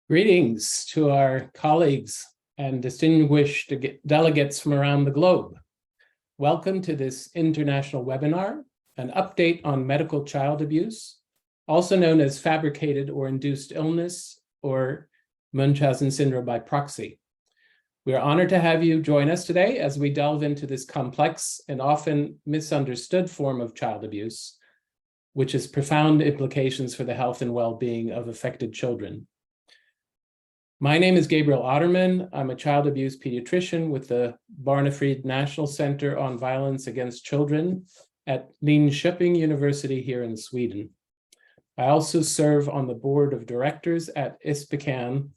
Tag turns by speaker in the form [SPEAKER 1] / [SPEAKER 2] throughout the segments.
[SPEAKER 1] Greetings to our colleagues and distinguished delegates from around the globe. Welcome to this international webinar, an update on medical child abuse, also known as Fabricated or Induced Illness or Munchausen Syndrome by Proxy. We are honored to have you join us today as we delve into this complex and often misunderstood form of child abuse, which has profound implications for the health and well-being of affected children. My name is Gabriel Otterman. I'm a child abuse pediatrician with the Barnefried National Center on Violence Against Children at Linköping University here in Sweden. I also serve on the board of directors at ISPCAN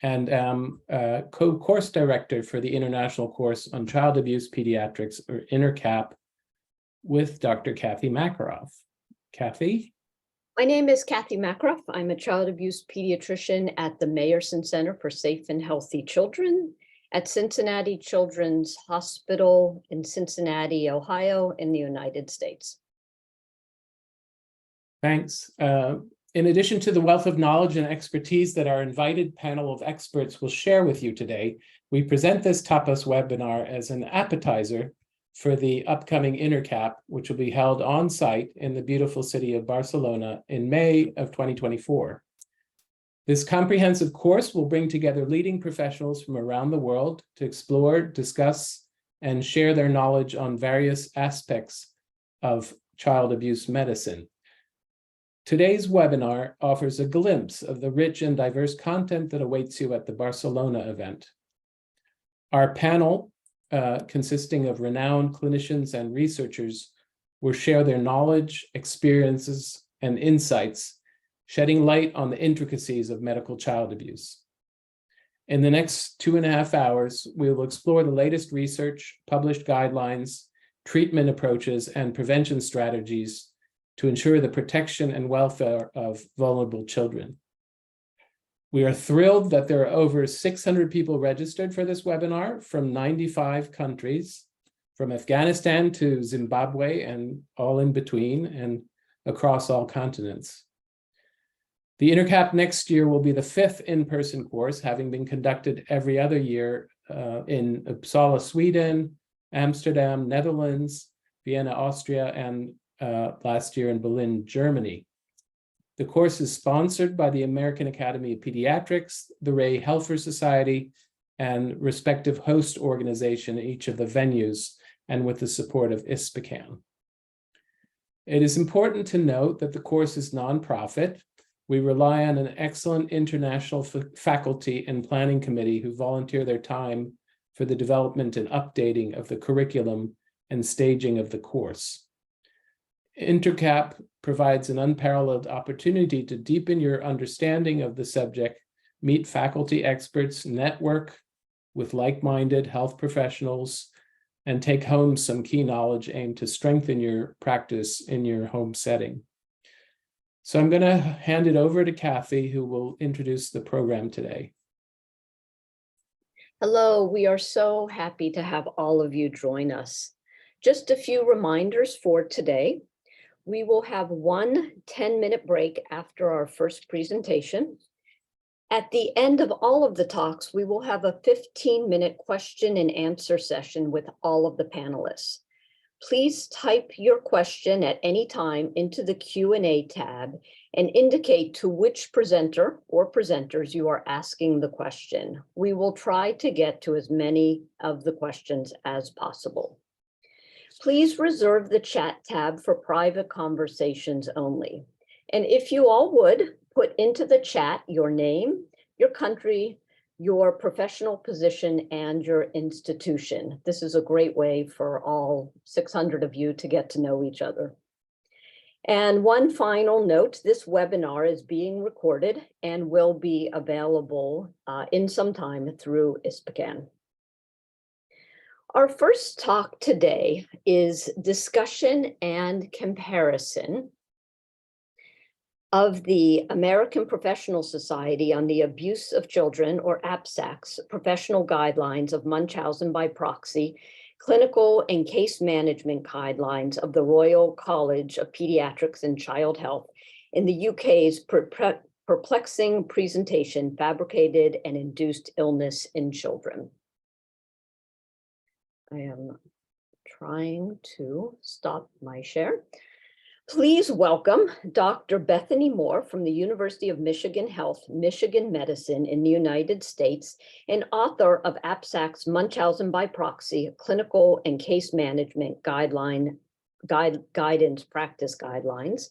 [SPEAKER 1] and am a co-course director for the International Course on Child Abuse Pediatrics, or INTERCAP, with Dr. Kathy Makaroff. Kathy?
[SPEAKER 2] My name is Kathy Makaroff. I'm a child abuse pediatrician at the Mayerson Center for Safe and Healthy Children at Cincinnati Children's Hospital in Cincinnati, Ohio, in the United States.
[SPEAKER 1] Thanks. In addition to the wealth of knowledge and expertise that our invited panel of experts will share with you today, we present this Tapas webinar as an appetizer for the upcoming INTERCAP, which will be held on site in the beautiful city of Barcelona in May of 2024. This comprehensive course will bring together leading professionals from around the world to explore, discuss, and share their knowledge on various aspects of child abuse medicine. Today's webinar offers a glimpse of the rich and diverse content that awaits you at the Barcelona event. Our panel, consisting of renowned clinicians and researchers, will share their knowledge, experiences, and insights, shedding light on the intricacies of medical child abuse. In the next 2.5 hours, we will explore the latest research, published guidelines, treatment approaches, and prevention strategies to ensure the protection and welfare of vulnerable children. We are thrilled that there are over 600 people registered for this webinar from 95 countries, from Afghanistan to Zimbabwe and all in between, and across all continents. The INTERCAP next year will be the 5th in-person course, having been conducted every other year in Uppsala, Sweden, Amsterdam, Netherlands, Vienna, Austria, and last year in Berlin, Germany. The course is sponsored by the American Academy of Pediatrics, the Ray Helfer Society, and respective host organization in each of the venues, and with the support of ISPCAN. It is important to note that the course is nonprofit. We rely on an excellent international faculty and planning committee who volunteer their time for the development and updating of the curriculum and staging of the course. INTERCAP provides an unparalleled opportunity to deepen your understanding of the subject, meet faculty experts, network with like-minded health professionals, and take home some key knowledge aimed to strengthen your practice in your home setting. So I'm going to hand it over to Kathy, who will introduce the program today.
[SPEAKER 2] Hello, we are so happy to have all of you join us. Just a few reminders for today. We will have one 10-minute break after our first presentation. At the end of all of the talks, we will have a 15-minute question and answer session with all of the panelists. Please type your question at any time into the Q&A tab and indicate to which presenter or presenters you are asking the question. We will try to get to as many of the questions as possible. Please reserve the chat tab for private conversations only. And if you all would, put into the chat your name, your country, your professional position, and your institution. This is a great way for all 600 of you to get to know each other. And one final note, this webinar is being recorded and will be available in some time through ISPCAN. Our first talk today is discussion and comparison of the American Professional Society on the Abuse of Children, or APSAC's professional guidelines of Munchausen by Proxy, clinical and case management guidelines of the Royal College of Pediatrics and Child Health in the UK's Perplexing Presentation, Fabricated and Induced Illness in Children. I am trying to stop my share. Please welcome Dr. Bethany Moore from the University of Michigan Health, Michigan Medicine in the United States, and author of APSAC's Munchausen by Proxy, Clinical and Case Management Guidance Practice Guidelines.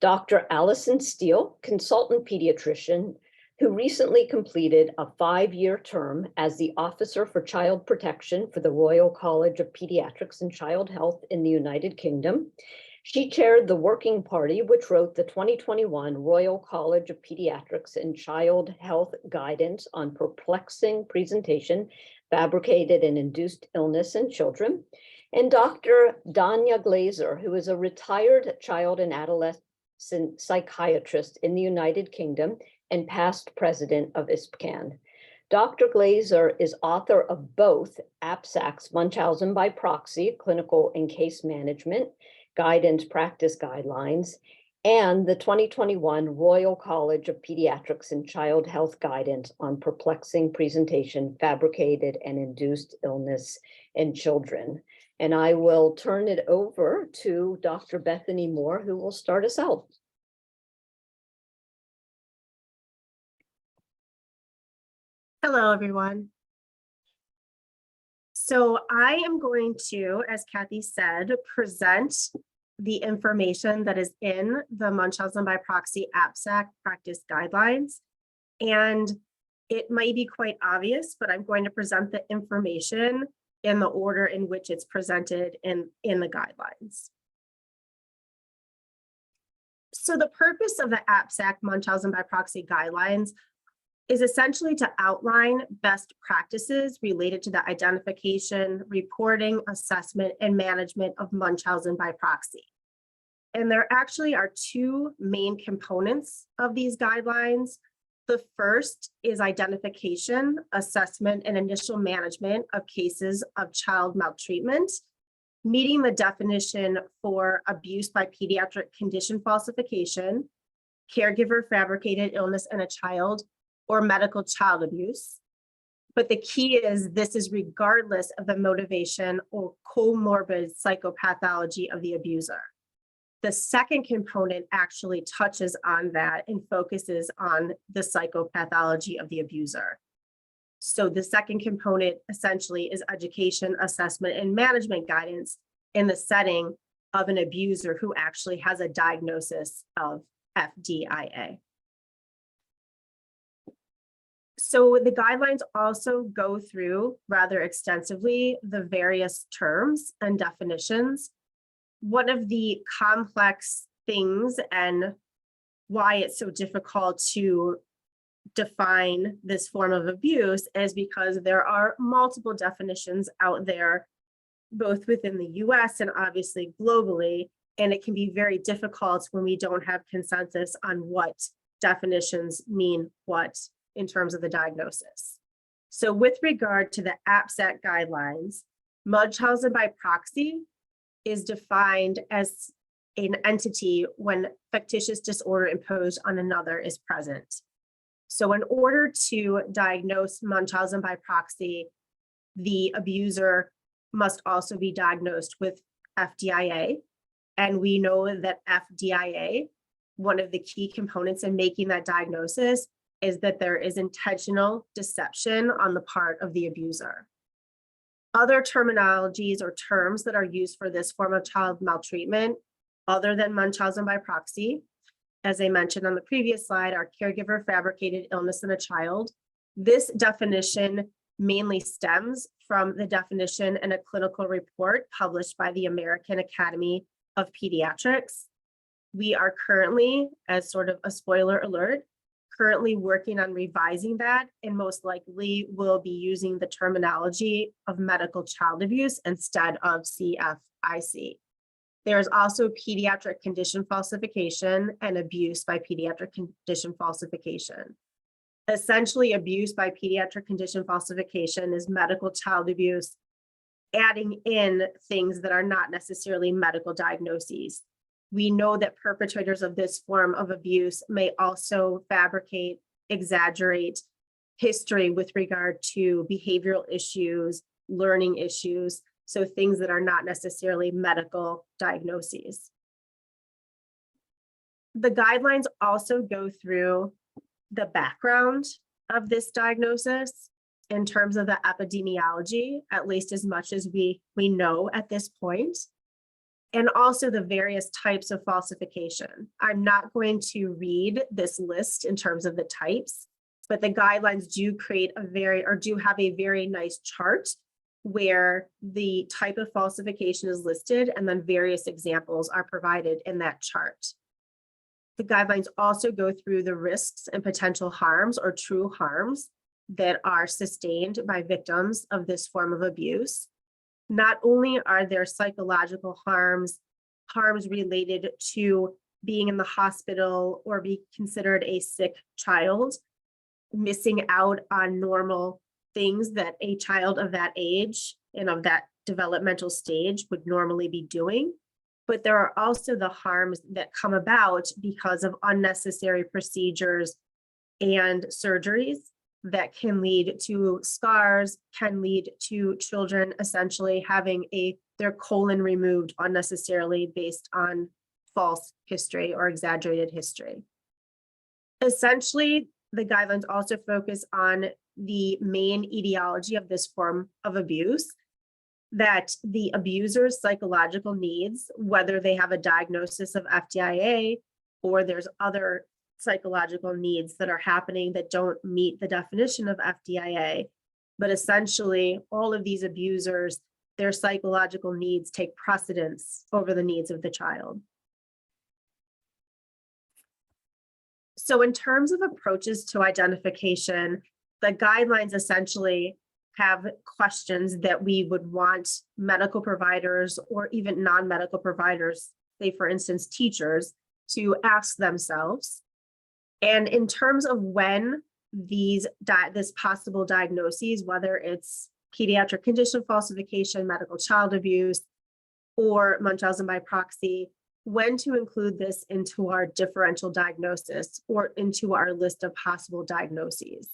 [SPEAKER 2] Dr. Allison Steele, consultant pediatrician, who recently completed a 5-year term as the Officer for Child Protection for the Royal College of Pediatrics and Child Health in the United Kingdom. She chaired the working party, which wrote the 2021 Royal College of Pediatrics and Child Health Guidance on Perplexing Presentation, Fabricated and Induced Illness in Children. And Dr. Danya Glazer, who is a retired child and adolescent psychiatrist in the United Kingdom and past president of ISPCAN. Dr. Glazer is author of both APSAC's Munchausen by Proxy, Clinical and Case Management Guidance Practice Guidelines, and the 2021 Royal College of Pediatrics and Child Health Guidance on Perplexing Presentation, Fabricated and Induced Illness in Children. And I will turn it over to Dr. Bethany Moore, who will start us out.
[SPEAKER 3] Hello, everyone. So I am going to, as Kathy said, present the information that is in the Munchausen by Proxy APSAC practice guidelines. And it might be quite obvious, but I'm going to present the information in the order in which it's presented in the guidelines. So the purpose of the APSAC Munchausen by Proxy guidelines is essentially to outline best practices related to the identification, reporting, assessment, and management of Munchausen by proxy. And there actually are two main components of these guidelines. The first is identification, assessment, and initial management of cases of child maltreatment, meeting the definition for abuse by pediatric condition falsification, caregiver fabricated illness in a child, or medical child abuse. But the key is this is regardless of the motivation or comorbid psychopathology of the abuser. The second component actually touches on that and focuses on the psychopathology of the abuser. So the second component essentially is education, assessment, and management guidance in the setting of an abuser who actually has a diagnosis of FDIA. So the guidelines also go through rather extensively the various terms and definitions. One of the complex things and why it's so difficult to define this form of abuse is because there are multiple definitions out there, both within the US and obviously globally, and it can be very difficult when we don't have consensus on what definitions mean what in terms of the diagnosis. So with regard to the APSAC guidelines, Munchausen by proxy is defined as an entity when fictitious disorder imposed on another is present. So in order to diagnose Munchausen by proxy, the abuser must also be diagnosed with FDIA. And we know that FDIA, one of the key components in making that diagnosis is that there is intentional deception on the part of the abuser. Other terminologies or terms that are used for this form of child maltreatment, other than Munchausen by proxy, as I mentioned on the previous slide, are caregiver fabricated illness in a child. This definition mainly stems from the definition in a clinical report published by the American Academy of Pediatrics. We are currently, as sort of a spoiler alert, currently working on revising that and most likely will be using the terminology of medical child abuse instead of CFIC. There is also pediatric condition falsification and abuse by pediatric condition falsification. Essentially, abuse by pediatric condition falsification is medical child abuse, adding in things that are not necessarily medical diagnoses. We know that perpetrators of this form of abuse may also fabricate, exaggerate history with regard to behavioral issues, learning issues, so things that are not necessarily medical diagnoses. The guidelines also go through the background of this diagnosis in terms of the epidemiology, at least as much as we know at this point, and also the various types of falsification. I'm not going to read this list in terms of the types, but the guidelines do have a very nice chart where the type of falsification is listed and then various examples are provided in that chart. The guidelines also go through the risks and potential harms or true harms that are sustained by victims of this form of abuse. Not only are there psychological harms related to being in the hospital or be considered a sick child, missing out on normal things that a child of that age and of that developmental stage would normally be doing, but there are also the harms that come about because of unnecessary procedures and surgeries that can lead to scars, can lead to children essentially having their colon removed unnecessarily based on false history or exaggerated history. Essentially, the guidelines also focus on the main etiology of this form of abuse, that the abuser's psychological needs, whether they have a diagnosis of FDIA or there's other psychological needs that are happening that don't meet the definition of FDIA, but essentially all of these abusers, their psychological needs take precedence over the needs of the child. So in terms of approaches to identification, the guidelines essentially have questions that we would want medical providers or even non-medical providers, say for instance, teachers, to ask themselves. And in terms of when this possible diagnoses, whether it's pediatric condition falsification, medical child abuse, or Munchausen by proxy, when to include this into our differential diagnosis or into our list of possible diagnoses.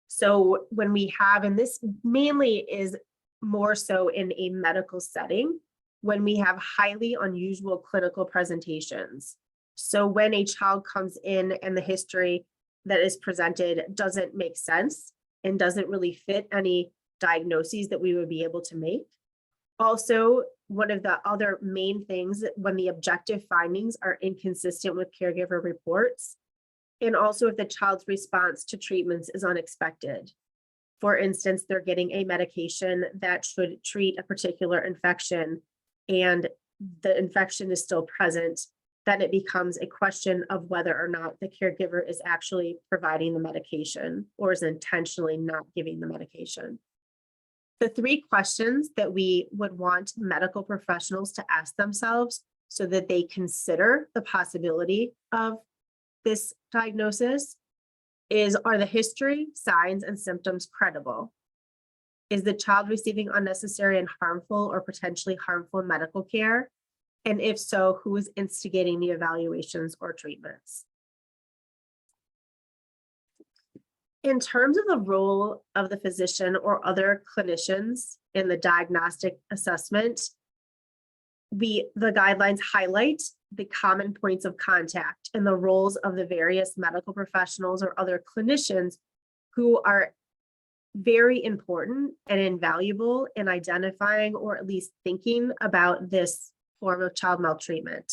[SPEAKER 3] So when we have, and this mainly is more so in a medical setting, when we have highly unusual clinical presentations. So when a child comes in and the history that is presented doesn't make sense and doesn't really fit any diagnoses that we would be able to make. Also, one of the other main things, when the objective findings are inconsistent with caregiver reports, and also if the child's response to treatments is unexpected. For instance, they're getting a medication that should treat a particular infection and the infection is still present, then it becomes a question of whether or not the caregiver is actually providing the medication or is intentionally not giving the medication. The three questions that we would want medical professionals to ask themselves so that they consider the possibility of this diagnosis is, are the history, signs, and symptoms credible? Is the child receiving unnecessary and harmful or potentially harmful medical care? And if so, who is instigating the evaluations or treatments? In terms of the role of the physician or other clinicians in the diagnostic assessment, the guidelines highlight the common points of contact and the roles of the various medical professionals or other clinicians who are very important and invaluable in identifying or at least thinking about this form of child maltreatment.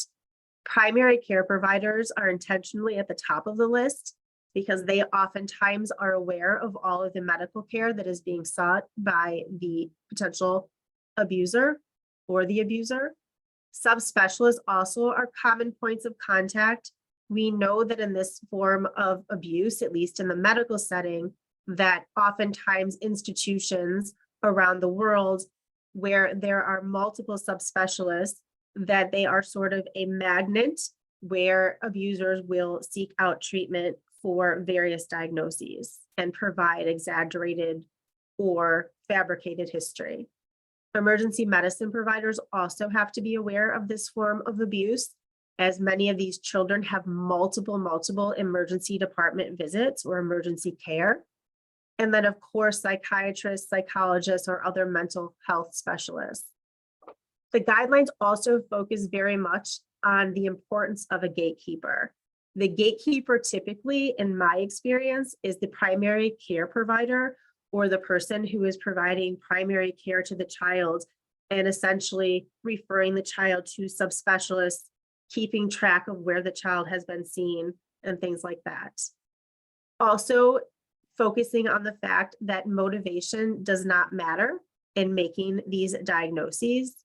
[SPEAKER 3] Primary care providers are intentionally at the top of the list because they oftentimes are aware of all of the medical care that is being sought by the potential abuser or the abuser. Subspecialists also are common points of contact. We know that in this form of abuse, at least in the medical setting, that oftentimes institutions around the world where there are multiple subspecialists, that they are sort of a magnet where abusers will seek out treatment for various diagnoses and provide exaggerated or fabricated history. Emergency medicine providers also have to be aware of this form of abuse as many of these children have multiple emergency department visits or emergency care. And then, of course, psychiatrists, psychologists, or other mental health specialists. The guidelines also focus very much on the importance of a gatekeeper. The gatekeeper typically, in my experience, is the primary care provider or the person who is providing primary care to the child and essentially referring the child to subspecialists, keeping track of where the child has been seen and things like that. Also, focusing on the fact that motivation does not matter in making these diagnoses.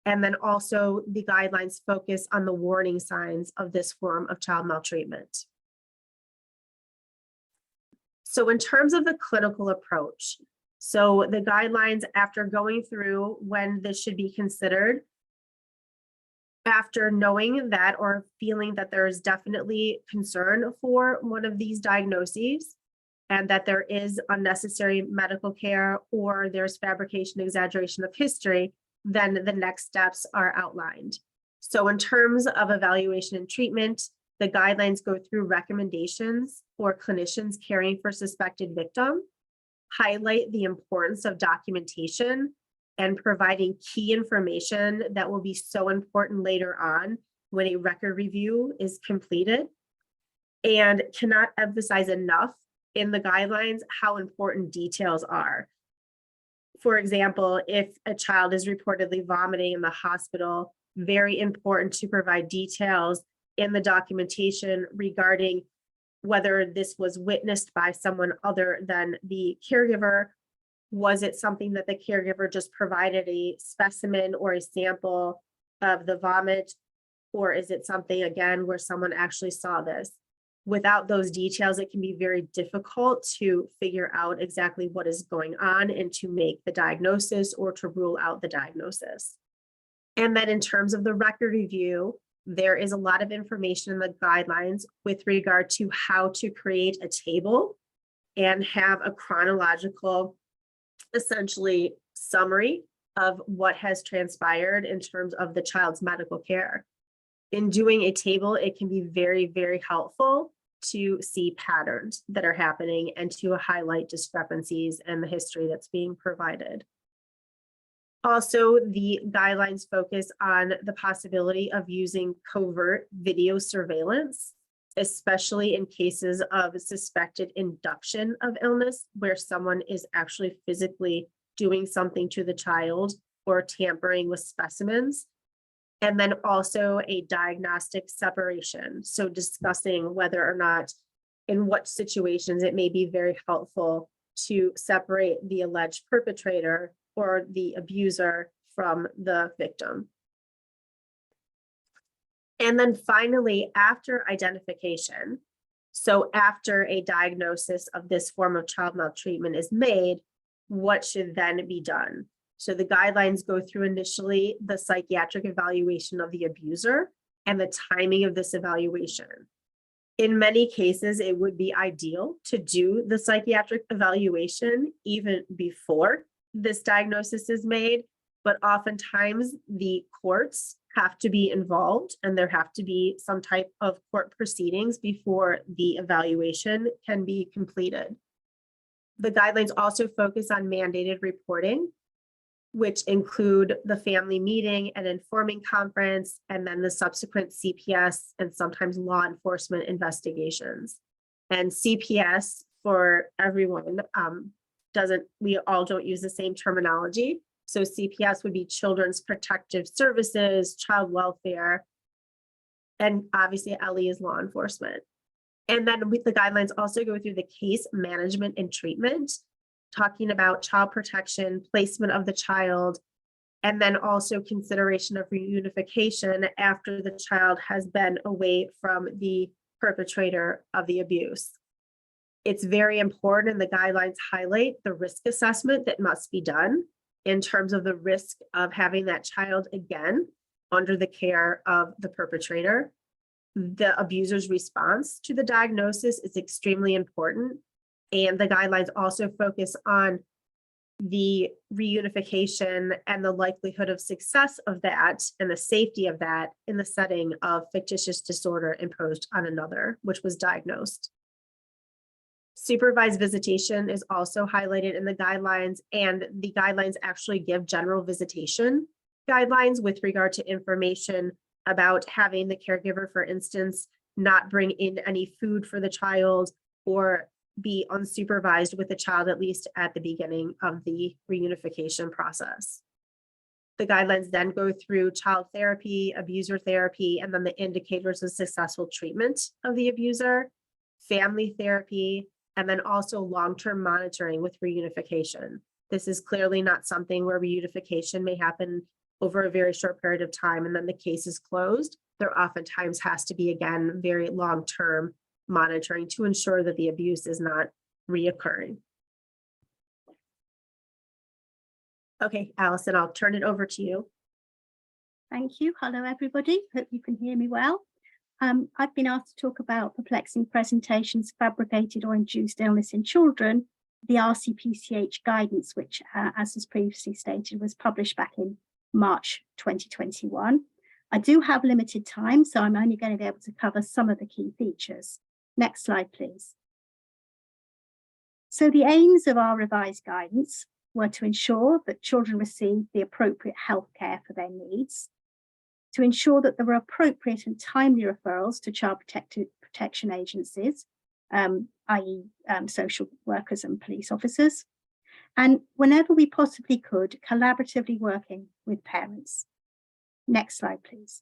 [SPEAKER 3] And then also the guidelines focus on the warning signs of this form of child maltreatment. So in terms of the clinical approach, so the guidelines, after going through when this should be considered, after knowing that or feeling that there is definitely concern for one of these diagnoses, and that there is unnecessary medical care or there's fabrication, exaggeration of history, then the next steps are outlined. So in terms of evaluation and treatment, the guidelines go through recommendations for clinicians caring for suspected victim, highlight the importance of documentation and providing key information that will be so important later on when a record review is completed, and cannot emphasize enough in the guidelines how important details are. For example, if a child is reportedly vomiting in the hospital, very important to provide details in the documentation regarding whether this was witnessed by someone other than the caregiver. Was it something that the caregiver just provided a specimen or a sample of the vomit? Or is it something, again, where someone actually saw this? Without those details, it can be very difficult to figure out exactly what is going on and to make the diagnosis or to rule out the diagnosis. And then in terms of the record review, there is a lot of information in the guidelines with regard to how to create a table and have a chronological, essentially, summary of what has transpired in terms of the child's medical care. In doing a table, it can be very, very helpful to see patterns that are happening and to highlight discrepancies and the history that's being provided. Also, the guidelines focus on the possibility of using covert video surveillance, especially in cases of suspected induction of illness, where someone is actually physically doing something to the child or tampering with specimens. And then also a diagnostic separation. So discussing whether or not, in what situations it may be very helpful to separate the alleged perpetrator or the abuser from the victim. And then finally, after identification, so after a diagnosis of this form of child maltreatment is made, what should then be done? So the guidelines go through initially the psychiatric evaluation of the abuser and the timing of this evaluation. In many cases, it would be ideal to do the psychiatric evaluation even before this diagnosis is made, but oftentimes the courts have to be involved and there have to be some type of court proceedings before the evaluation can be completed. The guidelines also focus on mandated reporting, which include the family meeting and informing conference, and then the subsequent CPS and sometimes law enforcement investigations. And CPS, for everyone, we all don't use the same terminology. So CPS would be Children's Protective Services, child welfare, and obviously LE is law enforcement. And then the guidelines also go through the case management and treatment, talking about child protection, placement of the child, and then also consideration of reunification after the child has been away from the perpetrator of the abuse. It's very important, and the guidelines highlight the risk assessment that must be done in terms of the risk of having that child again under the care of the perpetrator. The abuser's response to the diagnosis is extremely important. And the guidelines also focus on the reunification and the likelihood of success of that and the safety of that in the setting of fictitious disorder imposed on another, which was diagnosed. Supervised visitation is also highlighted in the guidelines, and the guidelines actually give general visitation guidelines with regard to information about having the caregiver, for instance, not bring in any food for the child or be unsupervised with the child, at least at the beginning of the reunification process. The guidelines then go through child therapy, abuser therapy, and then the indicators of successful treatment of the abuser, family therapy, and then also long-term monitoring with reunification. This is clearly not something where reunification may happen over a very short period of time and then the case is closed. There oftentimes has to be, again, very long-term monitoring to ensure that the abuse is not reoccurring. Okay, Allison, I'll turn it over to you.
[SPEAKER 4] Thank you. Hello, everybody. Hope you can hear me well. I've been asked to talk about perplexing presentations, fabricated or induced illness in children, the RCPCH guidance, which, as was previously stated, was published back in March 2021. I do have limited time, so I'm only going to be able to cover some of the key features. Next slide, please. So the aims of our revised guidance were to ensure that children receive the appropriate health care for their needs, to ensure that there were appropriate and timely referrals to child protection agencies, i.e. social workers and police officers, and whenever we possibly could, collaboratively working with parents. Next slide, please.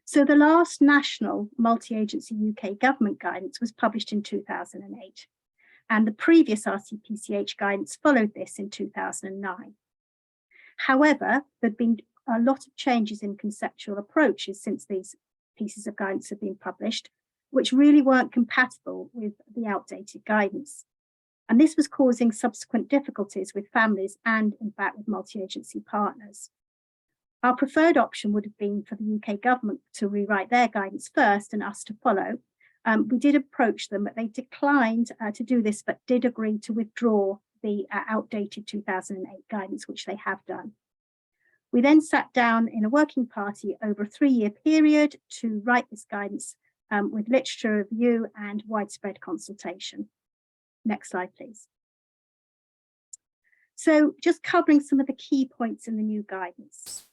[SPEAKER 4] So the last national multi-agency UK government guidance was published in 2008, and the previous RCPCH guidance followed this in 2009. However, there'd been a lot of changes in conceptual approaches since these pieces of guidance have been published, which really weren't compatible with the outdated guidance. And this was causing subsequent difficulties with families and, in fact, with multi-agency partners. Our preferred option would have been for the UK government to rewrite their guidance first and us to follow. We did approach them, but they declined to do this, but did agree to withdraw the outdated 2008 guidance, which they have done. We then sat down in a working party over a 3-year period to write this guidance with literature review and widespread consultation. Next slide, please. So just covering some of the key points in the new guidance.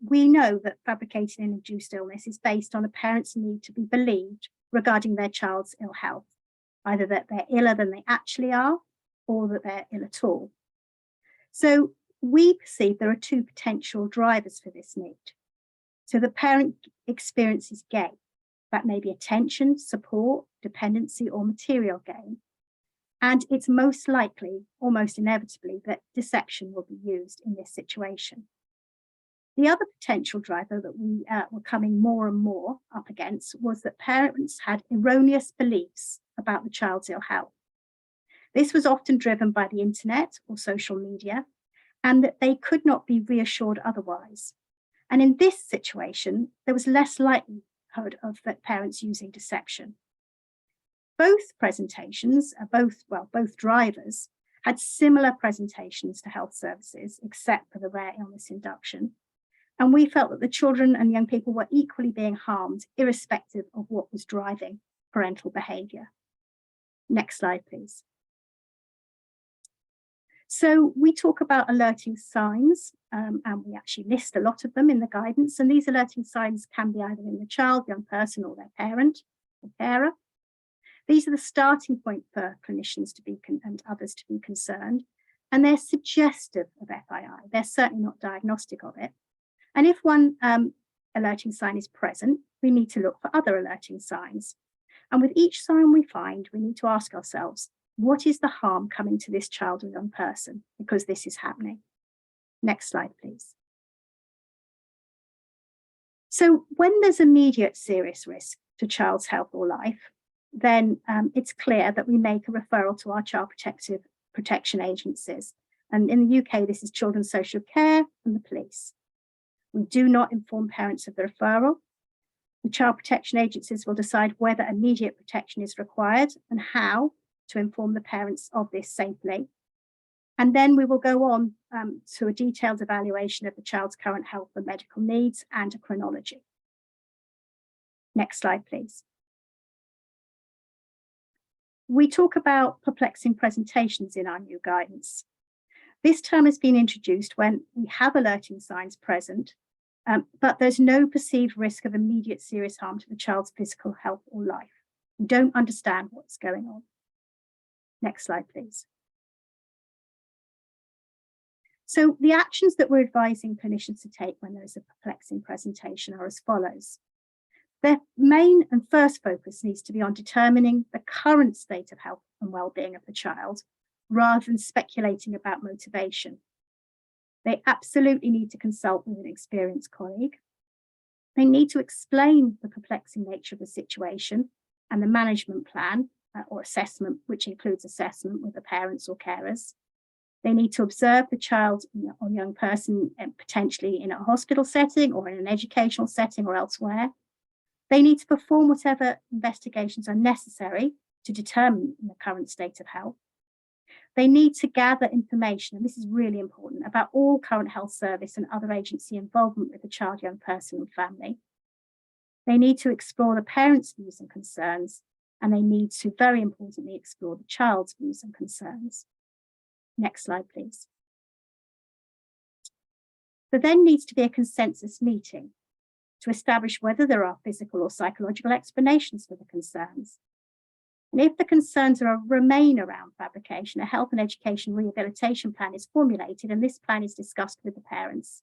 [SPEAKER 4] We know that fabricated and induced illness is based on a parent's need to be believed regarding their child's ill health, either that they're iller than they actually are or that they're ill at all. So we perceive there are 2 potential drivers for this need. So the parent experiences gain. That may be attention, support, dependency, or material gain. And it's most likely, almost inevitably, that deception will be used in this situation. The other potential driver that we were coming more and more up against was that parents had erroneous beliefs about the child's ill health. This was often driven by the internet or social media, and that they could not be reassured otherwise. And in this situation, there was less likelihood of that parents using deception. Both presentations, both drivers, had similar presentations to health services, except for the rare illness induction. And we felt that the children and young people were equally being harmed, irrespective of what was driving parental behaviour. Next slide, please. So we talk about alerting signs, and we actually list a lot of them in the guidance. And these alerting signs can be either in the child, young person, or their parent or carer. These are the starting point for clinicians to be and others to be concerned, and they're suggestive of FII. They're certainly not diagnostic of it. And if one alerting sign is present, we need to look for other alerting signs. And with each sign we find, we need to ask ourselves, what is the harm coming to this child or young person because this is happening? Next slide, please. So when there's immediate serious risk to child's health or life, then it's clear that we make a referral to our child protection agencies. And in the UK, this is Children's Social Care and the police. We do not inform parents of the referral. The child protection agencies will decide whether immediate protection is required and how to inform the parents of this safely. And then we will go on to a detailed evaluation of the child's current health and medical needs and a chronology. Next slide, please. We talk about perplexing presentations in our new guidance. This term has been introduced when we have alerting signs present, but there's no perceived risk of immediate serious harm to the child's physical health or life. We don't understand what's going on. Next slide, please. So the actions that we're advising clinicians to take when there is a perplexing presentation are as follows. Their main and first focus needs to be on determining the current state of health and well-being of the child, rather than speculating about motivation. They absolutely need to consult with an experienced colleague. They need to explain the perplexing nature of the situation and the management plan or assessment, which includes assessment with the parents or carers. They need to observe the child or young person potentially in a hospital setting or in an educational setting or elsewhere. They need to perform whatever investigations are necessary to determine the current state of health. They need to gather information, and this is really important, about all current health service and other agency involvement with the child, young person and family. They need to explore the parents' views and concerns, and they need to, very importantly, explore the child's views and concerns. Next slide, please. There then needs to be a consensus meeting to establish whether there are physical or psychological explanations for the concerns. And if the concerns remain around fabrication, a health and education rehabilitation plan is formulated, and this plan is discussed with the parents.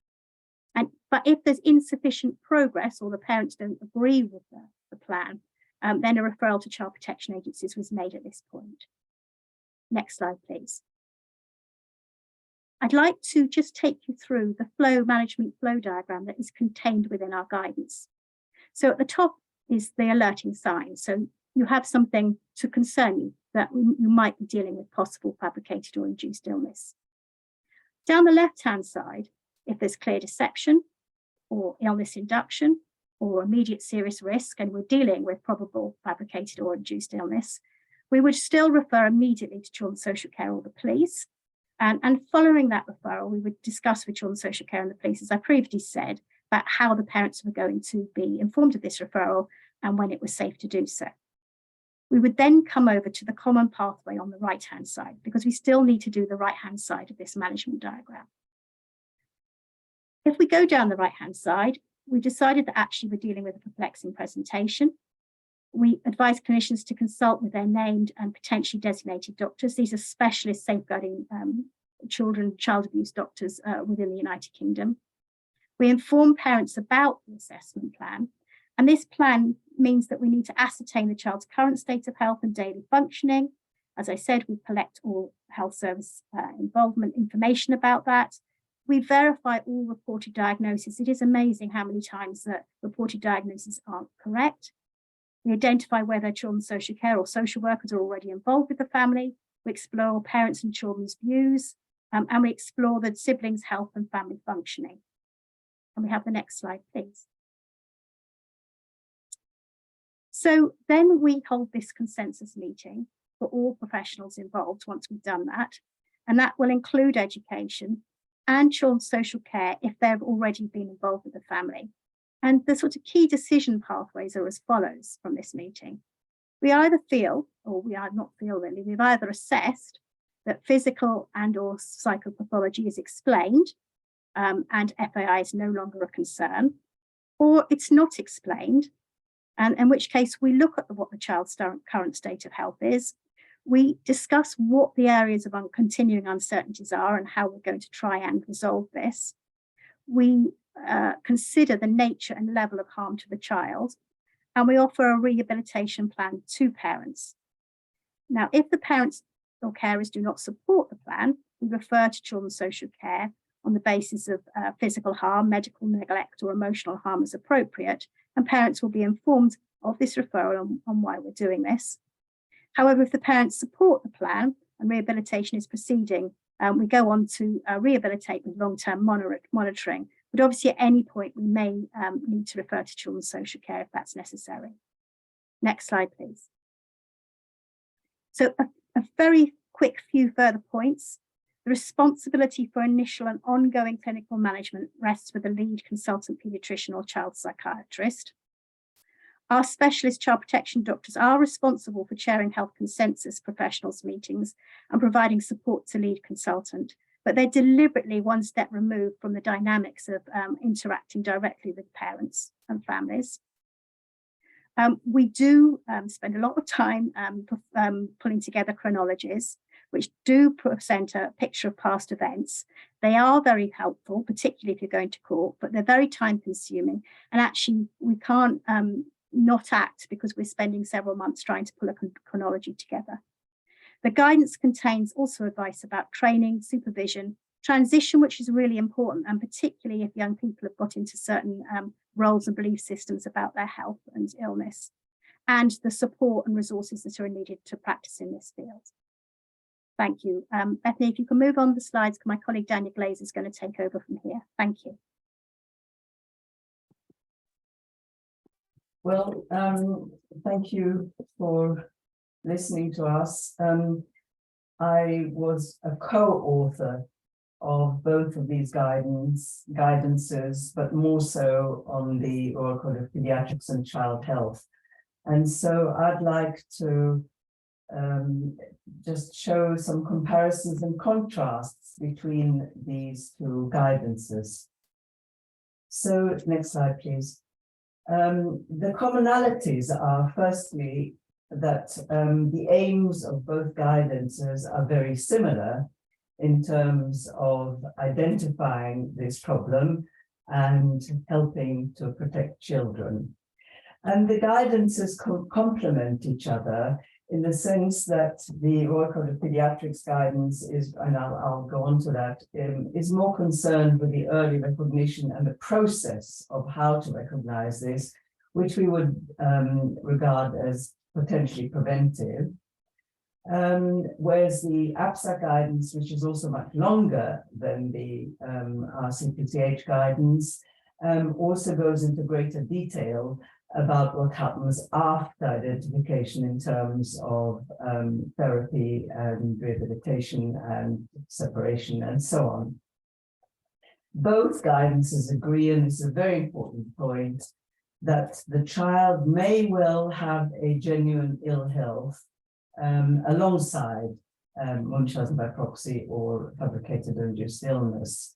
[SPEAKER 4] But if there's insufficient progress or the parents don't agree with the plan, then a referral to child protection agencies was made at this point. Next slide, please. I'd like to just take you through the management flow diagram that is contained within our guidance. So at the top is the alerting sign. So you have something to concern you that you might be dealing with possible fabricated or induced illness. Down the left-hand side, if there's clear deception or illness induction or immediate serious risk, and we're dealing with probable fabricated or induced illness, we would still refer immediately to children's social care or the police. And following that referral, we would discuss with children's social care and the police, as I previously said, about how the parents were going to be informed of this referral and when it was safe to do so. We would then come over to the common pathway on the right-hand side, because we still need to do the right-hand side of this management diagram. If we go down the right-hand side, we decided that actually we're dealing with a perplexing presentation. We advise clinicians to consult with their named and potentially designated doctors. These are specialist safeguarding child abuse doctors within the United Kingdom. We inform parents about the assessment plan. And this plan means that we need to ascertain the child's current state of health and daily functioning. As I said, we collect all health service involvement information about that. We verify all reported diagnoses. It is amazing how many times that reported diagnoses aren't correct. We identify whether children's social care or social workers are already involved with the family. We explore parents and children's views, and we explore the siblings' health and family functioning. Can we have the next slide, please? So then we hold this consensus meeting for all professionals involved once we've done that, and that will include education and children's social care if they've already been involved with the family. And the sort of key decision pathways are as follows from this meeting. We either feel, or we either not feel really, we've either assessed that physical and or psychopathology is explained and FAI is no longer a concern, or it's not explained, and in which case we look at what the child's current state of health is. We discuss what the areas of continuing uncertainties are and how we're going to try and resolve this. We consider the nature and level of harm to the child, and we offer a rehabilitation plan to parents. Now, if the parents or carers do not support the plan, we refer to children's social care on the basis of physical harm, medical neglect, or emotional harm as appropriate, and parents will be informed of this referral on why we're doing this. However, if the parents support the plan and rehabilitation is proceeding, we go on to rehabilitate with long-term monitoring. But obviously, at any point, we may need to refer to children's social care if that's necessary. Next slide, please. So a very quick few further points. The responsibility for initial and ongoing clinical management rests with the lead consultant paediatrician or child psychiatrist. Our specialist child protection doctors are responsible for chairing health consensus professionals meetings and providing support to lead consultant, but they're deliberately one step removed from the dynamics of interacting directly with parents and families. We do spend a lot of time pulling together chronologies, which do present a picture of past events. They are very helpful, particularly if you're going to court, but they're very time consuming. And actually, we can't not act because we're spending several months trying to pull a chronology together. The guidance contains also advice about training, supervision, transition, which is really important, and particularly if young people have got into certain roles and belief systems about their health and illness, and the support and resources that are needed to practice in this field. Thank you. Bethany, if you can move on the slides, my colleague Daniel Glaze is going to take over from here. Thank you.
[SPEAKER 5] Well, thank you for listening to us. I was a co-author of both of these guidances, but more so on the Royal Code of Pediatrics and Child Health. And so I'd like to just show some comparisons and contrasts between these two guidances. So next slide, please. The commonalities are firstly that the aims of both guidances are very similar in terms of identifying this problem and helping to protect children. And the guidances complement each other in the sense that the Royal Code of Pediatrics guidance is, and I'll go on to that, is more concerned with the early recognition and the process of how to recognize this, which we would regard as potentially preventive. Whereas the APSA guidance, which is also much longer than the RCPCH guidance, also goes into greater detail about what happens after identification in terms of therapy and rehabilitation and separation and so on. Both guidances agree, and this is a very important point, that the child may well have a genuine ill health alongside Munchausen by proxy or fabricated or induced illness.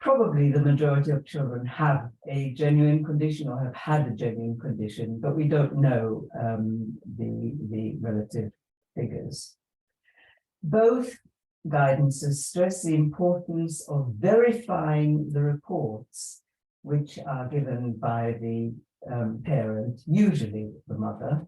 [SPEAKER 5] Probably the majority of children have a genuine condition or have had a genuine condition, but we don't know the relative figures. Both guidances stress the importance of verifying the reports which are given by the parent, usually the mother.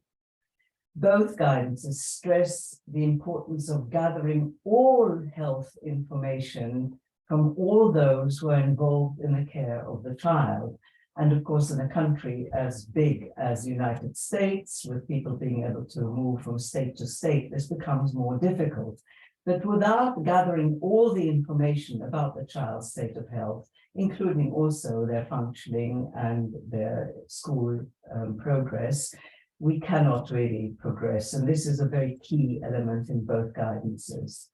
[SPEAKER 5] Both guidances stress the importance of gathering all health information from all those who are involved in the care of the child. And of course, in a country as big as the United States, with people being able to move from state to state, this becomes more difficult. But without gathering all the information about the child's state of health, including also their functioning and their school progress, we cannot really progress. And this is a very key element in both guidances.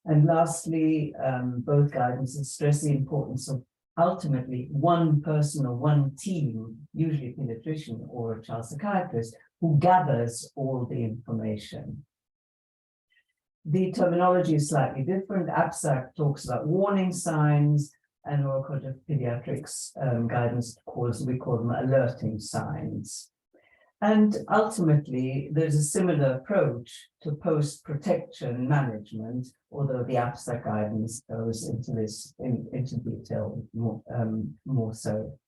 [SPEAKER 5] And lastly, both guidances stress the importance of ultimately one person or one team, usually a pediatrician or a child psychiatrist, who gathers all the information. The terminology is slightly different. APSAC talks about warning signs, and Royal Code of Pediatrics guidance we call them alerting signs. And ultimately, there's a similar approach to post-protection management, although the APSA guidance goes into this into detail more so.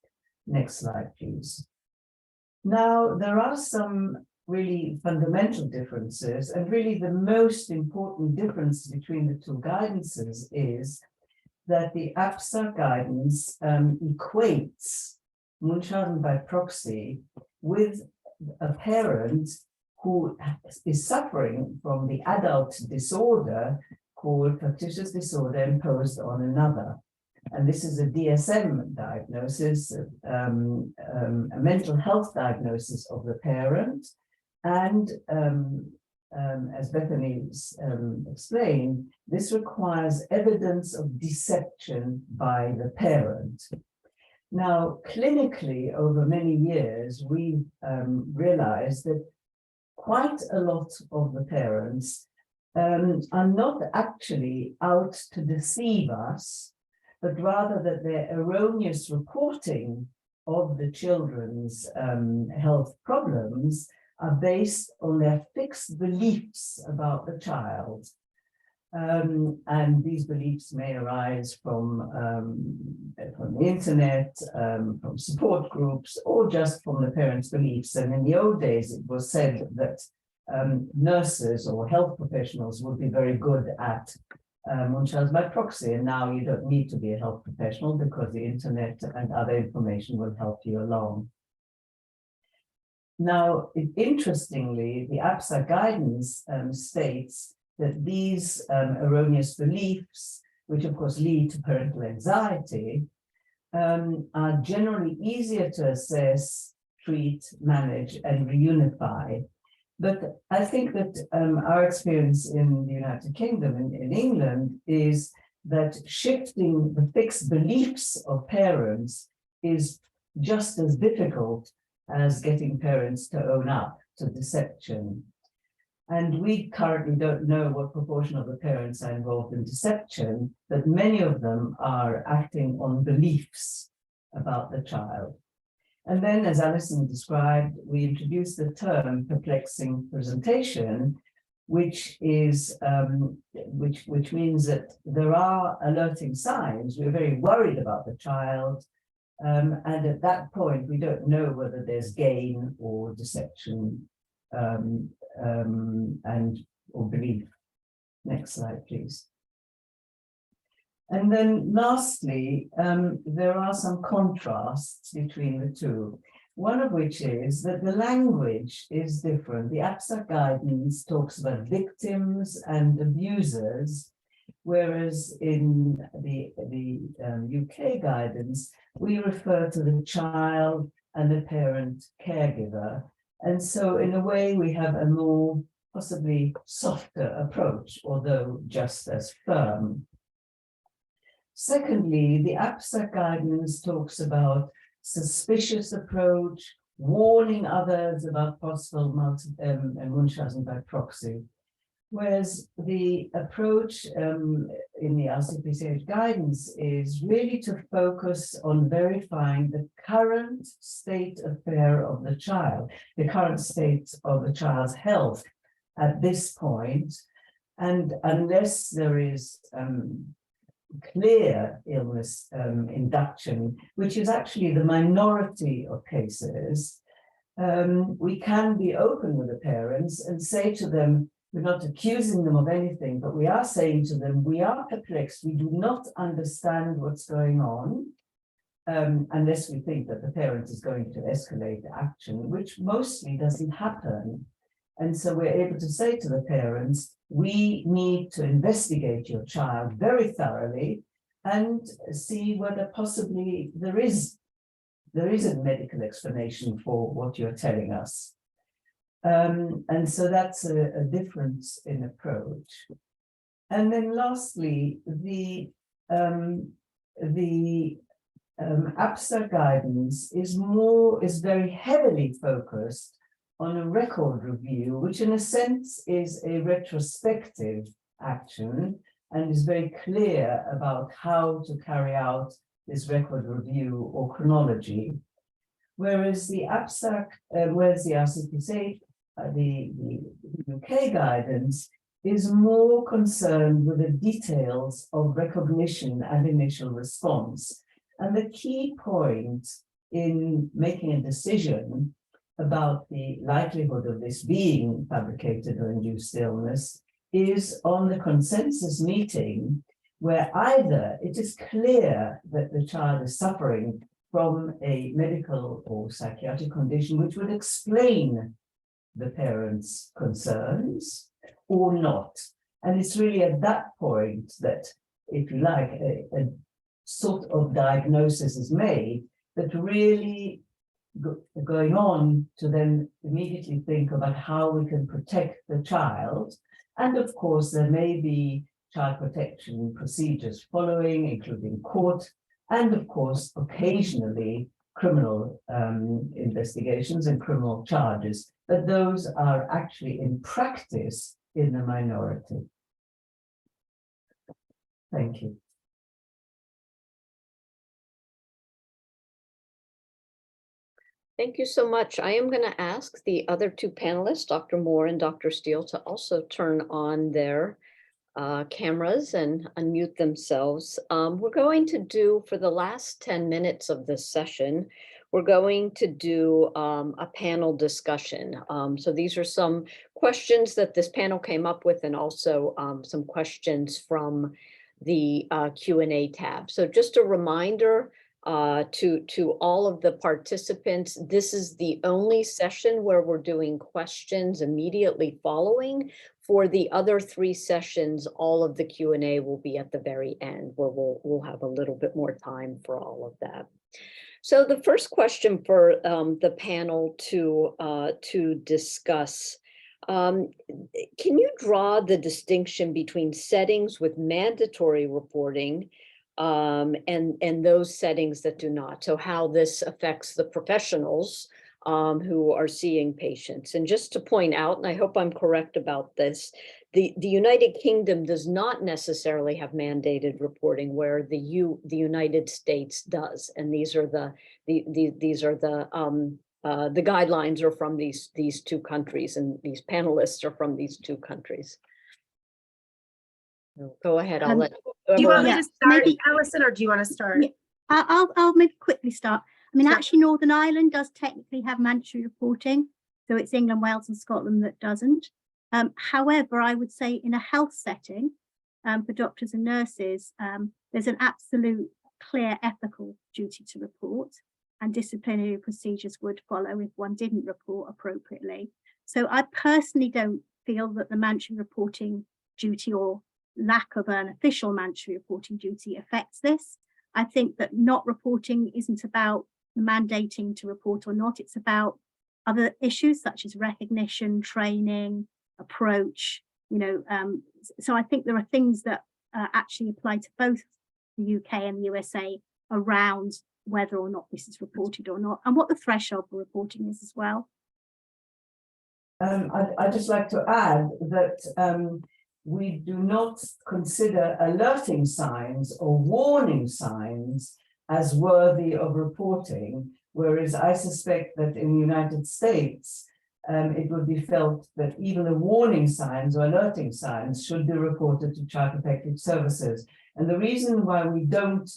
[SPEAKER 5] Next slide, please. Now, there are some really fundamental differences, and really the most important difference between the two guidances is that the APSA guidance equates Munchausen by proxy with a parent who is suffering from the adult disorder called factitious disorder imposed on another. And this is a DSM diagnosis, a mental health diagnosis of the parent, and as Bethany's explained, this requires evidence of deception by the parent. Now, clinically, over many years, we've realized that quite a lot of the parents are not actually out to deceive us, but rather that their erroneous reporting of the children's health problems are based on their fixed beliefs about the child. And these beliefs may arise from the internet, from support groups, or just from the parents' beliefs. And in the old days, it was said that nurses or health professionals would be very good at Munchausen by proxy, and now you don't need to be a health professional because the internet and other information will help you along. Now, interestingly, the APSA guidance states that these erroneous beliefs, which of course lead to parental anxiety, are generally easier to assess, treat, manage, and reunify. But I think that our experience in the United Kingdom and in England is that shifting the fixed beliefs of parents is just as difficult as getting parents to own up to deception. And we currently don't know what proportion of the parents are involved in deception, but many of them are acting on beliefs about the child. And then, as Alison described, we introduced the term perplexing presentation, which is which means that there are alerting signs. We're very worried about the child, and at that point, we don't know whether there's gain or deception or belief. Next slide, please. And then lastly, there are some contrasts between the two, one of which is that the language is different. The APSA guidance talks about victims and abusers, whereas in the UK guidance, we refer to the child and the parent caregiver. And so in a way, we have a more possibly softer approach, although just as firm. Secondly, the APSA guidance talks about suspicious approach, warning others about possible Munchausen by proxy, whereas the approach in the RCPCH guidance is really to focus on verifying the current state of care of the child, the current state of the child's health at this point, and unless there is clear illness induction, which is actually the minority of cases, we can be open with the parents and say to them, we're not accusing them of anything, but we are saying to them, we are perplexed, we do not understand what's going on, unless we think that the parent is going to escalate action, which mostly doesn't happen. And so we're able to say to the parents, we need to investigate your child very thoroughly and see whether possibly there is a medical explanation for what you're telling us. And so that's a difference in approach. And then lastly, the APSA guidance is very heavily focused on a record review, which in a sense is a retrospective action and is very clear about how to carry out this record review or chronology. Whereas the APSA, whereas the RCPCH, the UK guidance is more concerned with the details of recognition and initial response. And the key point in making a decision about the likelihood of this being fabricated or induced illness is on the consensus meeting, where either it is clear that the child is suffering from a medical or psychiatric condition which would explain the parents' concerns, or not. And it's really at that point that, if you like, a sort of diagnosis is made that really going on to then immediately think about how we can protect the child. And of course, there may be child protection procedures following, including court, and of course, occasionally criminal investigations and criminal charges, but those are actually in practice in the minority. Thank you.
[SPEAKER 2] Thank you so much. I am going to ask the other two panelists, Dr. Moore and Dr. Steele, to also turn on their cameras and unmute themselves. We're going to do, for the last 10 minutes of this session, we're going to do a panel discussion. So these are some questions that this panel came up with, and also some questions from the Q&A tab. So just a reminder to all of the participants, this is the only session where we're doing questions immediately following. For the other 3 sessions, all of the Q&A will be at the very end, where we'll have a little bit more time for all of that. So the first question for the panel to discuss, can you draw the distinction between settings with mandatory reporting and those settings that do not? So how this affects the professionals who are seeing patients. And just to point out, and I hope I'm correct about this, the United Kingdom does not necessarily have mandated reporting, where the United States does. And these are the guidelines are from these 2 countries, and these panelists are from these 2 countries. Go ahead. I'll let.
[SPEAKER 3] Do you want me
[SPEAKER 4] Yeah,
[SPEAKER 3] to start,
[SPEAKER 4] maybe-
[SPEAKER 3] Alison, or do you want to start?
[SPEAKER 4] Yeah. I'll maybe quickly start. I mean,
[SPEAKER 3] Sure.
[SPEAKER 4] actually, Northern Ireland does technically have mandatory reporting, so it's England, Wales, and Scotland that doesn't. However, I would say in a health setting, for doctors and nurses, there's an absolute clear ethical duty to report, and disciplinary procedures would follow if one didn't report appropriately. So I personally don't feel that the mandatory reporting duty, or lack of an official mandatory reporting duty, affects this. I think that not reporting isn't about mandating to report or not. It's about other issues such as recognition, training, approach, so I think there are things that actually apply to both the UK and the USA around whether or not this is reported or not, and what the threshold for reporting is as well.
[SPEAKER 5] I'd just like to add that we do not consider alerting signs or warning signs as worthy of reporting, whereas I suspect that in the United States, it would be felt that even the warning signs or alerting signs should be reported to Child Protective Services. And the reason why we don't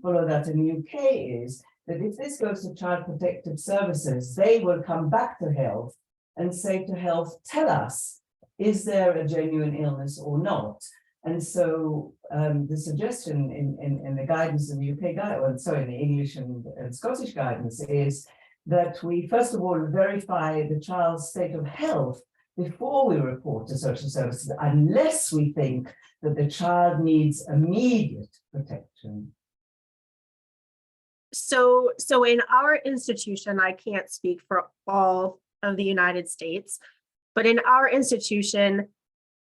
[SPEAKER 5] follow that in the UK is that if this goes to Child Protective Services, they will come back to health and say to health, tell us, is there a genuine illness or not? And so the suggestion in the guidance in the UK guidance, in the English and Scottish guidance, is that we first of all verify the child's state of health before we report to social services, unless we think that the child needs immediate protection.
[SPEAKER 3] So in our institution, I can't speak for all of the United States, but in our institution,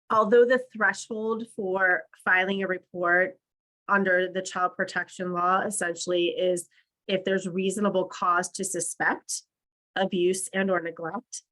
[SPEAKER 3] although the threshold for filing a report under the child protection law essentially is if there's reasonable cause to suspect abuse and or neglect.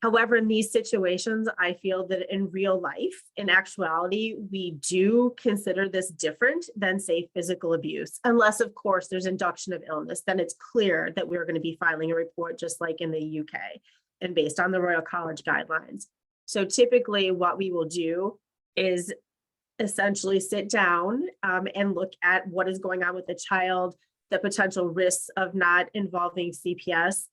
[SPEAKER 3] However, in these situations, I feel that in real life, in actuality, we do consider this different than, say, physical abuse, unless, of course, there's induction of illness. Then it's clear that we're going to be filing a report just like in the UK and based on the Royal College guidelines. So typically what we will do is essentially sit down and look at what is going on with the child, the potential risks of not involving CPS,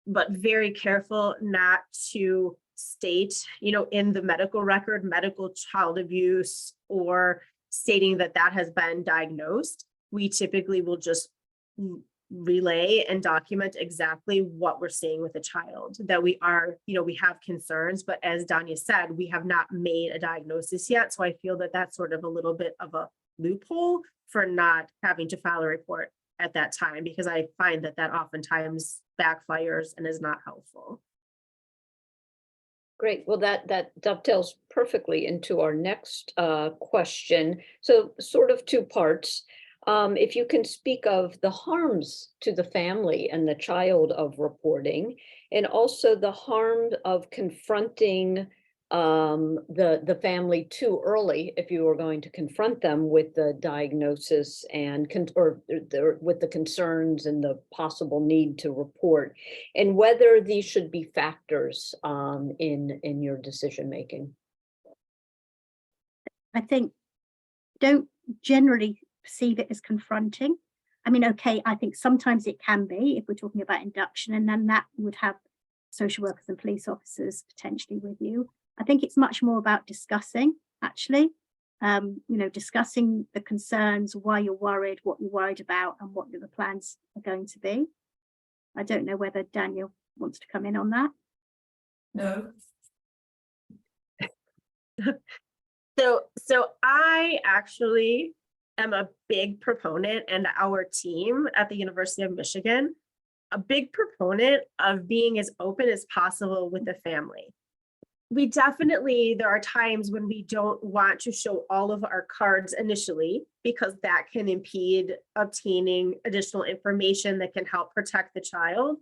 [SPEAKER 3] but very careful not to state, in the medical record, medical child abuse, or stating that that has been diagnosed. We typically will just relay and document exactly what we're seeing with the child, that we are, we have concerns, but as Danya said, we have not made a diagnosis yet. So I feel that that's sort of a little bit of a loophole for not having to file a report. at that time, because I find that that oftentimes backfires and is not helpful.
[SPEAKER 2] Great. Well, that dovetails perfectly into our next question. So sort of two parts. If you can speak of the harms to the family and the child of reporting, and also the harm of confronting the family too early, if you were going to confront them with the diagnosis and with the concerns and the possible need to report, and whether these should be factors in your decision making.
[SPEAKER 4] I think don't generally perceive it as confronting. I mean, okay, I think sometimes it can be if we're talking about induction, and then that would have social workers and police officers potentially with you. I think it's much more about discussing, actually, discussing the concerns, why you're worried, what you're worried about, and what the plans are going to be. I don't know whether Daniel wants to come in on that.
[SPEAKER 5] No.
[SPEAKER 3] So I actually am a big proponent, and our team at the University of Michigan, a big proponent of being as open as possible with the family. We definitely, there are times when we don't want to show all of our cards initially, because that can impede obtaining additional information that can help protect the child.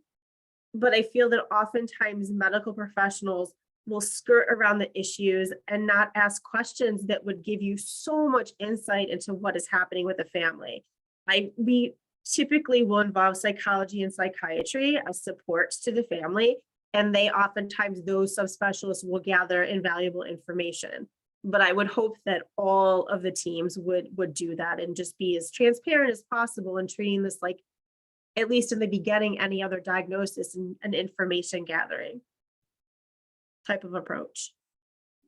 [SPEAKER 3] But I feel that oftentimes medical professionals will skirt around the issues and not ask questions that would give you so much insight into what is happening with the family. We typically will involve psychology and psychiatry as supports to the family, and they oftentimes, those subspecialists will gather invaluable information. But I would hope that all of the teams would do that and just be as transparent as possible in treating this like, at least in the beginning, any other diagnosis and information gathering type of approach.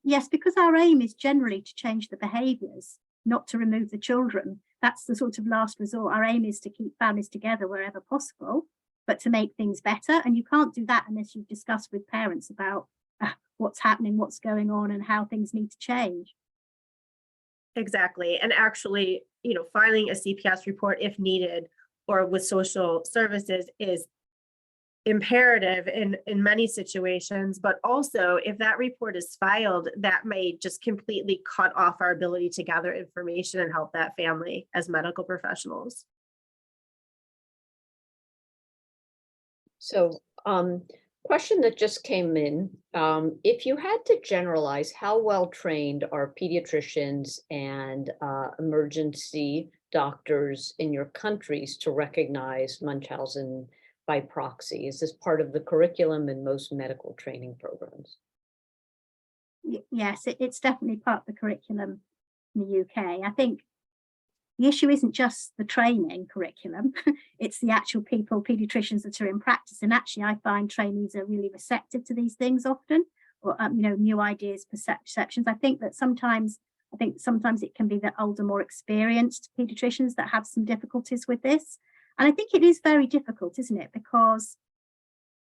[SPEAKER 4] Yes, because our aim is generally to change the behaviours, not to remove the children. That's the sort of last resort. Our aim is to keep families together wherever possible, but to make things better. And you can't do that unless you've discussed with parents about what's happening, what's going on, and how things need to change.
[SPEAKER 3] Exactly. And actually, filing a CPS report if needed or with social services is imperative in many situations, but also if that report is filed, that may just completely cut off our ability to gather information and help that family as medical professionals.
[SPEAKER 2] So question that just came in, if you had to generalize, how well trained are pediatricians and emergency doctors in your countries to recognize Munchausen by proxy? Is this part of the curriculum in most medical training programs?
[SPEAKER 4] Yes, it's definitely part of the curriculum in the UK. I think the issue isn't just the training curriculum, it's the actual people, pediatricians that are in practice. And actually, I find trainees are really receptive to these things often, or new ideas, perceptions. I think sometimes it can be the older, more experienced pediatricians that have some difficulties with this. And I think it is very difficult, isn't it? Because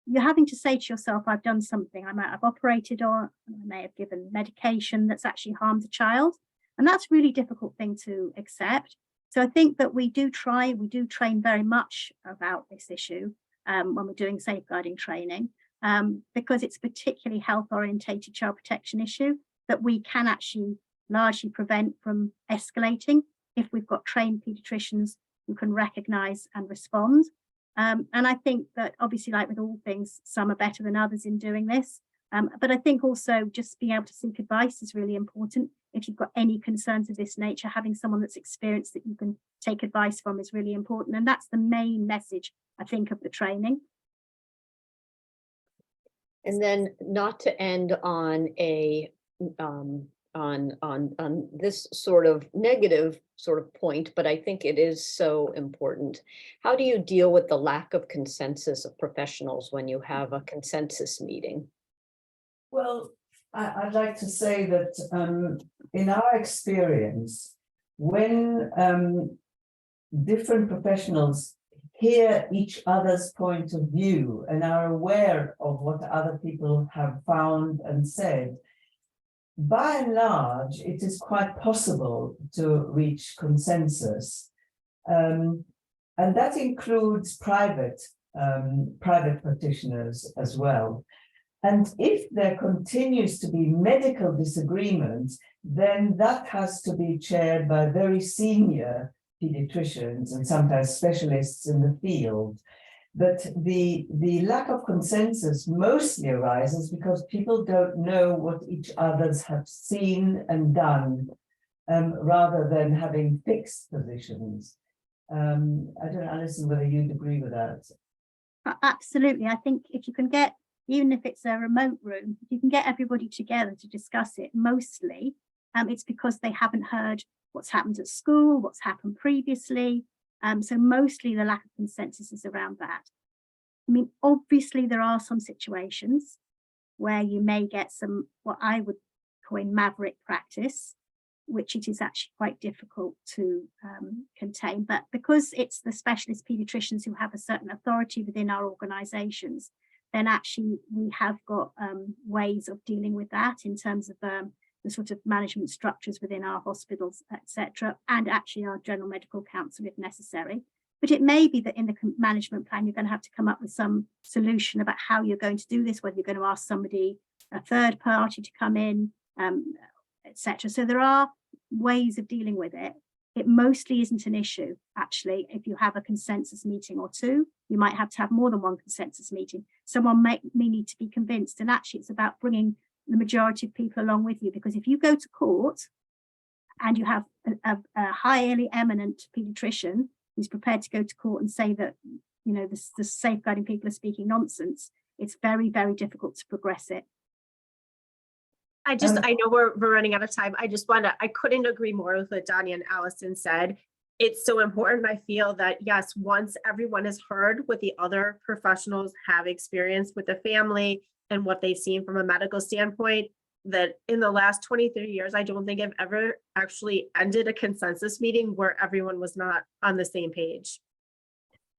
[SPEAKER 4] you're having to say to yourself, I've done something, I might have operated on, I may have given medication that's actually harmed the child. And that's a really difficult thing to accept. So I think that we do train very much about this issue when we're doing safeguarding training, because it's a particularly health orientated child protection issue that we can actually largely prevent from escalating if we've got trained pediatricians who can recognize and respond. And I think that obviously, like with all things, some are better than others in doing this. But I think also just being able to seek advice is really important. If you've got any concerns of this nature, having someone that's experienced that you can take advice from is really important. And that's the main message, I think, of the training.
[SPEAKER 2] And then not to end on a on this sort of negative sort of point, but I think it is so important. How do you deal with the lack of consensus of professionals when you have a consensus meeting?
[SPEAKER 5] Well, I'd like to say that in our experience, when different professionals hear each other's point of view and are aware of what other people have found and said, by and large, it is quite possible to reach consensus. And that includes private practitioners as well. And if there continues to be medical disagreement, then that has to be chaired by very senior pediatricians and sometimes specialists in the field. But the lack of consensus mostly arises because people don't know what each others have seen and done, rather than having fixed positions. I don't know, Alison, whether you'd agree with that.
[SPEAKER 4] Absolutely. I think if you can get, even if it's a remote room, if you can get everybody together to discuss it, mostly it's because they haven't heard what's happened at school, what's happened previously. So mostly the lack of consensus is around that. I mean, obviously there are some situations where you may get some, what I would coin maverick practice, which it is actually quite difficult to contain. But because it's the specialist pediatricians who have a certain authority within our organizations, then actually we have got ways of dealing with that in terms of the sort of management structures within our hospitals, etc., and actually our general medical council if necessary. But it may be that in the management plan, you're going to have to come up with some solution about how you're going to do this, whether you're going to ask somebody, a third party to come in, etc. So there are ways of dealing with it. It mostly isn't an issue, actually. If you have a consensus meeting or two, you might have to have more than one consensus meeting. Someone may need to be convinced. And actually, it's about bringing the majority of people along with you, because if you go to court and you have a highly eminent pediatrician who's prepared to go to court and say that, you know, the safeguarding people are speaking nonsense, it's very, very difficult to progress it.
[SPEAKER 3] I know we're running out of time. I couldn't agree more with what Dania and Alison said. It's so important. I feel that, yes, once everyone has heard what the other professionals have experienced with the family and what they've seen from a medical standpoint, that in the last 23 years, I don't think I've ever actually ended a consensus meeting where everyone was not on the same page.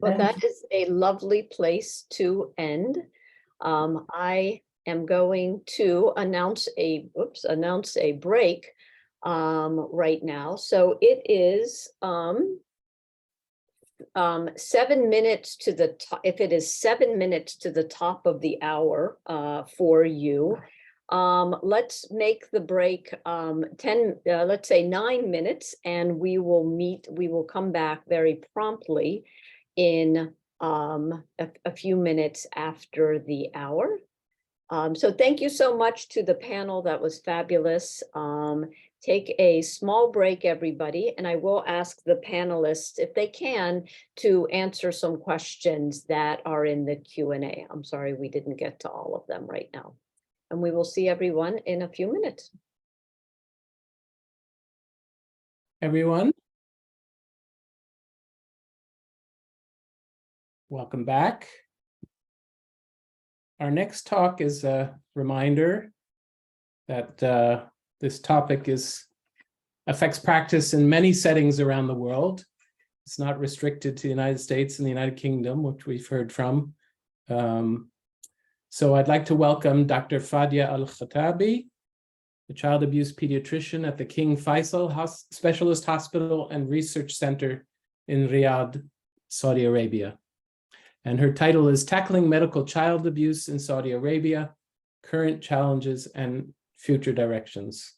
[SPEAKER 2] Well, that is a lovely place to end. I am going to announce a break right now. So it is 7 minutes to the top. If it is 7 minutes to the top of the hour for you, let's make the break 9 minutes, and we will come back very promptly in a few minutes after the hour. So thank you so much to the panel. That was fabulous. Take a small break, everybody, and I will ask the panelists, if they can, to answer some questions that are in the Q&A. I'm sorry we didn't get to all of them right now. And we will see everyone in a few minutes.
[SPEAKER 1] Everyone, welcome back. Our next talk is a reminder that this topic affects practice in many settings around the world. It's not restricted to the United States and the United Kingdom, which we've heard from. So I'd like to welcome Dr. Fadia Al-Khattabi, the child abuse pediatrician at the King Faisal Specialist Hospital and Research Center in Riyadh, Saudi Arabia. And her title is Tackling Medical Child Abuse in Saudi Arabia, Current Challenges and Future Directions.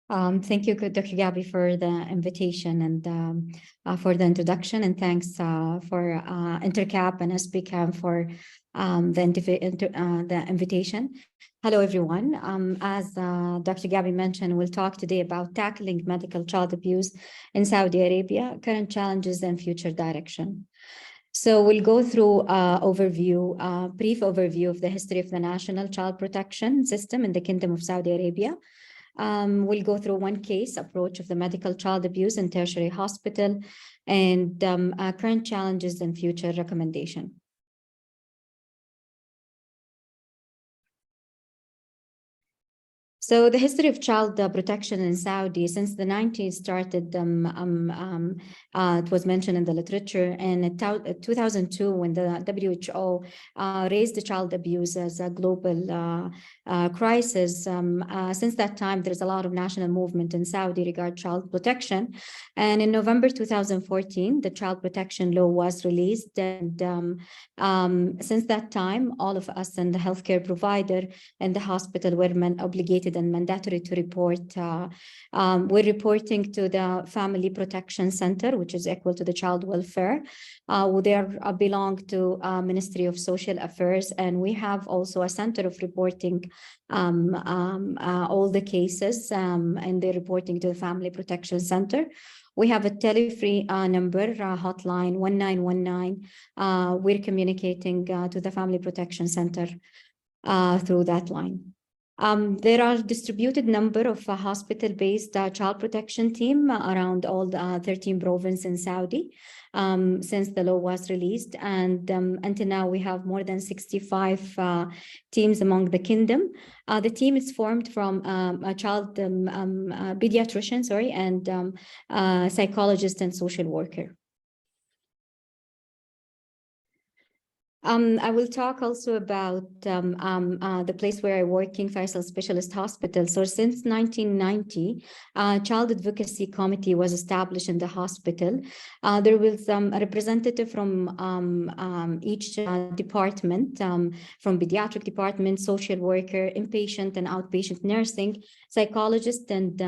[SPEAKER 6] Thank you, Dr. Gabby, for the invitation and for the introduction, and thanks for Intercap and SPCAM for the invitation. Hello, everyone. As Dr. Gabby mentioned, we'll talk today about tackling medical child abuse in Saudi Arabia, current challenges and future direction. So we'll go through brief overview of the history of the national child protection system in the Kingdom of Saudi Arabia. We'll go through one case approach of the medical child abuse in tertiary hospital and current challenges and future recommendation. So the history of child protection in Saudi since the 90s started, it was mentioned in the literature, and in 2002 when the WHO raised the child abuse as a global crisis. Since that time, there's a lot of national movement in Saudi regarding child protection. And in November 2014, the child protection law was released. And since that time, all of us and the healthcare provider and the hospital were obligated and mandatory to report. We're reporting to the Family Protection Center, which is equal to the child welfare. They belong to Ministry of Social Affairs, and we have also a center of reporting all the cases, and they're reporting to the Family Protection Center. We have a tele-free number, hotline 1919. We're communicating to the Family Protection Center through that line. There are distributed number of hospital-based child protection team around all the 13 provinces in Saudi since the law was released. And until now, we have more than 65 teams among the kingdom. The team is formed from a child pediatrician, and psychologist and social worker. I will talk also about the place where I work in Faisal Specialist Hospital. So since 1990, Child Advocacy Committee was established in the hospital. There was a representative from each department, from pediatric department, social worker, inpatient and outpatient nursing, psychologist and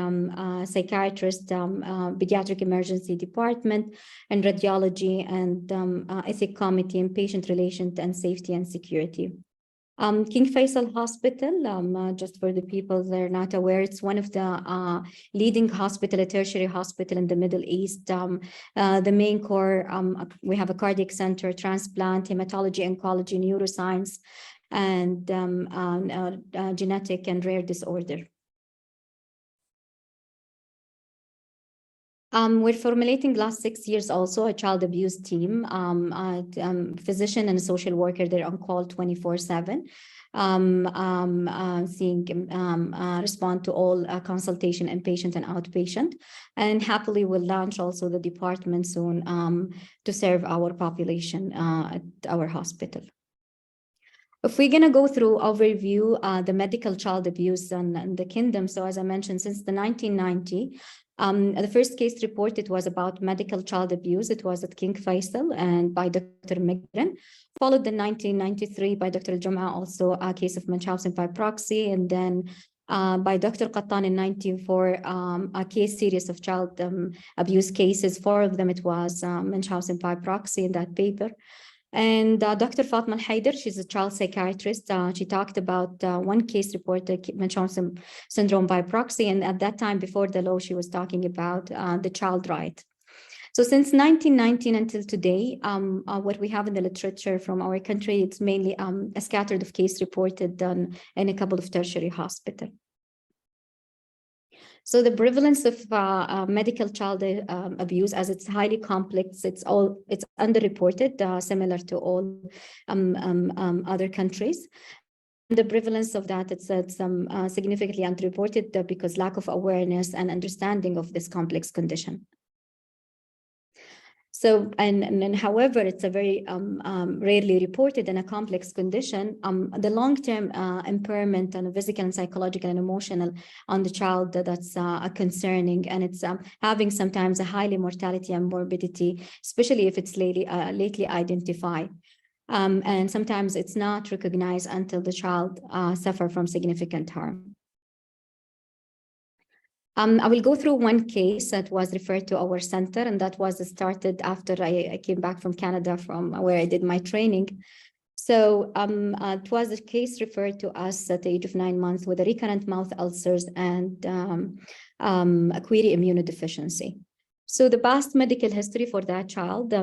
[SPEAKER 6] psychiatrist, pediatric emergency department, and radiology and ethic committee and patient relations and safety and security. King Faisal Hospital, just for the people that are not aware, it's one of the leading hospital, a tertiary hospital in the Middle East. The main core, we have a cardiac center, transplant, hematology, oncology, neuroscience, and genetic and rare disorder. We're formulating last 6 years also a child abuse team, physician and a social worker. They're on call 24/7, respond to all consultation, inpatient and outpatient. And happily we'll launch also the department soon to serve our population at our hospital. If we're going to go through overview, the medical child abuse in the kingdom. So as I mentioned, since the 1990, the first case reported was about medical child abuse. It was at King Faisal and by Dr. Migran, followed in 1993 by Dr. Al-Jum'a, also a case of Munchausen by proxy, and then by Dr. Qattan in 1994, a case series of child abuse cases. 4 of them, it was Munchausen by proxy in that paper. And Dr. Fatma Al-Haider, she's a child psychiatrist. She talked about one case reported, Munchausen Syndrome by proxy. And at that time, before the law, she was talking about the child right. So since 1919 until today, what we have in the literature from our country, it's mainly a scattered of case reported in a couple of tertiary hospitals. So the prevalence of medical child abuse, as it's highly complex, it's underreported, similar to all other countries. The prevalence of that, it's significantly underreported because lack of awareness and understanding of this complex condition. So, and however, it's a very rarely reported in a complex condition. The long-term impairment on physical and psychological and emotional on the child, that's concerning, and it's having sometimes a highly mortality and morbidity, especially if it's lately identified. And sometimes it's not recognized until the child suffers from significant harm. I will go through one case that was referred to our center, and that was started after I came back from Canada, from where I did my training. So it was a case referred to us at the age of 9 months with a recurrent mouth ulcers and a query immunodeficiency. So the past medical history for that child, the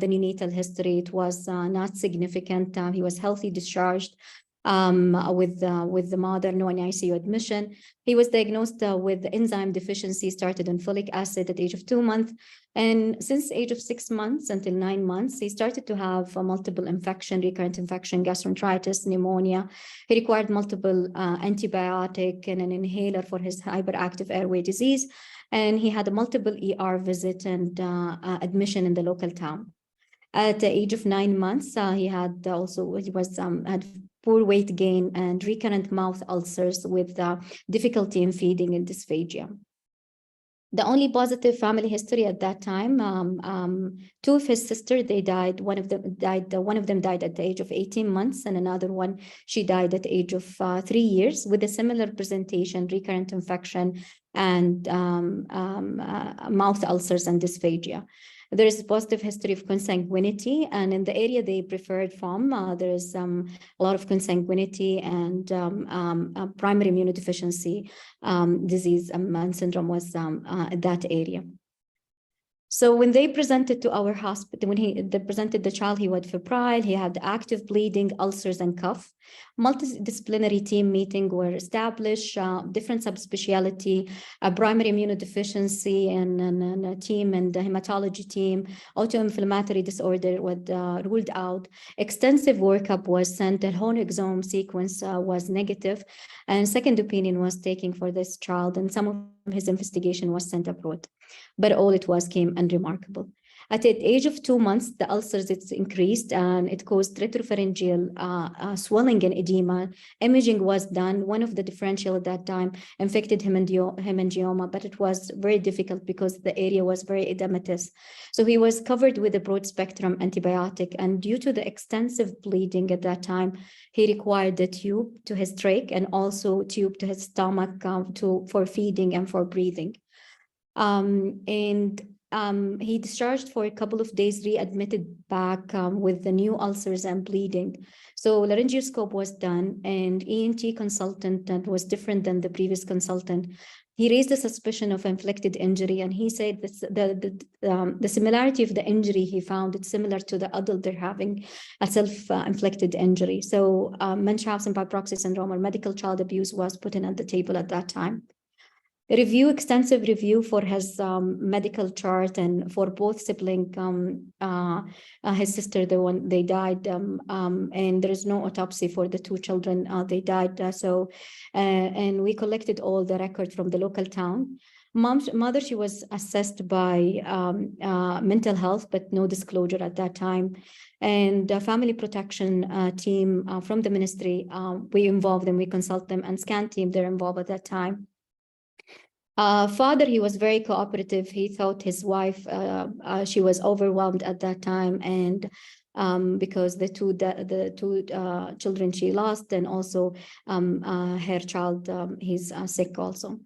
[SPEAKER 6] neonatal history, it was not significant. He was healthy, discharged. with the mother, no ICU admission. He was diagnosed with enzyme deficiency, started on folic acid at the age of 2 months. And since the age of 6 months until 9 months, he started to have multiple infection, recurrent infection, gastroenteritis, pneumonia. He required multiple antibiotic and an inhaler for his hyperactive airway disease. And he had a multiple ER visit and admission in the local town. At the age of 9 months, he had had poor weight gain and recurrent mouth ulcers with difficulty in feeding and dysphagia. The only positive family history at that time, 2 of his sisters, they died. One of them died at the age of 18 months, and another one, she died at the age of 3 years with a similar presentation, recurrent infection and mouth ulcers and dysphagia. There is a positive history of consanguinity, and in the area they preferred from, there is a lot of consanguinity and primary immunodeficiency disease and syndrome was that area. So when they presented to our hospital, they presented the child, he was febrile, he had active bleeding, ulcers, and cough. Multidisciplinary team meeting were established, different subspecialty, a primary immunodeficiency and a team, and the hematology team, autoinflammatory disorder was ruled out. Extensive workup was sent, the whole exome sequence was negative, and second opinion was taken for this child, and some of his investigation was sent abroad. But all it was came unremarkable. At the age of 2 months, the ulcers, it's increased and it caused retropharyngeal swelling and edema. Imaging was done. One of the differential at that time infected hemangioma, but it was very difficult because the area was very edematous. So he was covered with a broad spectrum antibiotic, and due to the extensive bleeding at that time, he required a tube to his trach and also tube to his stomach for feeding and for breathing. He discharged for a couple of days, readmitted back with the new ulcers and bleeding. So laryngoscope was done, and ENT consultant that was different than the previous consultant. He raised a suspicion of inflicted injury, and he said that the similarity of the injury he found it's similar to the adult they're having a self-inflicted injury. So Munchausen by proxy syndrome or medical child abuse was put in at the table at that time. Extensive review for his medical chart and for both sibling, his sister, they died, and there is no autopsy for the 2 children, they died. And we collected all the records from the local town. Mother, she was assessed by mental health, but no disclosure at that time. And the family protection team from the ministry, we involved them, we consult them, and scan team, they're involved at that time. Father, he was very cooperative. He thought his wife, she was overwhelmed at that time, and because the two children she lost, and also her child, he's sick also.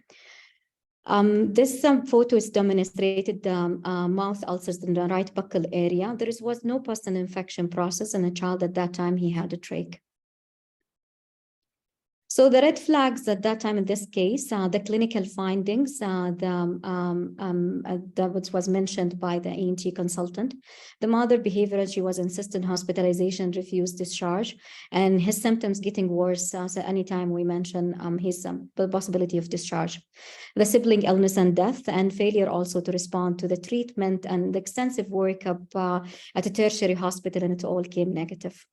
[SPEAKER 6] This photo is demonstrated mouth ulcers in the right buccal area. There was no post infection process, and a child at that time he had a trach. So the red flags at that time in this case, the clinical findings, that was mentioned by the ENT consultant. The mother behavioral, she was insistent hospitalization, refused discharge, and his symptoms getting worse. So anytime we mention his possibility of discharge. The sibling illness and death, and failure also to respond to the treatment and the extensive workup at a tertiary hospital, and it all came negative.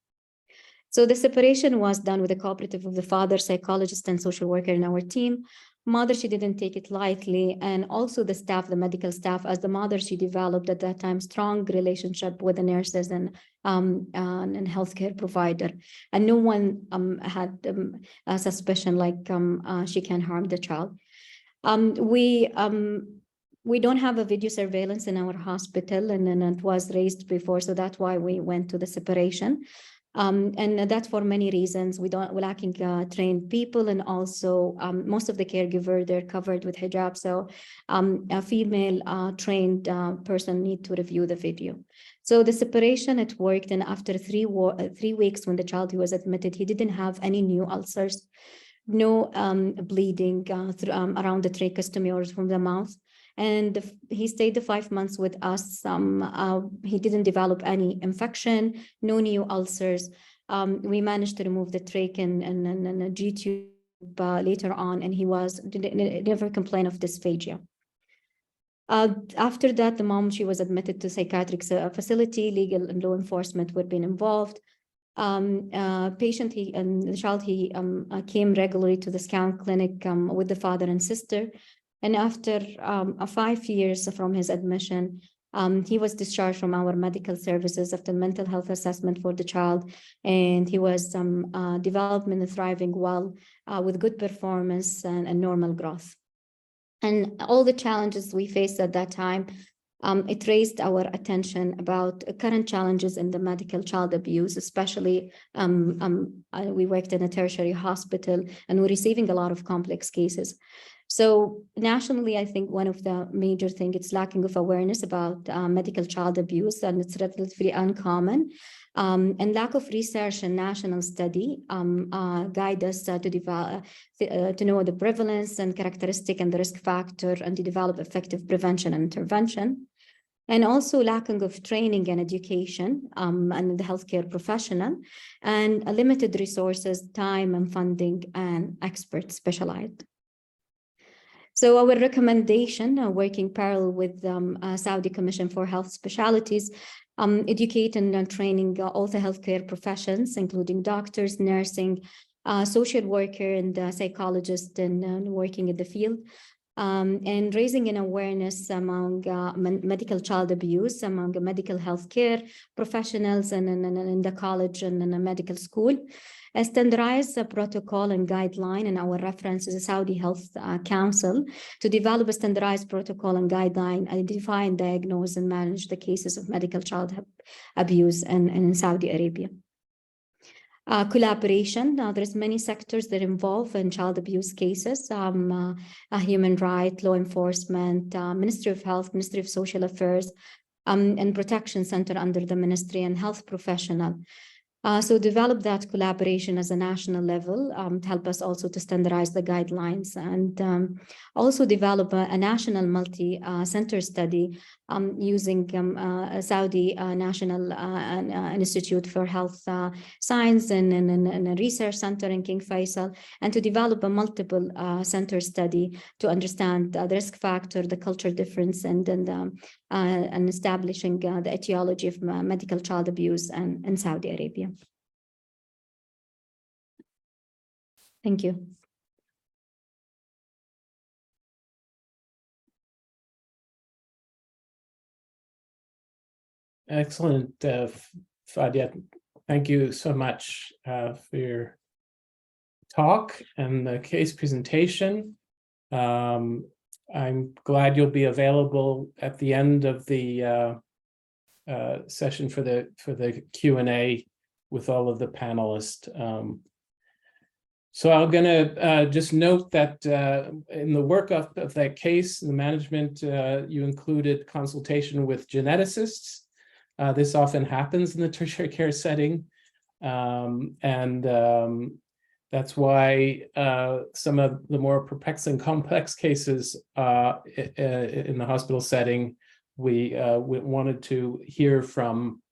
[SPEAKER 6] So the separation was done with the cooperative of the father, psychologist, and social worker in our team. Mother, she didn't take it lightly, and also the staff, the medical staff. As the mother, she developed at that time strong relationship with the nurses and healthcare provider, and no one had a suspicion like she can harm the child. We don't have a video surveillance in our hospital, and it was raised before, so that's why we went to the separation. And that's for many reasons. We're lacking trained people, and also most of the caregiver, they're covered with hijab. So a female trained person need to review the video. So the separation, it worked. And after 3 weeks, when the child was admitted, he didn't have any new ulcers, no bleeding around the tracheostomy or from the mouth. And he stayed the 5 months with us. He didn't develop any infection, no new ulcers. We managed to remove the trach and a G-tube later on, and he never complained of dysphagia. After that, the mom, she was admitted to psychiatric facility. Legal and law enforcement were being involved. The child, he came regularly to the scan clinic with the father and sister. And after 5 years from his admission, he was discharged from our medical services after mental health assessment for the child. And he was developing and thriving well with good performance and normal growth. And all the challenges we faced at that time, it raised our attention about current challenges in the medical child abuse, especially we worked in a tertiary hospital and we're receiving a lot of complex cases. So nationally, I think one of the major things, it's lacking of awareness about medical child abuse, and it's relatively uncommon. And lack of research and national study guide us to develop, to know the prevalence and characteristic and the risk factor, and to develop effective prevention and intervention. And also lacking of training and education and the healthcare professional, and limited resources, time and funding, and expert specialized. So our recommendation, working parallel with Saudi Commission for Health Specialties, educate and training all the healthcare professions, including doctors, nursing, social worker, and psychologist, and working in the field, and raising an awareness among medical child abuse, among medical healthcare professionals, and in the college and in the medical school. A standardized protocol and guideline, and our reference is the Saudi Health Council, to develop a standardized protocol and guideline, identify and diagnose and manage the cases of medical child abuse in Saudi Arabia. Collaboration, there's many sectors that involve in child abuse cases, human rights, law enforcement, Ministry of Health, Ministry of Social Affairs, and Protection Center under the Ministry, and health professional. So develop that collaboration as a national level to help us also to standardize the guidelines, and also develop a national multi-center study using Saudi National Institute for Health Science and a research center in King Faisal, and to develop a multiple center study to understand the risk factor, the cultural difference, and establishing the etiology of medical child abuse in Saudi Arabia. Thank you.
[SPEAKER 1] Excellent, Fadia. Thank you so much for your talk and the case presentation. I'm glad you'll be available at the end of the session for the Q&A with all of the panelists. So I'm going to just note that in the work of that case, the management, you included consultation with geneticists. This often happens in the tertiary care setting. That's why some of the more perplexing, complex cases in the hospital setting, we wanted to hear from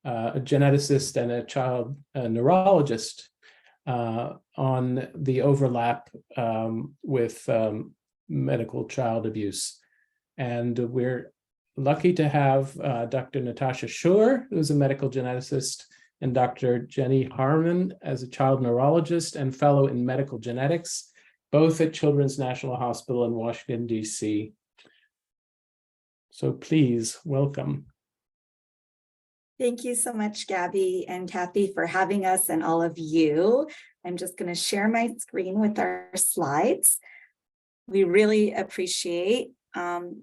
[SPEAKER 1] a geneticist and a child neurologist on the overlap with medical child abuse. And we're lucky to have Dr. Natasha Schur, who's a medical geneticist, and Dr. Jenny Harmon as a child neurologist and fellow in medical genetics, both at Children's National Hospital in Washington, D.C. So please, welcome.
[SPEAKER 7] Thank you so much, Gabby and Kathy, for having us, and all of you. I'm just going to share my screen with our slides. We really appreciate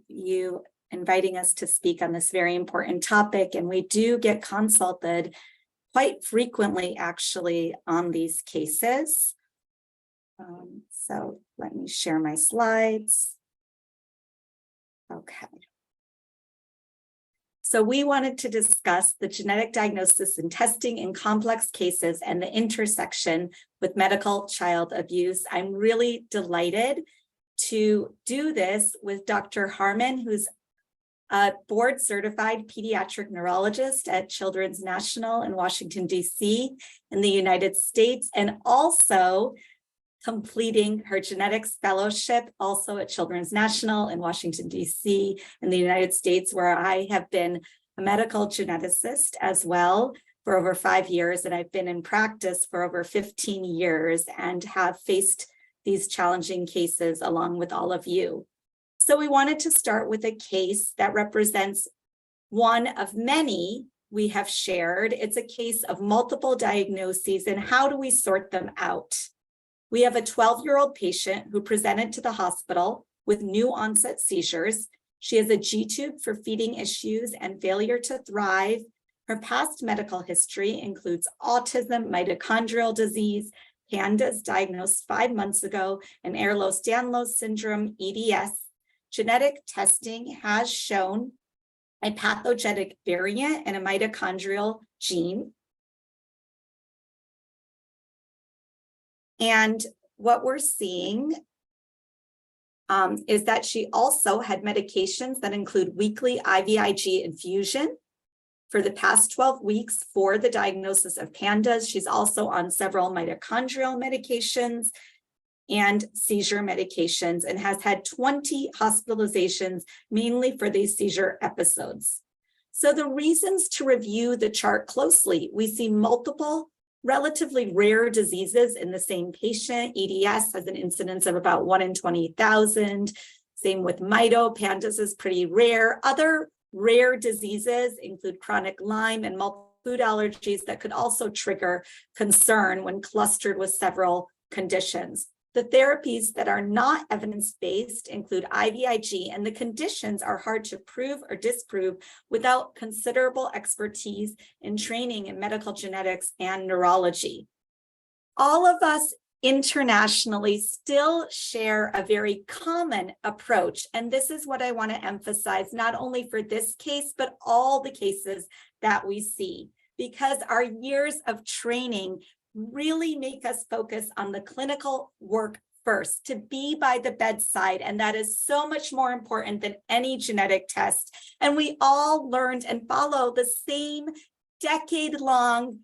[SPEAKER 7] you inviting us to speak on this very important topic, and we do get consulted quite frequently, actually, on these cases. So let me share my slides. Okay. So we wanted to discuss the genetic diagnosis and testing in complex cases and the intersection with medical child abuse. I'm really delighted to do this with Dr. Harmon, who's a board-certified pediatric neurologist at Children's National in Washington, D.C. in the United States, and also completing her genetics fellowship also at Children's National in Washington, D.C. in the United States, where I have been a medical geneticist as well for over 5 years, and I've been in practice for over 15 years and have faced these challenging cases along with all of you. So we wanted to start with a case that represents one of many we have shared. It's a case of multiple diagnoses, and how do we sort them out? We have a 12-year-old patient who presented to the hospital with new onset seizures. She has a G-tube for feeding issues and failure to thrive. Her past medical history includes autism, mitochondrial disease, PANDAS diagnosed 5 months ago, and Ehlers-Danlos syndrome, EDS. Genetic testing has shown a pathogenic variant in a mitochondrial gene. And what we're seeing is that she also had medications that include weekly IVIG infusion for the past 12 weeks for the diagnosis of PANDAS. She's also on several mitochondrial medications and seizure medications, and has had 20 hospitalizations, mainly for these seizure episodes. So the reasons to review the chart closely: we see multiple relatively rare diseases in the same patient. EDS has an incidence of about 1 in 20,000. Same with mito. PANDAS is pretty rare. Other rare diseases include chronic Lyme and multiple food allergies that could also trigger concern when clustered with several conditions. The therapies that are not evidence-based include IVIG, and the conditions are hard to prove or disprove without considerable expertise in training in medical genetics and neurology. All of us internationally still share a very common approach, and this is what I want to emphasize, not only for this case, but all the cases that we see, because our years of training really make us focus on the clinical work first, to be by the bedside. And that is so much more important than any genetic test. And we all learned and follow the same decade-long,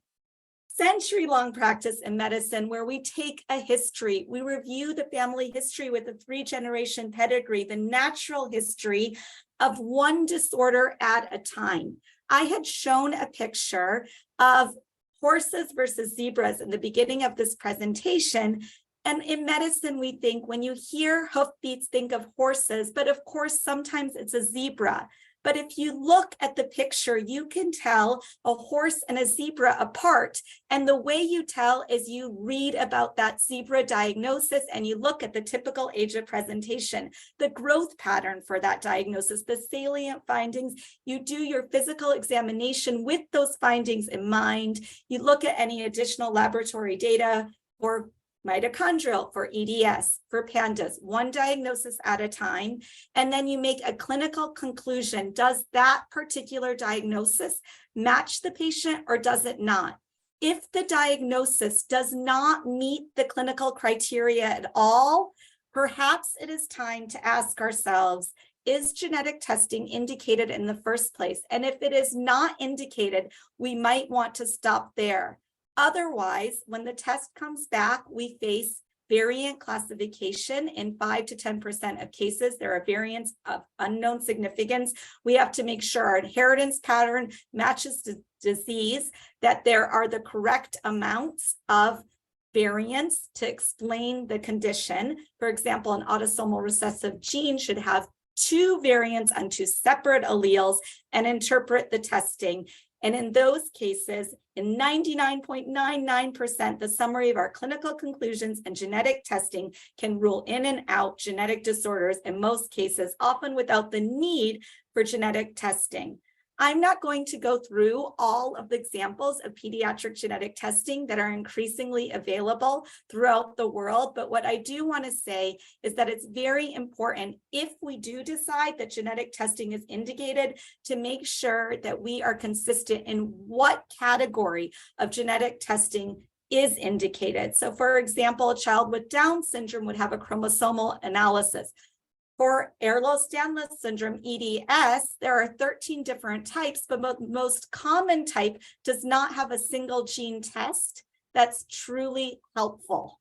[SPEAKER 7] century-long practice in medicine, where we take a history, we review the family history with a 3-generation pedigree, the natural history of one disorder at a time. I had shown a picture of horses versus zebras in the beginning of this presentation. And in medicine, we think when you hear hoofbeats, think of horses, but of course, sometimes it's a zebra. But if you look at the picture, you can tell a horse and a zebra apart. And the way you tell is you read about that zebra diagnosis and you look at the typical age of presentation, the growth pattern for that diagnosis, the salient findings. You do your physical examination with those findings in mind. You look at any additional laboratory data or mitochondrial, for EDS, for PANDAS, one diagnosis at a time. And then you make a clinical conclusion. Does that particular diagnosis match the patient or does it not? If the diagnosis does not meet the clinical criteria at all, perhaps it is time to ask ourselves, is genetic testing indicated in the first place? And if it is not indicated, we might want to stop there. Otherwise, when the test comes back, we face variant classification. In 5 to 10% of cases, there are variants of unknown significance. We have to make sure our inheritance pattern matches the disease, that there are the correct amounts of variants to explain the condition. For example, an autosomal recessive gene should have 2 variants on 2 separate alleles and interpret the testing. And in those cases, in 99.99%, the summary of our clinical conclusions and genetic testing can rule in and out genetic disorders in most cases, often without the need for genetic testing. I'm not going to go through all of the examples of pediatric genetic testing that are increasingly available throughout the world, but what I do want to say is that it's very important, if we do decide that genetic testing is indicated, to make sure that we are consistent in what category of genetic testing is indicated. So for example, a child with Down syndrome would have a chromosomal analysis. For Ehlers-Danlos syndrome, EDS, there are 13 different types, but the most common type does not have a single gene test that's truly helpful.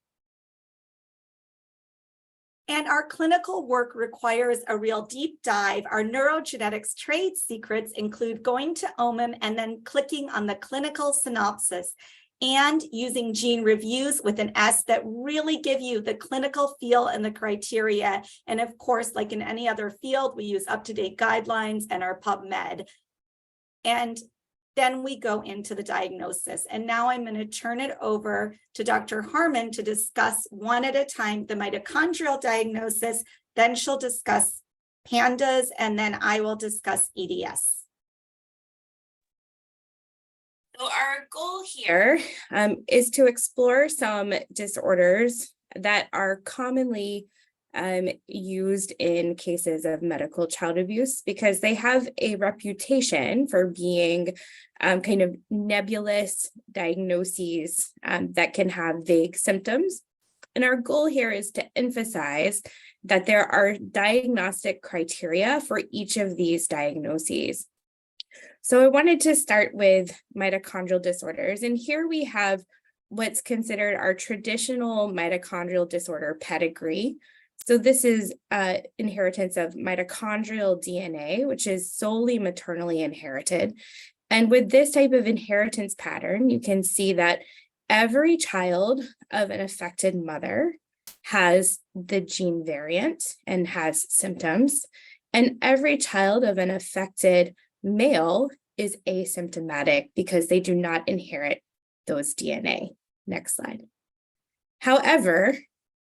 [SPEAKER 7] And our clinical work requires a real deep dive. Our neurogenetics trade secrets include going to OMIM and then clicking on the clinical synopsis and using gene reviews with an S that really give you the clinical feel and the criteria. And of course, like in any other field, we use up-to-date guidelines and our PubMed. And then we go into the diagnosis. And now I'm going to turn it over to Dr. Harmon to discuss one at a time the mitochondrial diagnosis. Then she'll discuss PANDAS, and then I will discuss EDS.
[SPEAKER 8] So our goal here is to explore some disorders that are commonly used in cases of medical child abuse, because they have a reputation for being kind of nebulous diagnoses that can have vague symptoms. And our goal here is to emphasize that there are diagnostic criteria for each of these diagnoses. So I wanted to start with mitochondrial disorders. And here we have what's considered our traditional mitochondrial disorder pedigree. So this is inheritance of mitochondrial DNA, which is solely maternally inherited. And with this type of inheritance pattern, you can see that every child of an affected mother has the gene variant and has symptoms. And every child of an affected male is asymptomatic because they do not inherit those DNA. Next slide. However,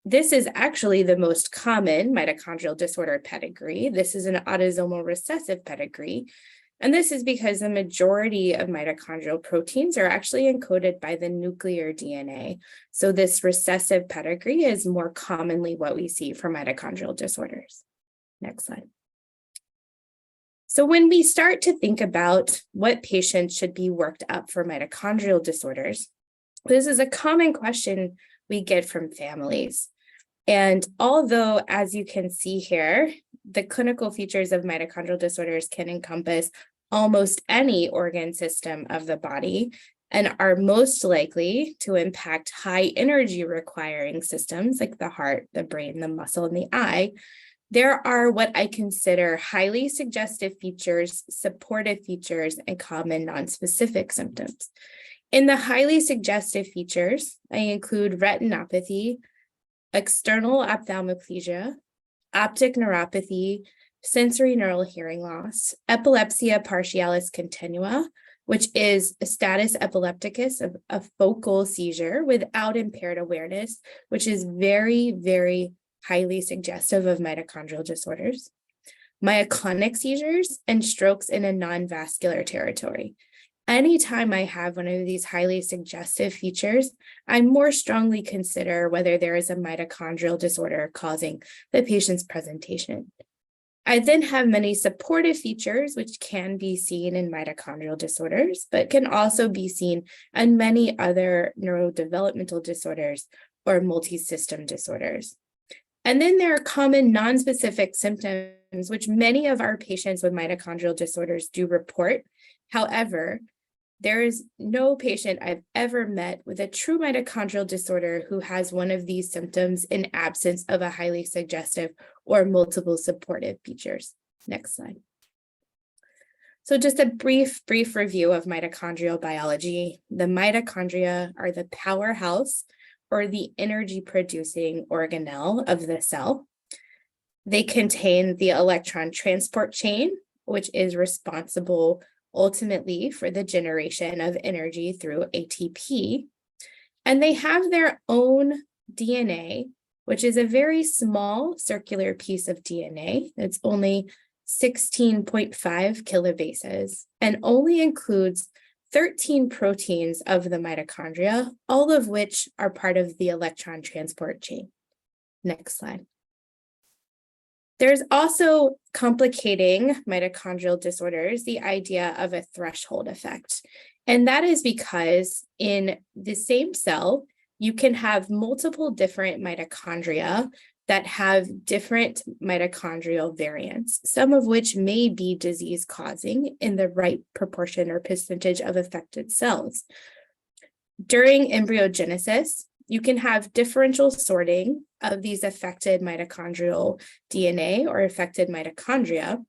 [SPEAKER 8] this is actually the most common mitochondrial disorder pedigree. This is an autosomal recessive pedigree. And this is because the majority of mitochondrial proteins are actually encoded by the nuclear DNA. So this recessive pedigree is more commonly what we see for mitochondrial disorders. Next slide. So when we start to think about what patients should be worked up for mitochondrial disorders, this is a common question we get from families. And although, as you can see here, the clinical features of mitochondrial disorders can encompass almost any organ system of the body and are most likely to impact high energy requiring systems like the heart, the brain, the muscle, and the eye, there are what I consider highly suggestive features, supportive features, and common nonspecific symptoms. In the highly suggestive features, I include retinopathy, external ophthalmoplegia, optic neuropathy, sensory neural hearing loss, epilepsia partialis continua, which is a status epilepticus of a focal seizure without impaired awareness, which is very, very highly suggestive of mitochondrial disorders, myoclonic seizures, and strokes in a non-vascular territory. Anytime I have one of these highly suggestive features, I more strongly consider whether there is a mitochondrial disorder causing the patient's presentation. I then have many supportive features, which can be seen in mitochondrial disorders, but can also be seen in many other neurodevelopmental disorders or multi-system disorders. And then there are common nonspecific symptoms, which many of our patients with mitochondrial disorders do report. However, there is no patient I've ever met with a true mitochondrial disorder who has one of these symptoms in absence of a highly suggestive or multiple supportive features. Next slide. So just a brief review of mitochondrial biology. The mitochondria are the powerhouse or the energy producing organelle of the cell. They contain the electron transport chain, which is responsible ultimately for the generation of energy through ATP. And they have their own DNA, which is a very small circular piece of DNA. It's only 16.5 kilobases and only includes 13 proteins of the mitochondria, all of which are part of the electron transport chain. Next slide. There's also complicating mitochondrial disorders, the idea of a threshold effect. And that is because in the same cell, you can have multiple different mitochondria that have different mitochondrial variants, some of which may be disease causing in the right proportion or percentage of affected cells. During embryogenesis, you can have differential sorting of these affected mitochondrial DNA or affected mitochondria,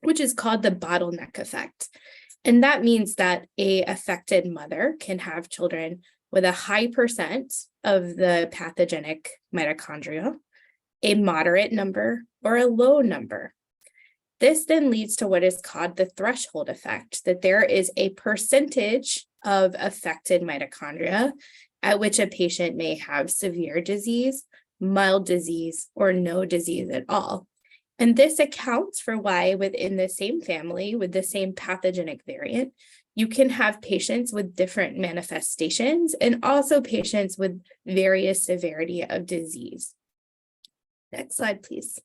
[SPEAKER 8] which is called the bottleneck effect. And that means that a affected mother can have children with a high percent of the pathogenic mitochondria, a moderate number, or a low number. This then leads to what is called the threshold effect, that there is a percentage of affected mitochondria at which a patient may have severe disease, mild disease, or no disease at all. And this accounts for why within the same family with the same pathogenic variant, you can have patients with different manifestations and also patients with various severity of disease. Next slide, please.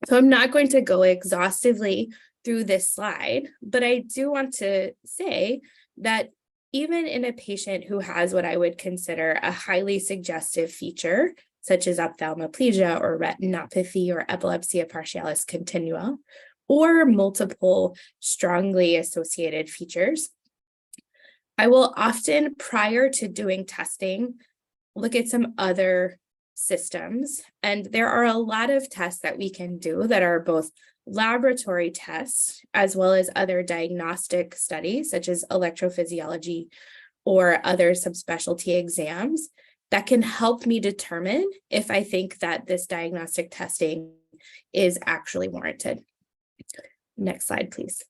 [SPEAKER 8] So I'm not going to go exhaustively through this slide, but I do want to say that even in a patient who has what I would consider a highly suggestive feature, such as ophthalmoplegia or retinopathy or epilepsia partialis continua, or multiple strongly associated features, I will often, prior to doing testing, look at some other systems. And there are a lot of tests that we can do that are both laboratory tests as well as other diagnostic studies, such as electrophysiology or other subspecialty exams that can help me determine if I think that this diagnostic testing is actually warranted. Next slide, please.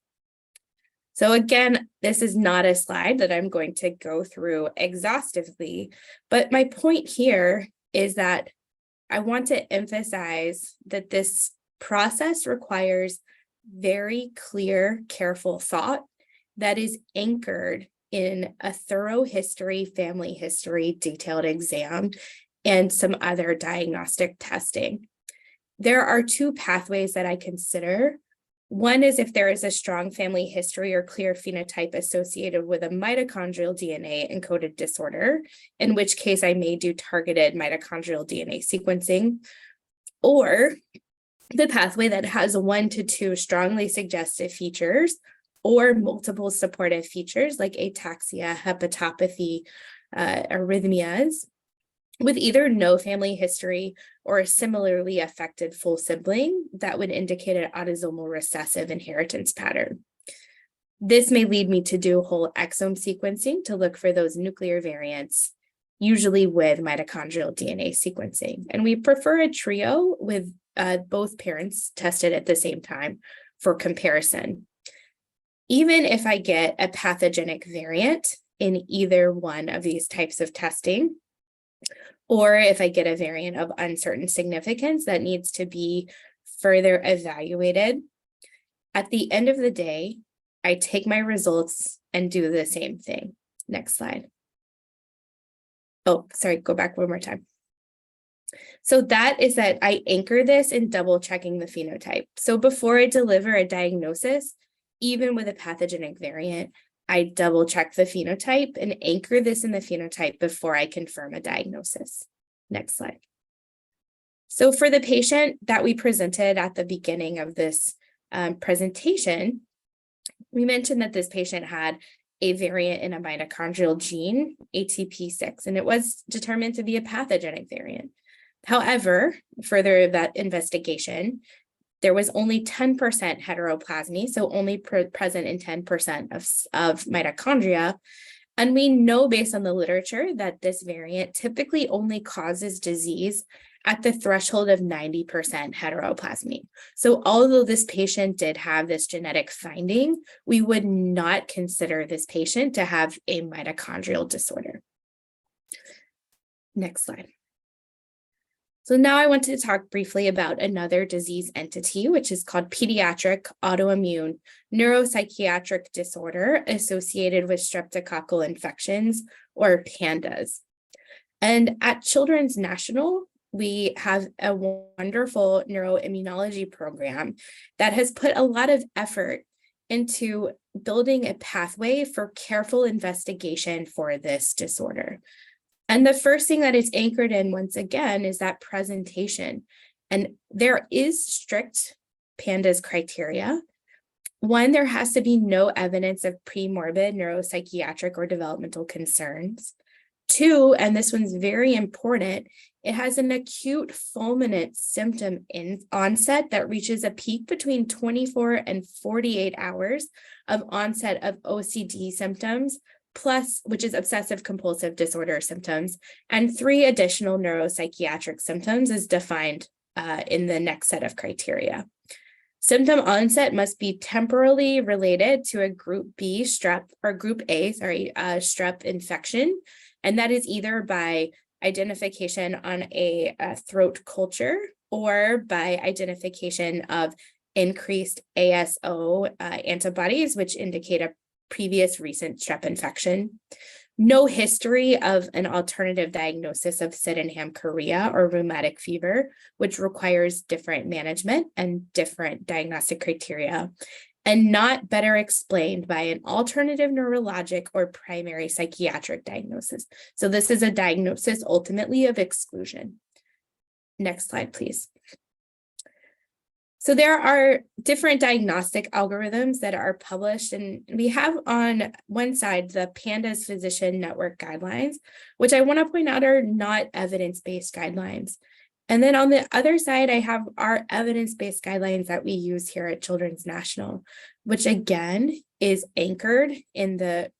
[SPEAKER 8] So again, this is not a slide that I'm going to go through exhaustively, but my point here is that I want to emphasize that this process requires very clear, careful thought that is anchored in a thorough history, family history, detailed exam, and some other diagnostic testing. There are two pathways that I consider. One is if there is a strong family history or clear phenotype associated with a mitochondrial DNA encoded disorder, in which case I may do targeted mitochondrial DNA sequencing, or the pathway that has 1 to 2 strongly suggestive features or multiple supportive features like ataxia, hepatopathy, arrhythmias, with either no family history or a similarly affected full sibling that would indicate an autosomal recessive inheritance pattern. This may lead me to do whole exome sequencing to look for those nuclear variants, usually with mitochondrial DNA sequencing. And we prefer a trio with both parents tested at the same time for comparison. Even if I get a pathogenic variant in either one of these types of testing, or if I get a variant of uncertain significance that needs to be further evaluated, at the end of the day, I take my results and do the same thing. Next slide. Oh, sorry, go back one more time. So that is that I anchor this in double checking the phenotype. So before I deliver a diagnosis, even with a pathogenic variant, I double check the phenotype and anchor this in the phenotype before I confirm a diagnosis. Next slide. So for the patient that we presented at the beginning of this presentation, we mentioned that this patient had a variant in a mitochondrial gene, ATP6, and it was determined to be a pathogenic variant. However, further that investigation, there was only 10% heteroplasmy, so only present in 10% of mitochondria. And we know based on the literature that this variant typically only causes disease at the threshold of 90% heteroplasmy. So although this patient did have this genetic finding, we would not consider this patient to have a mitochondrial disorder. Next slide. So now I want to talk briefly about another disease entity, which is called pediatric autoimmune neuropsychiatric disorder associated with streptococcal infections, or PANDAS. And at Children's National, we have a wonderful neuroimmunology program that has put a lot of effort into building a pathway for careful investigation for this disorder. And the first thing that it's anchored in, once again, is that presentation. And there is strict PANDAS criteria. One, there has to be no evidence of premorbid neuropsychiatric or developmental concerns. Two, and this one's very important, it has an acute fulminant symptom onset that reaches a peak between 24 and 48 hours of onset of OCD symptoms, plus, which is obsessive compulsive disorder symptoms, and 3 additional neuropsychiatric symptoms is defined in the next set of criteria. Symptom onset must be temporally related to a group B strep or group A, strep infection. And that is either by identification on a throat culture or by identification of increased ASO antibodies, which indicate a previous recent strep infection. No history of an alternative diagnosis of Sydenham chorea or rheumatic fever, which requires different management and different diagnostic criteria, and not better explained by an alternative neurologic or primary psychiatric diagnosis. So this is a diagnosis ultimately of exclusion. Next slide, please. So there are different diagnostic algorithms that are published, and we have on one side the PANDAS Physician Network Guidelines, which I want to point out are not evidence-based guidelines. And then on the other side, I have our evidence-based guidelines that we use here at Children's National, which again is anchored in the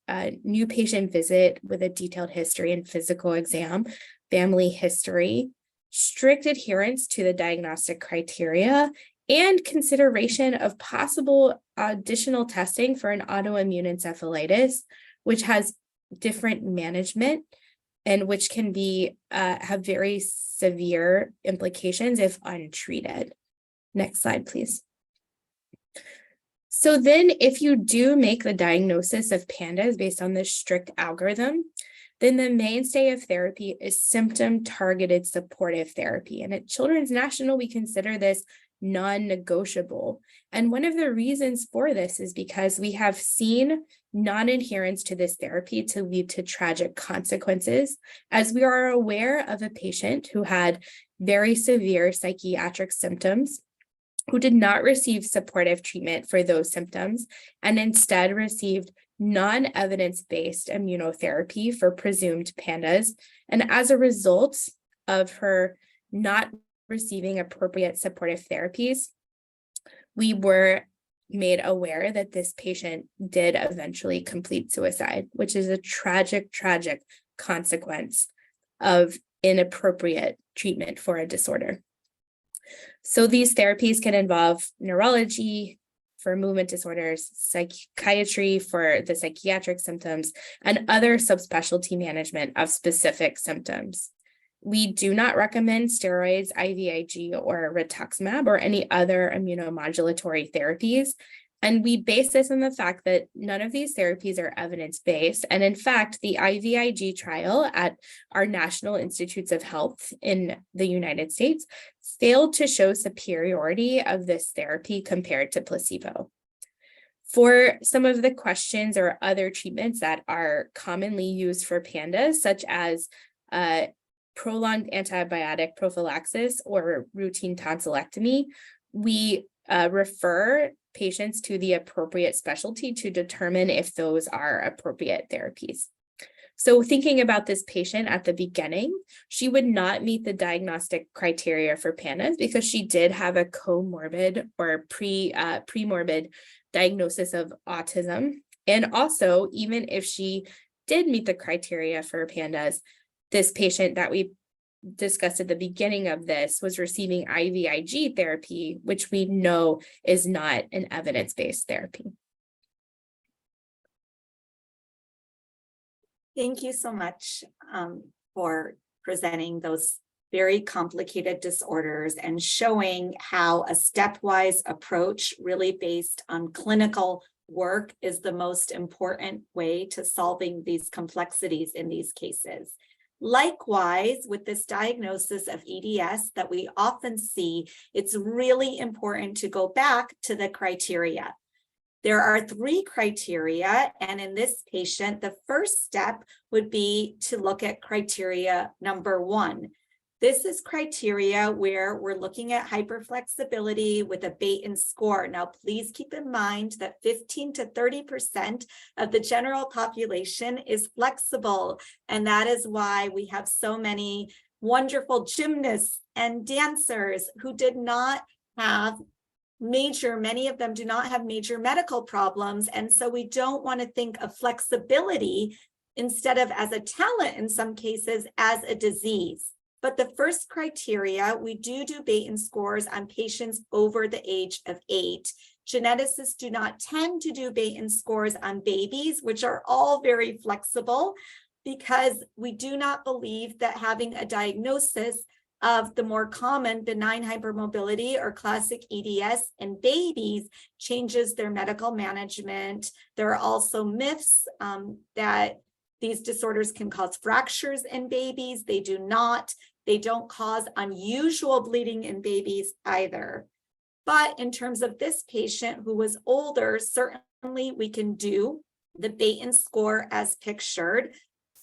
[SPEAKER 8] new patient visit with a detailed history and physical exam, family history, strict adherence to the diagnostic criteria, and consideration of possible additional testing for an autoimmune encephalitis, which has different management and which can be have very severe implications if untreated. Next slide, please. So then if you do make the diagnosis of PANDAS based on this strict algorithm, then the mainstay of therapy is symptom-targeted supportive therapy. And at Children's National, we consider this non-negotiable. And one of the reasons for this is because we have seen non-adherence to this therapy to lead to tragic consequences, as we are aware of a patient who had very severe psychiatric symptoms, who did not receive supportive treatment for those symptoms, and instead received non-evidence-based immunotherapy for presumed PANDAS. And as a result of her not receiving appropriate supportive therapies, we were made aware that this patient did eventually complete suicide, which is a tragic, tragic consequence of inappropriate treatment for a disorder. So these therapies can involve neurology for movement disorders, psychiatry for the psychiatric symptoms, and other subspecialty management of specific symptoms. We do not recommend steroids, IVIG, or rituximab, or any other immunomodulatory therapies. And we base this on the fact that none of these therapies are evidence-based. And in fact, the IVIG trial at our National Institutes of Health in the United States failed to show superiority of this therapy compared to placebo. For some of the questions or other treatments that are commonly used for PANDAS, such as prolonged antibiotic prophylaxis or routine tonsillectomy, we refer patients to the appropriate specialty to determine if those are appropriate therapies. So thinking about this patient at the beginning, she would not meet the diagnostic criteria for PANDAS because she did have a comorbid or premorbid diagnosis of autism. And also, even if she did meet the criteria for PANDAS, this patient that we discussed at the beginning of this was receiving IVIG therapy, which we know is not an evidence-based therapy.
[SPEAKER 7] Thank you so much for presenting those very complicated disorders and showing how a stepwise approach really based on clinical work is the most important way to solving these complexities in these cases. Likewise, with this diagnosis of EDS that we often see, it's really important to go back to the criteria. There are 3 criteria, and in this patient, the first step would be to look at criteria number 1. This is criteria where we're looking at hyperflexibility with a Baton score. Now, please keep in mind that 15 to 30% of the general population is flexible, and that is why we have so many wonderful gymnasts and dancers who did not have many of them do not have major medical problems. And so we don't want to think of flexibility instead of as a talent in some cases as a disease. But the first criteria, we do Baton scores on patients over the age of 8. Geneticists do not tend to do Baton scores on babies, which are all very flexible, because we do not believe that having a diagnosis of the more common benign hypermobility or classic EDS in babies changes their medical management. There are also myths that these disorders can cause fractures in babies. They do not. They don't cause unusual bleeding in babies either. But in terms of this patient who was older, certainly we can do the Baton score as pictured.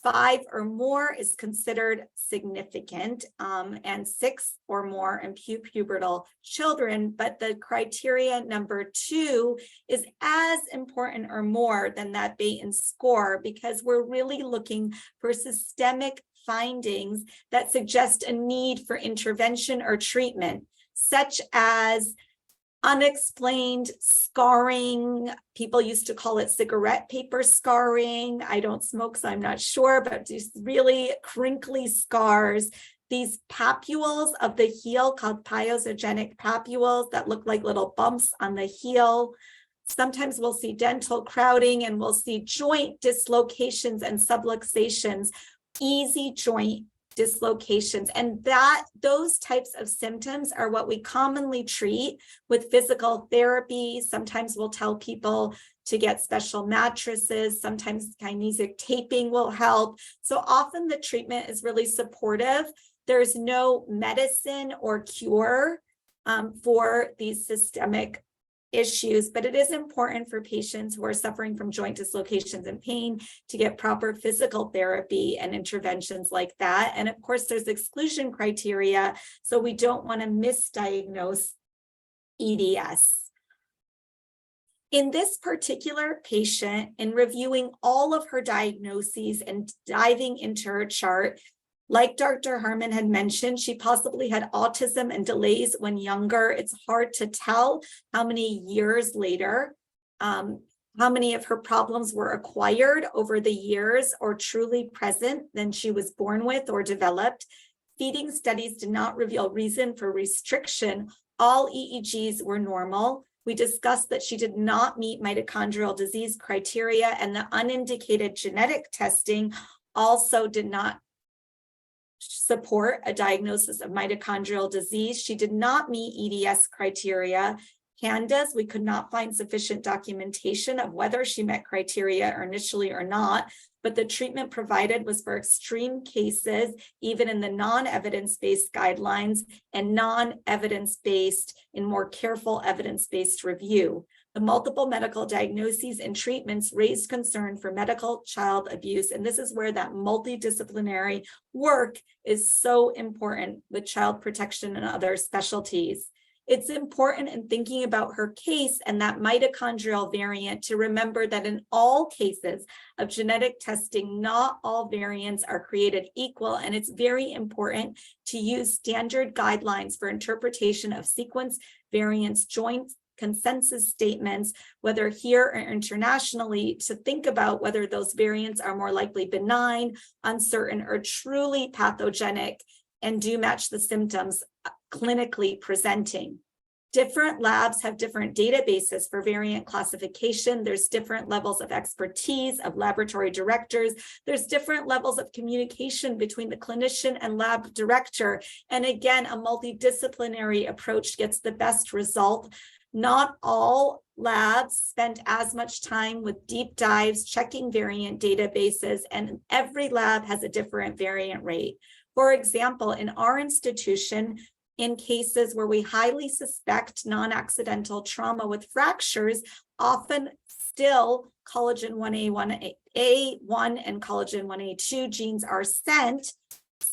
[SPEAKER 7] 5 or more is considered significant, and 6 or more in pubertal children. But the criteria number 2 is as important or more than that Baton score, because we're really looking for systemic findings that suggest a need for intervention or treatment, such as unexplained scarring. People used to call it cigarette paper scarring. I don't smoke, so I'm not sure, but just really crinkly scars. These papules of the heel called pyogenic papules that look like little bumps on the heel. Sometimes we'll see dental crowding, and we'll see joint dislocations and subluxations, easy joint dislocations, and those types of symptoms are what we commonly treat with physical therapy. Sometimes we'll tell people to get special mattresses. Sometimes kinesic taping will help. So often the treatment is really supportive. There's no medicine or cure for these systemic issues, but it is important for patients who are suffering from joint dislocations and pain to get proper physical therapy and interventions like that. And of course, there's exclusion criteria, so we don't want to misdiagnose EDS. In this particular patient, in reviewing all of her diagnoses and diving into her chart, like Dr. Harmon had mentioned, she possibly had autism and delays when younger. It's hard to tell how many years later, how many of her problems were acquired over the years or truly present than she was born with or developed. Feeding studies did not reveal reason for restriction. All EEGs were normal. We discussed that she did not meet mitochondrial disease criteria, and the unindicated genetic testing also did not support a diagnosis of mitochondrial disease. She did not meet EDS criteria. Candace, we could not find sufficient documentation of whether she met criteria initially or not, but the treatment provided was for extreme cases, even in the non-evidence-based guidelines, and non-evidence-based in more careful evidence-based review. The multiple medical diagnoses and treatments raised concern for medical child abuse, and this is where that multidisciplinary work is so important with child protection and other specialties. It's important in thinking about her case and that mitochondrial variant to remember that in all cases of genetic testing, not all variants are created equal, and it's very important to use standard guidelines for interpretation of sequence variants, joint consensus statements, whether here or internationally, to think about whether those variants are more likely benign, uncertain, or truly pathogenic, and do match the symptoms clinically presenting. Different labs have different databases for variant classification. There's different levels of expertise of laboratory directors. There's different levels of communication between the clinician and lab director. And again, a multidisciplinary approach gets the best result. Not all labs spend as much time with deep dives checking variant databases, and every lab has a different variant rate. For example, in our institution, in cases where we highly suspect non-accidental trauma with fractures, often still collagen 1A1 and collagen 1A2 genes are sent.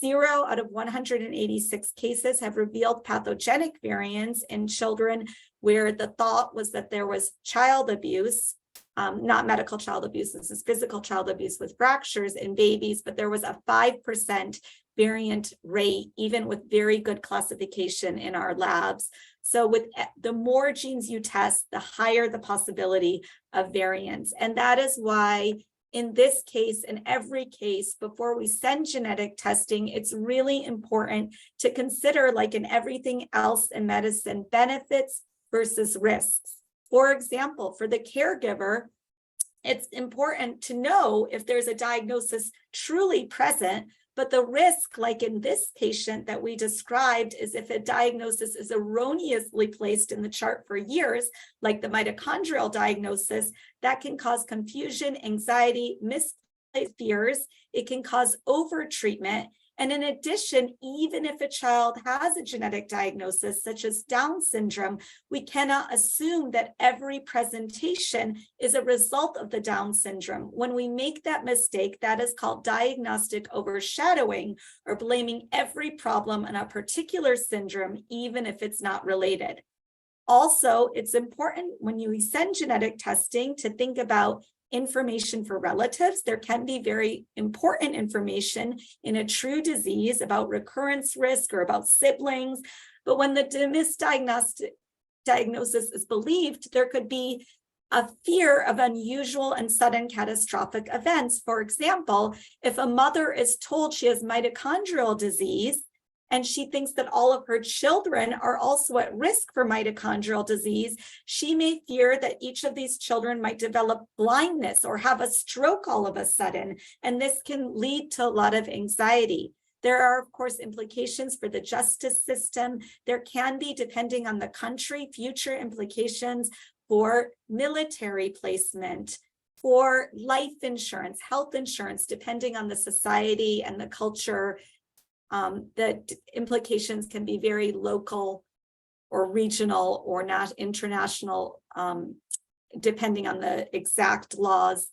[SPEAKER 7] 0 out of 186 cases have revealed pathogenic variants in children where the thought was that there was child abuse, not medical child abuse, this is physical child abuse with fractures in babies, but there was a 5% variant rate, even with very good classification in our labs. So with the more genes you test, the higher the possibility of variants. And that is why in this case, in every case, before we send genetic testing, it's really important to consider, like in everything else in medicine, benefits versus risks. For example, for the caregiver, it's important to know if there's a diagnosis truly present, but the risk, like in this patient that we described, is if a diagnosis is erroneously placed in the chart for years, like the mitochondrial diagnosis, that can cause confusion, anxiety, misplaced fears. It can cause overtreatment. And in addition, even if a child has a genetic diagnosis, such as Down syndrome, we cannot assume that every presentation is a result of the Down syndrome. When we make that mistake, that is called diagnostic overshadowing, or blaming every problem on a particular syndrome, even if it's not related. Also, it's important when you send genetic testing to think about information for relatives. There can be very important information in a true disease about recurrence risk or about siblings. But when the misdiagnosis is believed, there could be a fear of unusual and sudden catastrophic events. For example, if a mother is told she has mitochondrial disease, and she thinks that all of her children are also at risk for mitochondrial disease, she may fear that each of these children might develop blindness or have a stroke all of a sudden, and this can lead to a lot of anxiety. There are, of course, implications for the justice system. There can be, depending on the country, future implications for military placement, for life insurance, health insurance, depending on the society and the culture. The implications can be very local or regional or not international, depending on the exact laws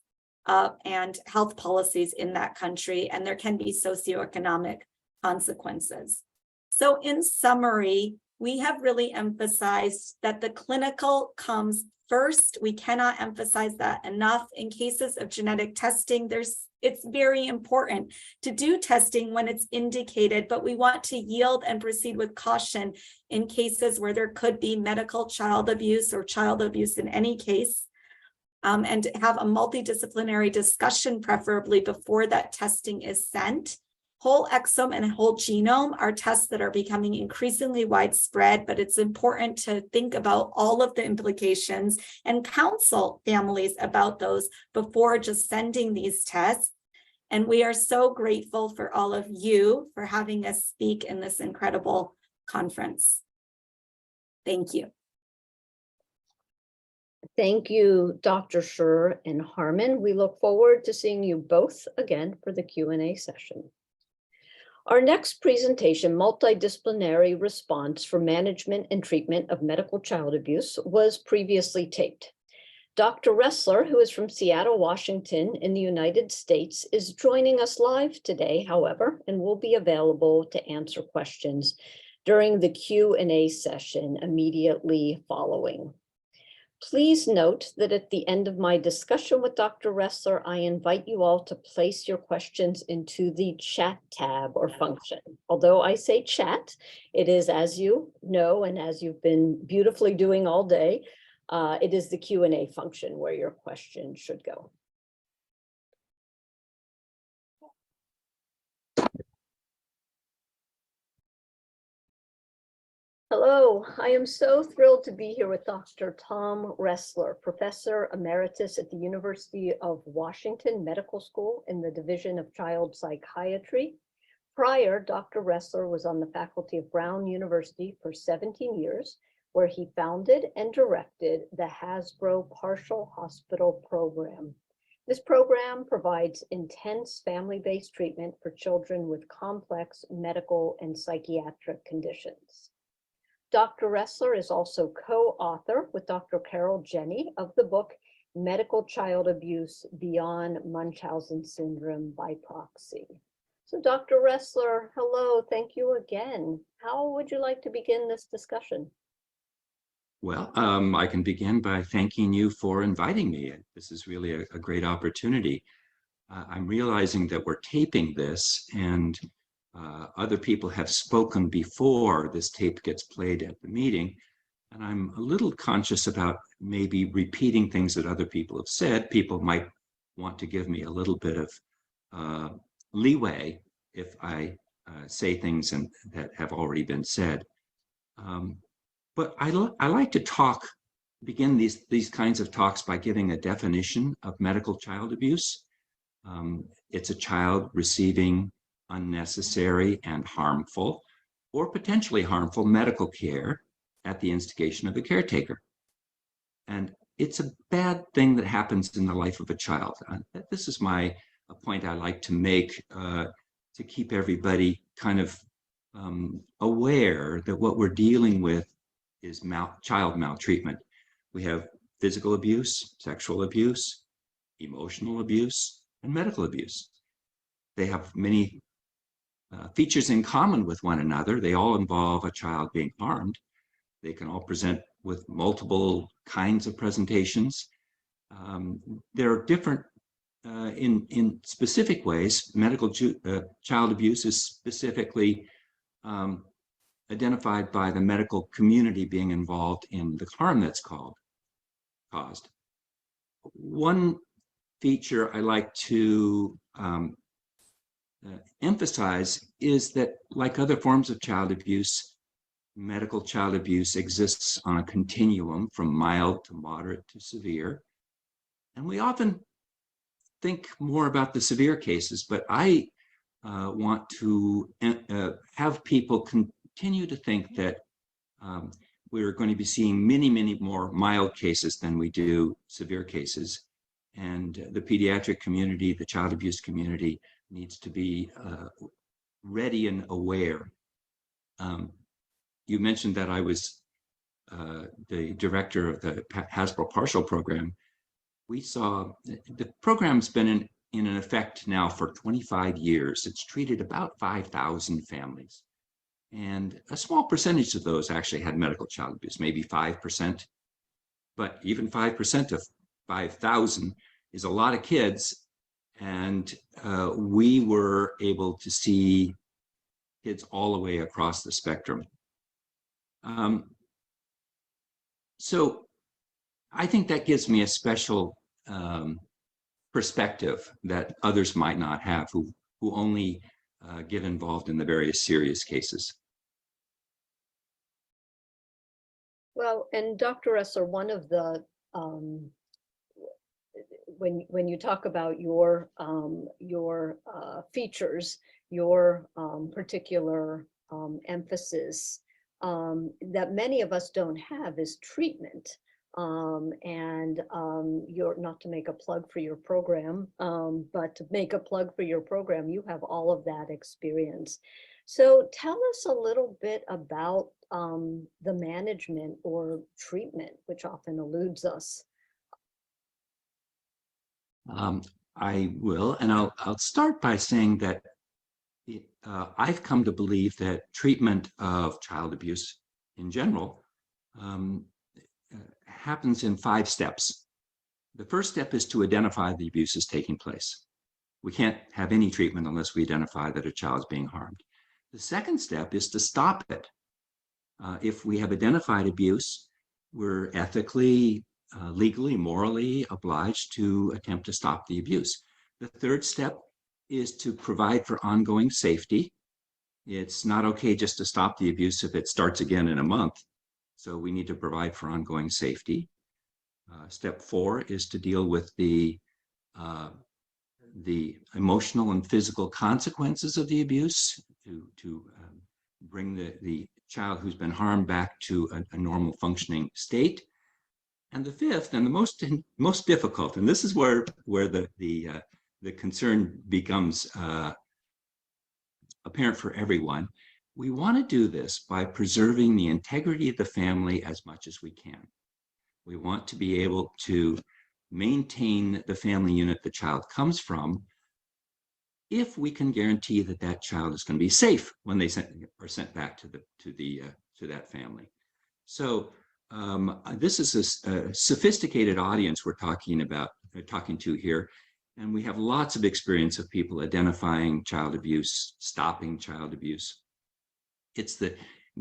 [SPEAKER 7] and health policies in that country, and there can be socioeconomic consequences. So in summary, we have really emphasized that the clinical comes first. We cannot emphasize that enough. In cases of genetic testing, it's very important to do testing when it's indicated, but we want to yield and proceed with caution in cases where there could be medical child abuse or child abuse in any case, and have a multidisciplinary discussion, preferably before that testing is sent. Whole exome and whole genome are tests that are becoming increasingly widespread, but it's important to think about all of the implications and counsel families about those before just sending these tests. And we are so grateful for all of you for having us speak in this incredible conference. Thank you.
[SPEAKER 2] Thank you, Dr. Schur and Harmon. We look forward to seeing you both again for the Q&A session. Our next presentation, Multidisciplinary Response for Management and Treatment of Medical Child Abuse, was previously taped. Dr. Ressler, who is from Seattle, Washington in the United States, is joining us live today, however, and will be available to answer questions during the Q&A session immediately following. Please note that at the end of my discussion with Dr. Ressler, I invite you all to place your questions into the chat tab or function. Although I say chat, it is, as you know, and as you've been beautifully doing all day, it is the Q&A function where your question should go. Hello, I am so thrilled to be here with Dr. Tom Ressler, Professor Emeritus at the University of Washington Medical School in the Division of Child Psychiatry. Prior, Dr. Ressler was on the faculty of Brown University for 17 years, where he founded and directed the Hasbro Partial Hospital Program. This program provides intense family-based treatment for children with complex medical and psychiatric conditions. Dr. Ressler is also co-author with Dr. Carol Jenny of the book Medical Child Abuse Beyond Munchausen Syndrome by Proxy. So Dr. Ressler, hello, thank you again. How would you like to begin this discussion?
[SPEAKER 9] Well, I can begin by thanking you for inviting me. This is really a great opportunity. I'm realizing that we're taping this, and other people have spoken before this tape gets played at the meeting. And I'm a little conscious about maybe repeating things that other people have said. People might want to give me a little bit of leeway if I say things that have already been said. But I like to begin these kinds of talks by giving a definition of medical child abuse. It's a child receiving unnecessary and harmful or potentially harmful medical care at the instigation of a caretaker. And it's a bad thing that happens in the life of a child. This is a point I like to make to keep everybody kind of aware that what we're dealing with is child maltreatment. We have physical abuse, sexual abuse, emotional abuse, and medical abuse. They have many features in common with one another. They all involve a child being harmed. They can all present with multiple kinds of presentations. They're different in specific ways. Medical child abuse is specifically identified by the medical community being involved in the harm that's caused. One feature I like to emphasize is that, like other forms of child abuse, medical child abuse exists on a continuum from mild to moderate to severe. And we often think more about the severe cases, but I want to have people continue to think that we're going to be seeing many, many more mild cases than we do severe cases. And the pediatric community, the child abuse community, needs to be ready and aware. You mentioned that I was the director of the Hasbro Partial Program. We saw the program's been in effect now for 25 years. It's treated about 5,000 families. And a small percentage of those actually had medical child abuse, maybe 5%. But even 5% of 5,000 is a lot of kids. And we were able to see kids all the way across the spectrum. So I think that gives me a special perspective that others might not have who only get involved in the various serious cases.
[SPEAKER 2] Well, and Dr. Ressler, one of the when you talk about your features, your particular emphasis that many of us don't have is treatment. You're not to make a plug for your program, but to make a plug for your program, you have all of that experience. So tell us a little bit about the management or treatment, which often eludes us.
[SPEAKER 9] I will, and I'll start by saying that I've come to believe that treatment of child abuse in general happens in 5 steps. The first step is to identify the abuse is taking place. We can't have any treatment unless we identify that a child is being harmed. The second step is to stop it. If we have identified abuse, we're ethically, legally, morally obliged to attempt to stop the abuse. The third step is to provide for ongoing safety. It's not okay just to stop the abuse if it starts again in a month. So we need to provide for ongoing safety. Step 4 is to deal with the emotional and physical consequences of the abuse, to bring the child who's been harmed back to a normal functioning state. And the fifth and the most difficult, and this is where the concern becomes apparent for everyone, we want to do this by preserving the integrity of the family as much as we can. We want to be able to maintain the family unit the child comes from if we can guarantee that that child is going to be safe when they are sent back to that family. So this is a sophisticated audience we're talking to here, and we have lots of experience of people identifying child abuse, stopping child abuse. It's the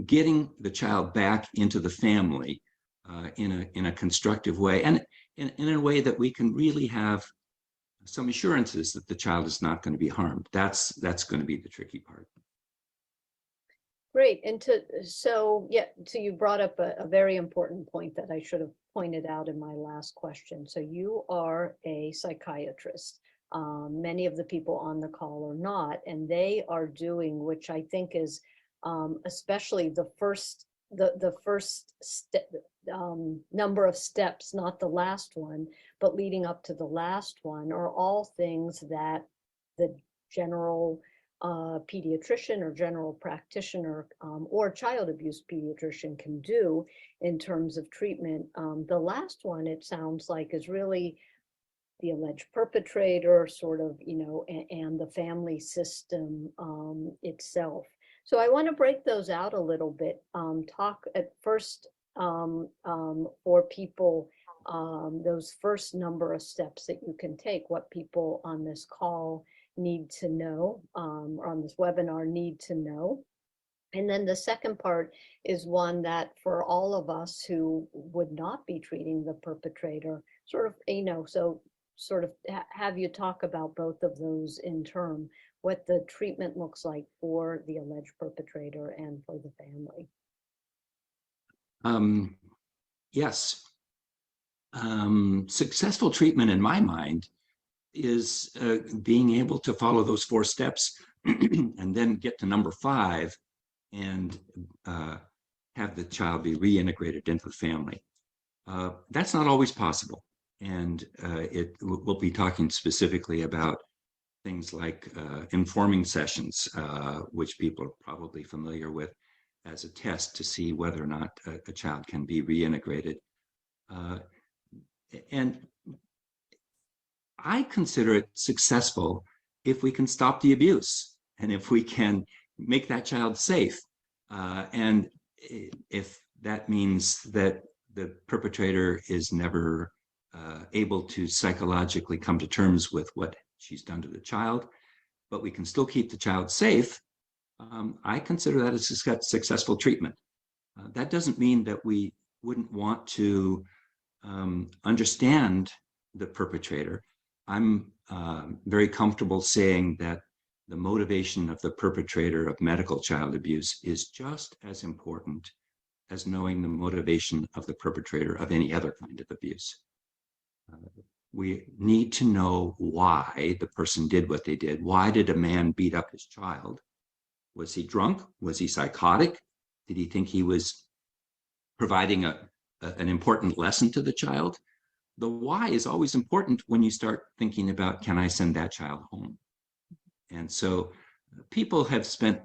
[SPEAKER 9] getting the child back into the family in a constructive way, and in a way that we can really have some assurances that the child is not going to be harmed. That's going to be the tricky part.
[SPEAKER 2] Great. And so you brought up a very important point that I should have pointed out in my last question. So you are a psychiatrist. Many of the people on the call are not, and they are doing, which I think is especially the first number of steps, not the last one, but leading up to the last one, are all things that the general pediatrician or general practitioner or child abuse pediatrician can do in terms of treatment. The last one, it sounds like, is really the alleged perpetrator, sort of, and the family system itself. So I want to break those out a little bit. Talk at first for people, those first number of steps that you can take, what people on this call need to know, or on this webinar need to know. And then the second part is one that for all of us who would not be treating the perpetrator, sort of, have you talk about both of those in turn, what the treatment looks like for the alleged perpetrator and for the family.
[SPEAKER 9] Yes. Successful treatment, in my mind, is being able to follow those 4 steps and then get to number 5 and have the child be reintegrated into the family. That's not always possible. And we'll be talking specifically about things like informing sessions, which people are probably familiar with, as a test to see whether or not a child can be reintegrated. And I consider it successful if we can stop the abuse and if we can make that child safe. And if that means that the perpetrator is never able to psychologically come to terms with what she's done to the child, but we can still keep the child safe, I consider that a successful treatment. That doesn't mean that we wouldn't want to understand the perpetrator. I'm very comfortable saying that the motivation of the perpetrator of medical child abuse is just as important as knowing the motivation of the perpetrator of any other kind of abuse. We need to know why the person did what they did. Why did a man beat up his child? Was he drunk? Was he psychotic? Did he think he was providing an important lesson to the child? The why is always important when you start thinking about, can I send that child home? And so people have spent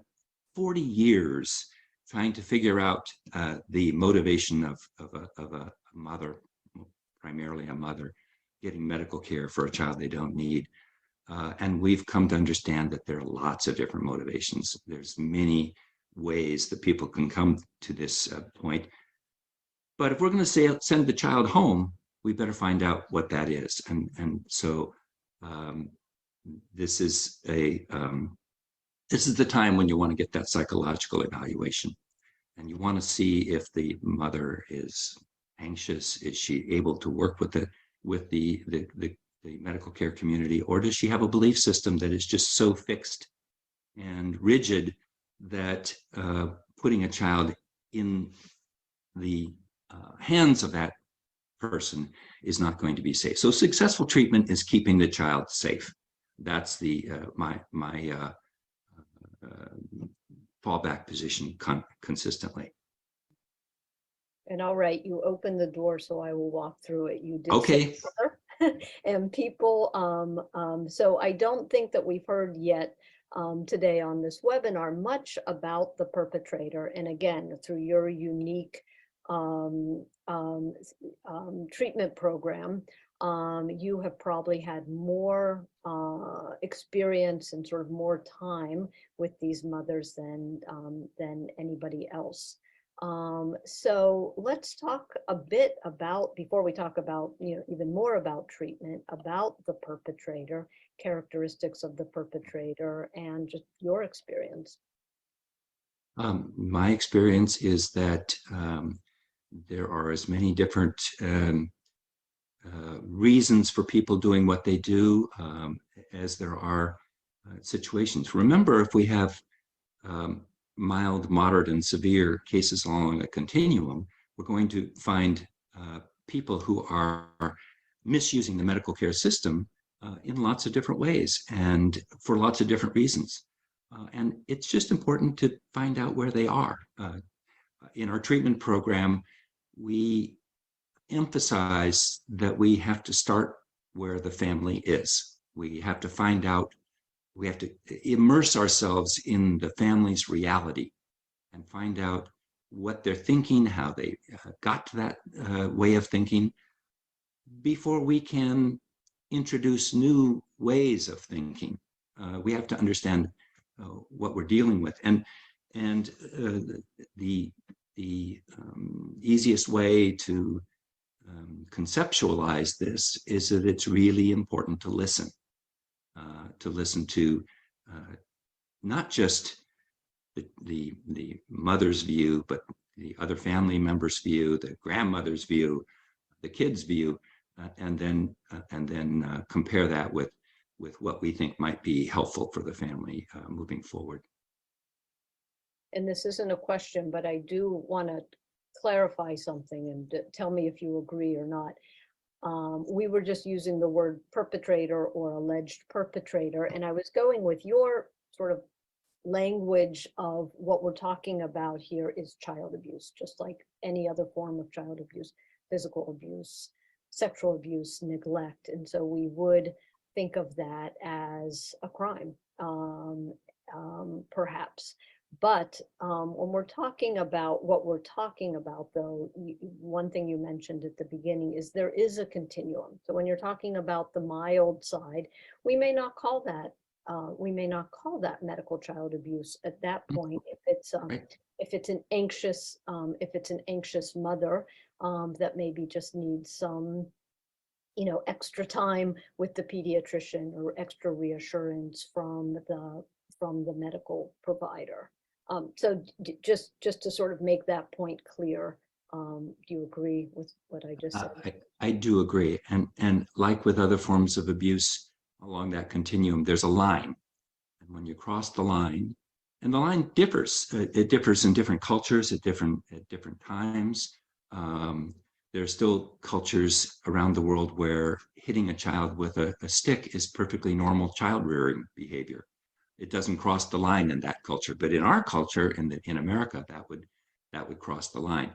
[SPEAKER 9] 40 years trying to figure out the motivation of a mother, primarily a mother, getting medical care for a child they don't need. And we've come to understand that there are lots of different motivations. There's many ways that people can come to this point. But if we're going to send the child home, we better find out what that is. And so this is the time when you want to get that psychological evaluation. And you want to see if the mother is anxious. Is she able to work with the medical care community, or does she have a belief system that is just so fixed and rigid that putting a child in the hands of that person is not going to be safe? So successful treatment is keeping the child safe. That's the my fallback position consistently.
[SPEAKER 2] And all right, you opened the door, so I will walk through it. You did.
[SPEAKER 9] Okay.
[SPEAKER 2] And people, so I don't think that we've heard yet today on this webinar much about the perpetrator. And again, through your unique treatment program, you have probably had more experience and sort of more time with these mothers than anybody else. So let's talk a bit about, before we talk about, even more about treatment, about the perpetrator, characteristics of the perpetrator, and just your experience.
[SPEAKER 9] My experience is that there are as many different reasons for people doing what they do as there are situations. Remember, if we have mild, moderate, and severe cases along a continuum, we're going to find people who are misusing the medical care system in lots of different ways and for lots of different reasons. And it's just important to find out where they are. In our treatment program, we emphasize that we have to start where the family is. We have to find out, we have to immerse ourselves in the family's reality and find out what they're thinking, how they got to that way of thinking, before we can introduce new ways of thinking. We have to understand what we're dealing with. And the easiest way to conceptualize this is that it's really important to listen to not just the mother's view, but the other family members' view, the grandmother's view, the kid's view, and then compare that with what we think might be helpful for the family moving forward.
[SPEAKER 2] And this isn't a question, but I do want to clarify something and tell me if you agree or not. We were just using the word perpetrator or alleged perpetrator, and I was going with your sort of language of what we're talking about here is child abuse, just like any other form of child abuse, physical abuse, sexual abuse, neglect. And so we would think of that as a crime, perhaps. But when we're talking about what we're talking about, though, one thing you mentioned at the beginning is there is a continuum. So when you're talking about the mild side, we may not call that medical child abuse at that point. If it's an anxious mother that maybe just needs some extra time with the pediatrician or extra reassurance from the medical provider. So just to sort of make that point clear, do you agree with what I just said?
[SPEAKER 9] I do agree. And like with other forms of abuse along that continuum, there's a line. And when you cross the line, and the line differs, it differs in different cultures at different times. There are still cultures around the world where hitting a child with a stick is perfectly normal child rearing behavior. It doesn't cross the line in that culture, but in our culture, in America, that would cross the line.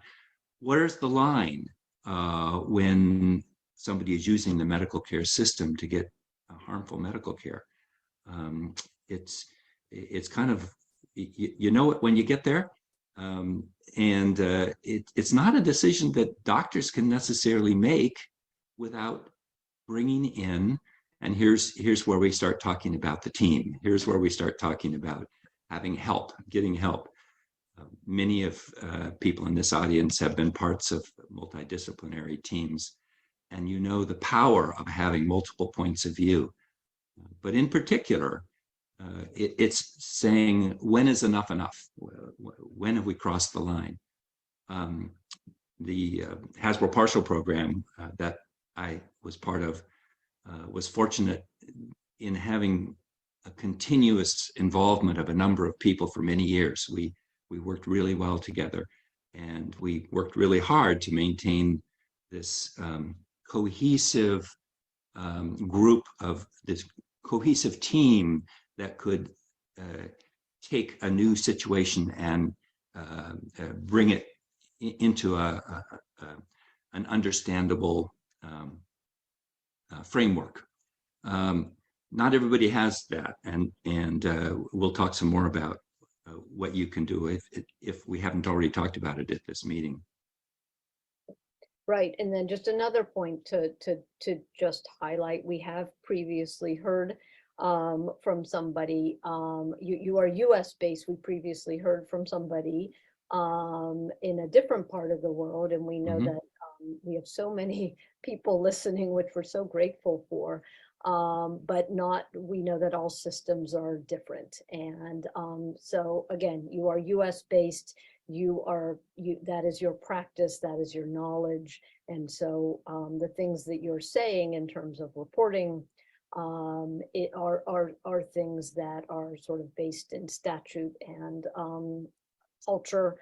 [SPEAKER 9] Where's the line when somebody is using the medical care system to get harmful medical care? It's kind of, you know it when you get there, and it's not a decision that doctors can necessarily make without bringing in. And here's where we start talking about the team. Here's where we start talking about having help, getting help. Many of people in this audience have been parts of multidisciplinary teams, and you know the power of having multiple points of view. But in particular, it's saying, when is enough enough? When have we crossed the line? The Hasbro Partial program that I was part of was fortunate in having a continuous involvement of a number of people for many years. We worked really well together, and we worked really hard to maintain this cohesive group of this cohesive team that could take a new situation and bring it into an understandable framework. not everybody has that, and we'll talk some more about what you can do if we haven't already talked about it at this meeting.
[SPEAKER 2] Right, and then just another point to just highlight, we have previously heard from somebody, you are US based, we previously heard from somebody in a different part of the world, and we know
[SPEAKER 9] Mhm.
[SPEAKER 2] that we have so many people listening, which we're so grateful for, but we know that all systems are different. And so again, you are US based, that is your practice, that is your knowledge. And so the things that you're saying in terms of reporting are things that are sort of based in statute and culture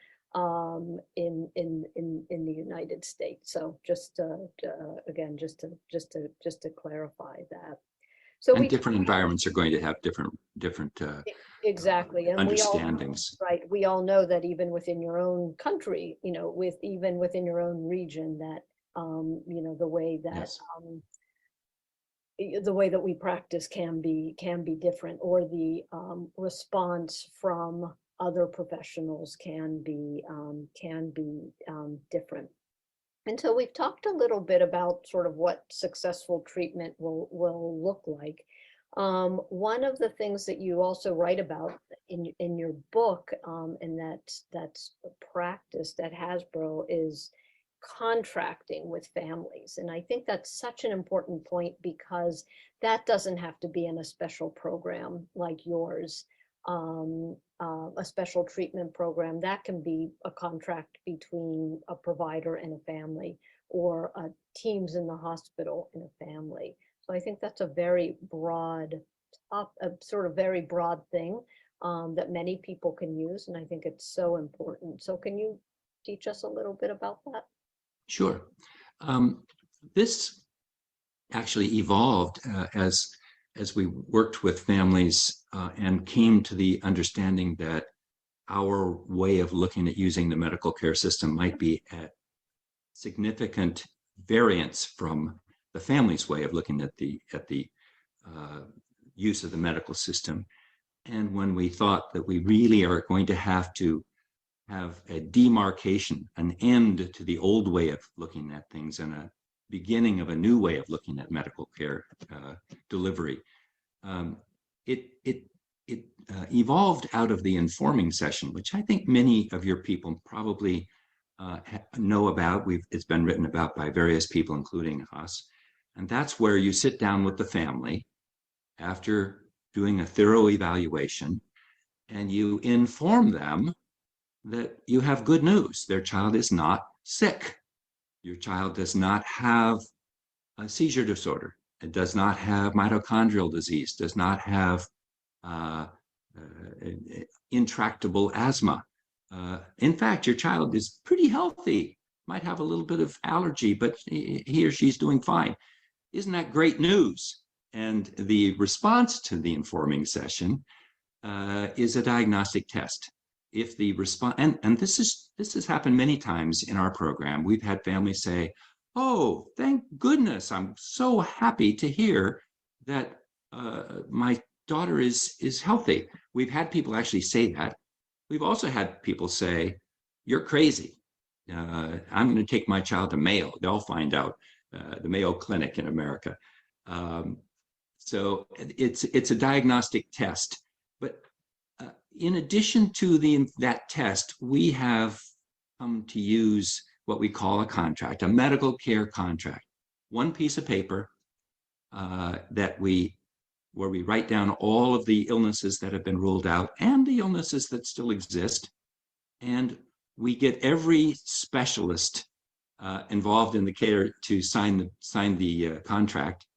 [SPEAKER 2] in the United States. So just again, just to clarify that. So
[SPEAKER 9] And different environments are going to have different
[SPEAKER 2] exactly, and
[SPEAKER 9] understandings.
[SPEAKER 2] we all know that even within your own country, even within your own region, that the way that
[SPEAKER 9] Yes.
[SPEAKER 2] the way that we practice can be different, or the response from other professionals can be different. And so we've talked a little bit about sort of what successful treatment will look like. One of the things that you also write about in your book, and that's a practice at Hasbro, is contracting with families. And I think that's such an important point, because that doesn't have to be in a special program like yours. A special treatment program, that can be a contract between a provider and a family, or teams in the hospital and a family. So I think that's a very broad, very broad thing that many people can use, and I think it's so important. So can you teach us a little bit about that?
[SPEAKER 9] Sure. This actually evolved as we worked with families and came to the understanding that our way of looking at using the medical care system might be at significant variance from the family's way of looking at the use of the medical system. And when we thought that we really are going to have a demarcation, an end to the old way of looking at things, and a beginning of a new way of looking at medical care delivery, it evolved out of the informing session, which I think many of your people probably know about. It's been written about by various people, including us. And that's where you sit down with the family after doing a thorough evaluation, and you inform them that you have good news. Their child is not sick. Your child does not have a seizure disorder. It does not have mitochondrial disease, does not have intractable asthma. In fact, your child is pretty healthy, might have a little bit of allergy, but he or she's doing fine. Isn't that great news? And the response to the informing session is a diagnostic test. If the response, and this has happened many times in our program, we've had families say, "Oh, thank goodness, I'm so happy to hear that my daughter is healthy." We've had people actually say that. We've also had people say, "You're crazy. I'm going to take my child to Mayo. They'll find out." The Mayo Clinic in America. So it's a diagnostic test. But in addition to that test, we have come to use what we call a contract, a medical care contract. One piece of paper where we write down all of the illnesses that have been ruled out and the illnesses that still exist. And we get every specialist involved in the care to sign the contract,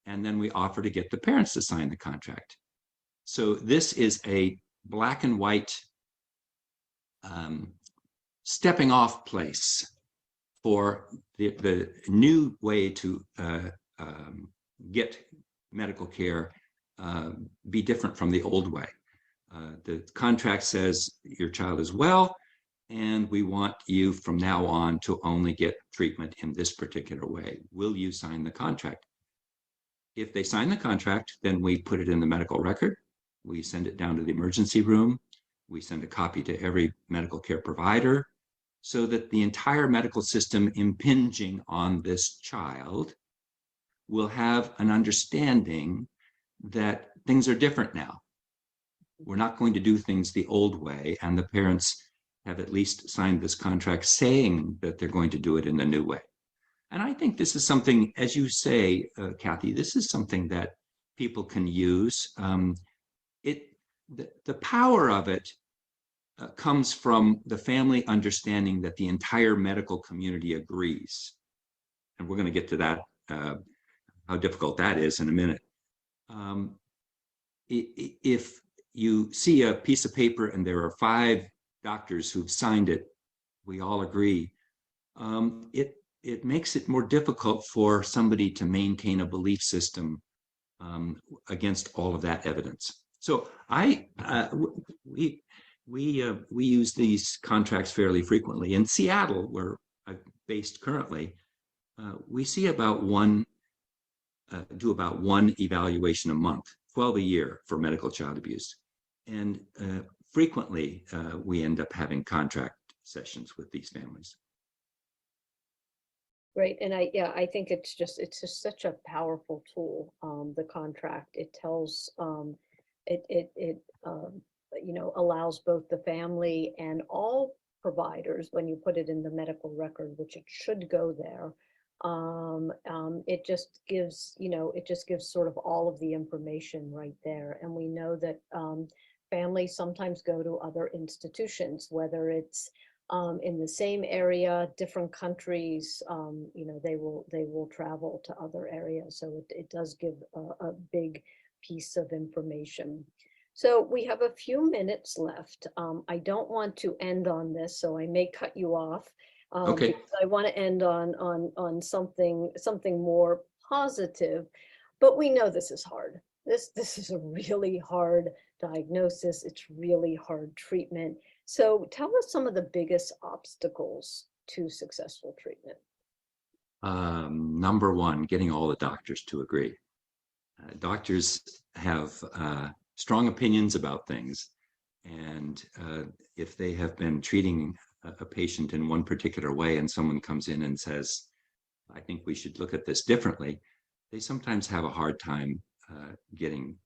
[SPEAKER 9] and then we offer to get the parents to sign the contract. So this is a black and white stepping off place for the new way to get medical care be different from the old way. The contract says your child is well, and we want you from now on to only get treatment in this particular way. Will you sign the contract? if they sign the contract, then we put it in the medical record. We send it down to the emergency room. We send a copy to every medical care provider so that the entire medical system impinging on this child will have an understanding that things are different now. We're not going to do things the old way, and the parents have at least signed this contract saying that they're going to do it in the new way. And I think this is something, as you say, Kathy, this is something that people can use. The power of it comes from the family understanding that the entire medical community agrees. And we're going to get to that, how difficult that is in a minute. If you see a piece of paper and there are 5 doctors who've signed it, we all agree, it makes it more difficult for somebody to maintain a belief system against all of that evidence. So we use these contracts fairly frequently. In Seattle, where I'm based currently, we see about one evaluation a month, 12 a year for medical child abuse. And frequently, we end up having contract sessions with these families.
[SPEAKER 2] Great, and I think it's just such a powerful tool. The contract, it tells, allows both the family and all providers, when you put it in the medical record, which it should go there. It just gives, sort of all of the information right there. And we know that families sometimes go to other institutions, whether it's in the same area, different countries, they will travel to other areas. So it does give a big piece of information. So we have a few minutes left. I don't want to end on this, so I may cut you off.
[SPEAKER 9] Okay.
[SPEAKER 2] Because I want to end on something more positive, but we know this is hard. This is a really hard diagnosis. It's really hard treatment. So tell us some of the biggest obstacles to successful treatment.
[SPEAKER 9] Number one, getting all the doctors to agree. Doctors have strong opinions about things, and if they have been treating a patient in one particular way and someone comes in and says, I think we should look at this differently, they sometimes have a hard time getting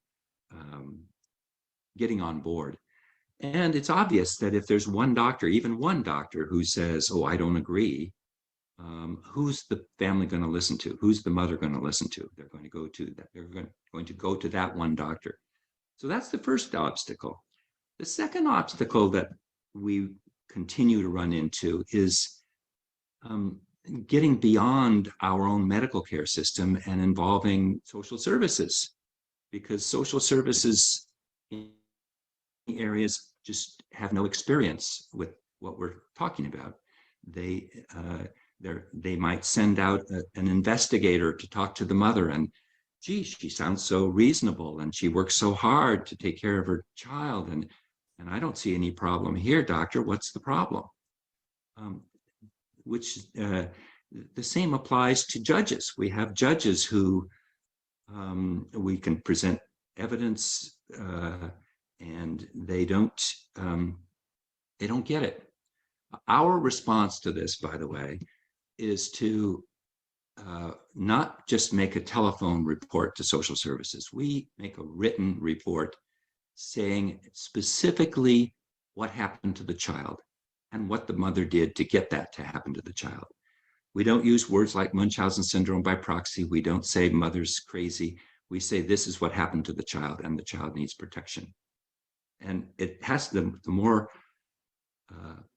[SPEAKER 9] on board. And it's obvious that if there's one doctor, even one doctor, who says, oh, I don't agree, who's the family going to listen to? Who's the mother going to listen to? They're going to go to that. They're going to go to that one doctor. So that's the first obstacle. The second obstacle that we continue to run into is getting beyond our own medical care system and involving social services, because social services in areas just have no experience with what we're talking about. They might send out an investigator to talk to the mother, and gee, she sounds so reasonable and she works so hard to take care of her child, and I don't see any problem here, doctor. What's the problem? The same applies to judges. We have judges who we can present evidence and they don't get it. Our response to this, by the way, is to not just make a telephone report to social services. We make a written report saying specifically what happened to the child and what the mother did to get that to happen to the child. We don't use words like Munchausen Syndrome by proxy. We don't say mother's crazy. We say this is what happened to the child and the child needs protection. And it has the more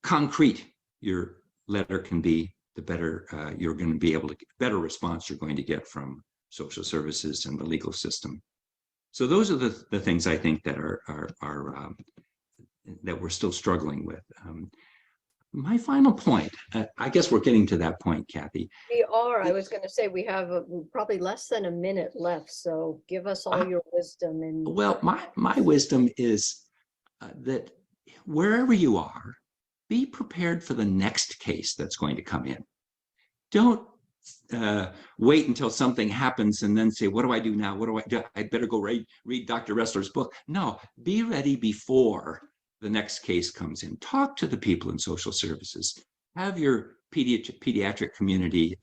[SPEAKER 9] concrete your letter can be, the better you're going to be able to get, better response you're going to get from social services and the legal system. So those are the things I think that are that we're still struggling with. My final point, I guess we're getting to that point, Kathy.
[SPEAKER 2] We are. I was going to say we have probably less than a minute left, so give us all your wisdom. And
[SPEAKER 9] well, my wisdom is that wherever you are, be prepared for the next case that's going to come in. Don't wait until something happens and then say, what do I do now? What do I do? I better go read Dr. Ressler's book. No, be ready before the next case comes in. Talk to the people in social services. Have your pediatric community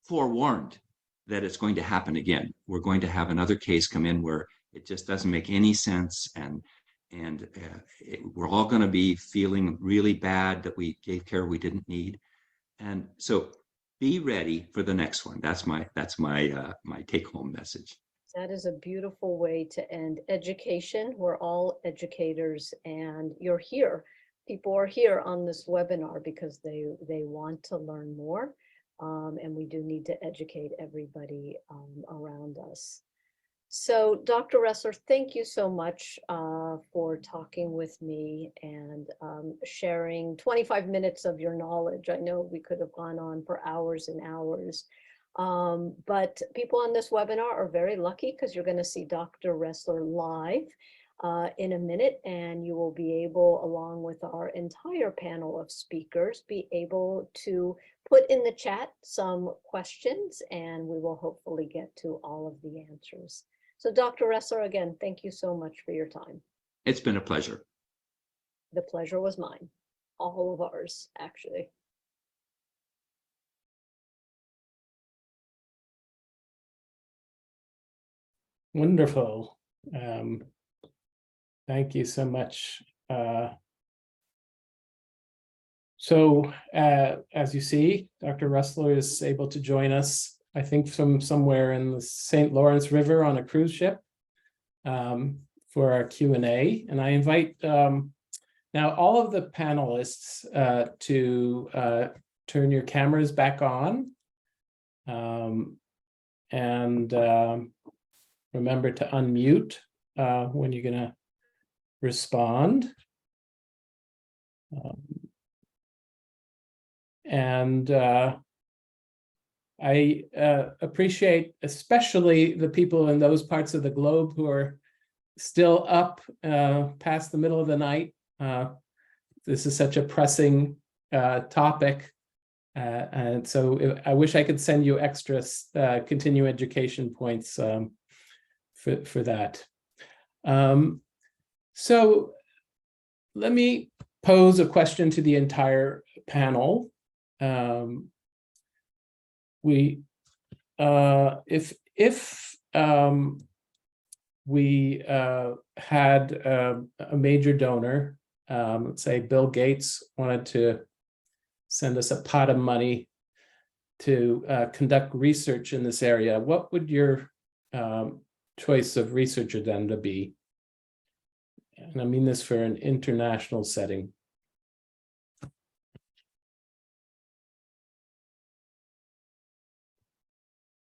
[SPEAKER 9] forewarned that it's going to happen again. We're going to have another case come in where it just doesn't make any sense, and we're all going to be feeling really bad that we gave care we didn't need. And so be ready for the next one. That's my my take-home message.
[SPEAKER 2] That is a beautiful way to end education. We're all educators, and you're here. People are here on this webinar because they want to learn more, and we do need to educate everybody around us. So, Dr. Ressler, thank you so much for talking with me and sharing 25 minutes of your knowledge. I know we could have gone on for hours and hours, but people on this webinar are very lucky because you're going to see Dr. Ressler live in a minute, and you will be able, along with our entire panel of speakers, be able to put in the chat some questions, and we will hopefully get to all of the answers. So Dr. Ressler, again, thank you so much for your time.
[SPEAKER 9] It's been a pleasure.
[SPEAKER 2] The pleasure was mine, all of ours, actually.
[SPEAKER 1] Wonderful. Thank you so much. So as you see, Dr. Ressler is able to join us, I think, from somewhere in the St. Lawrence River on a cruise ship for our Q&A. And I invite now all of the panelists to turn your cameras back on, and remember to unmute when you're going to respond. I appreciate especially the people in those parts of the globe who are still up past the middle of the night. This is such a pressing topic. And so I wish I could send you extra continuing education points for that. So let me pose a question to the entire panel. If we had a major donor, let's say Bill Gates wanted to send us a pot of money to conduct research in this area, what would your choice of research agenda be? And I mean this for an international setting.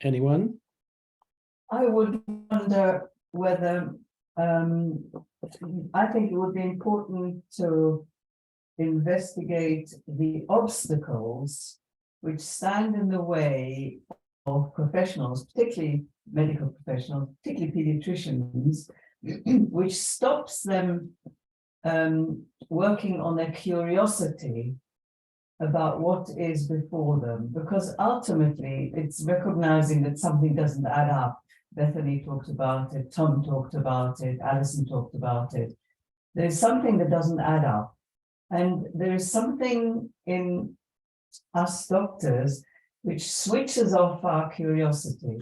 [SPEAKER 1] Anyone?
[SPEAKER 5] I would wonder whether I think it would be important to investigate the obstacles which stand in the way of professionals, particularly medical professionals, particularly pediatricians, which stops them working on their curiosity about what is before them, because ultimately it's recognizing that something doesn't add up. Bethany talked about it, Tom talked about it, Alison talked about it. There's something that doesn't add up. And there is something in us doctors which switches off our curiosity.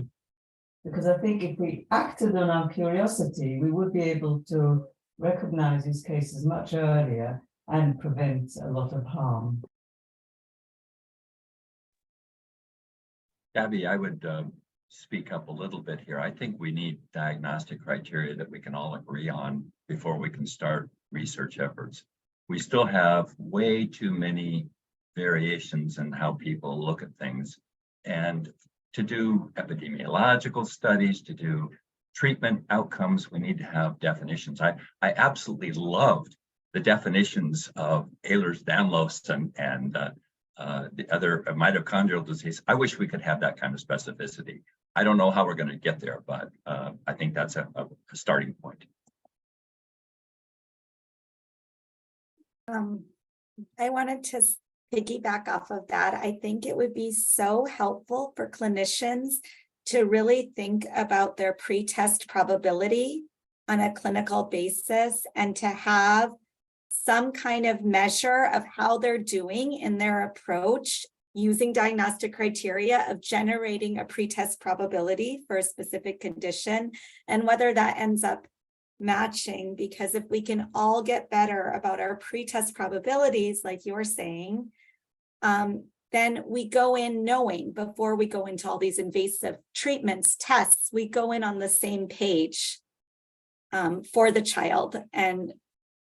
[SPEAKER 5] Because I think if we acted on our curiosity, we would be able to recognize these cases much earlier and prevent a lot of harm.
[SPEAKER 10] Gabby, I would speak up a little bit here. I think we need diagnostic criteria that we can all agree on before we can start research efforts. We still have way too many variations in how people look at things. And to do epidemiological studies, to do treatment outcomes, we need to have definitions. I absolutely loved the definitions of Ehlers-Danlos and the other mitochondrial disease. I wish we could have that kind of specificity. I don't know how we're going to get there, but I think that's a starting point.
[SPEAKER 7] I wanted to piggyback off of that, I think it would be so helpful for clinicians to really think about their pretest probability on a clinical basis and to have some kind of measure of how they're doing in their approach using diagnostic criteria of generating a pretest probability for a specific condition, and whether that ends up matching, because if we can all get better about our pretest probabilities, like you're saying, then we go in knowing before we go into all these invasive treatments, tests, we go in on the same page for the child. And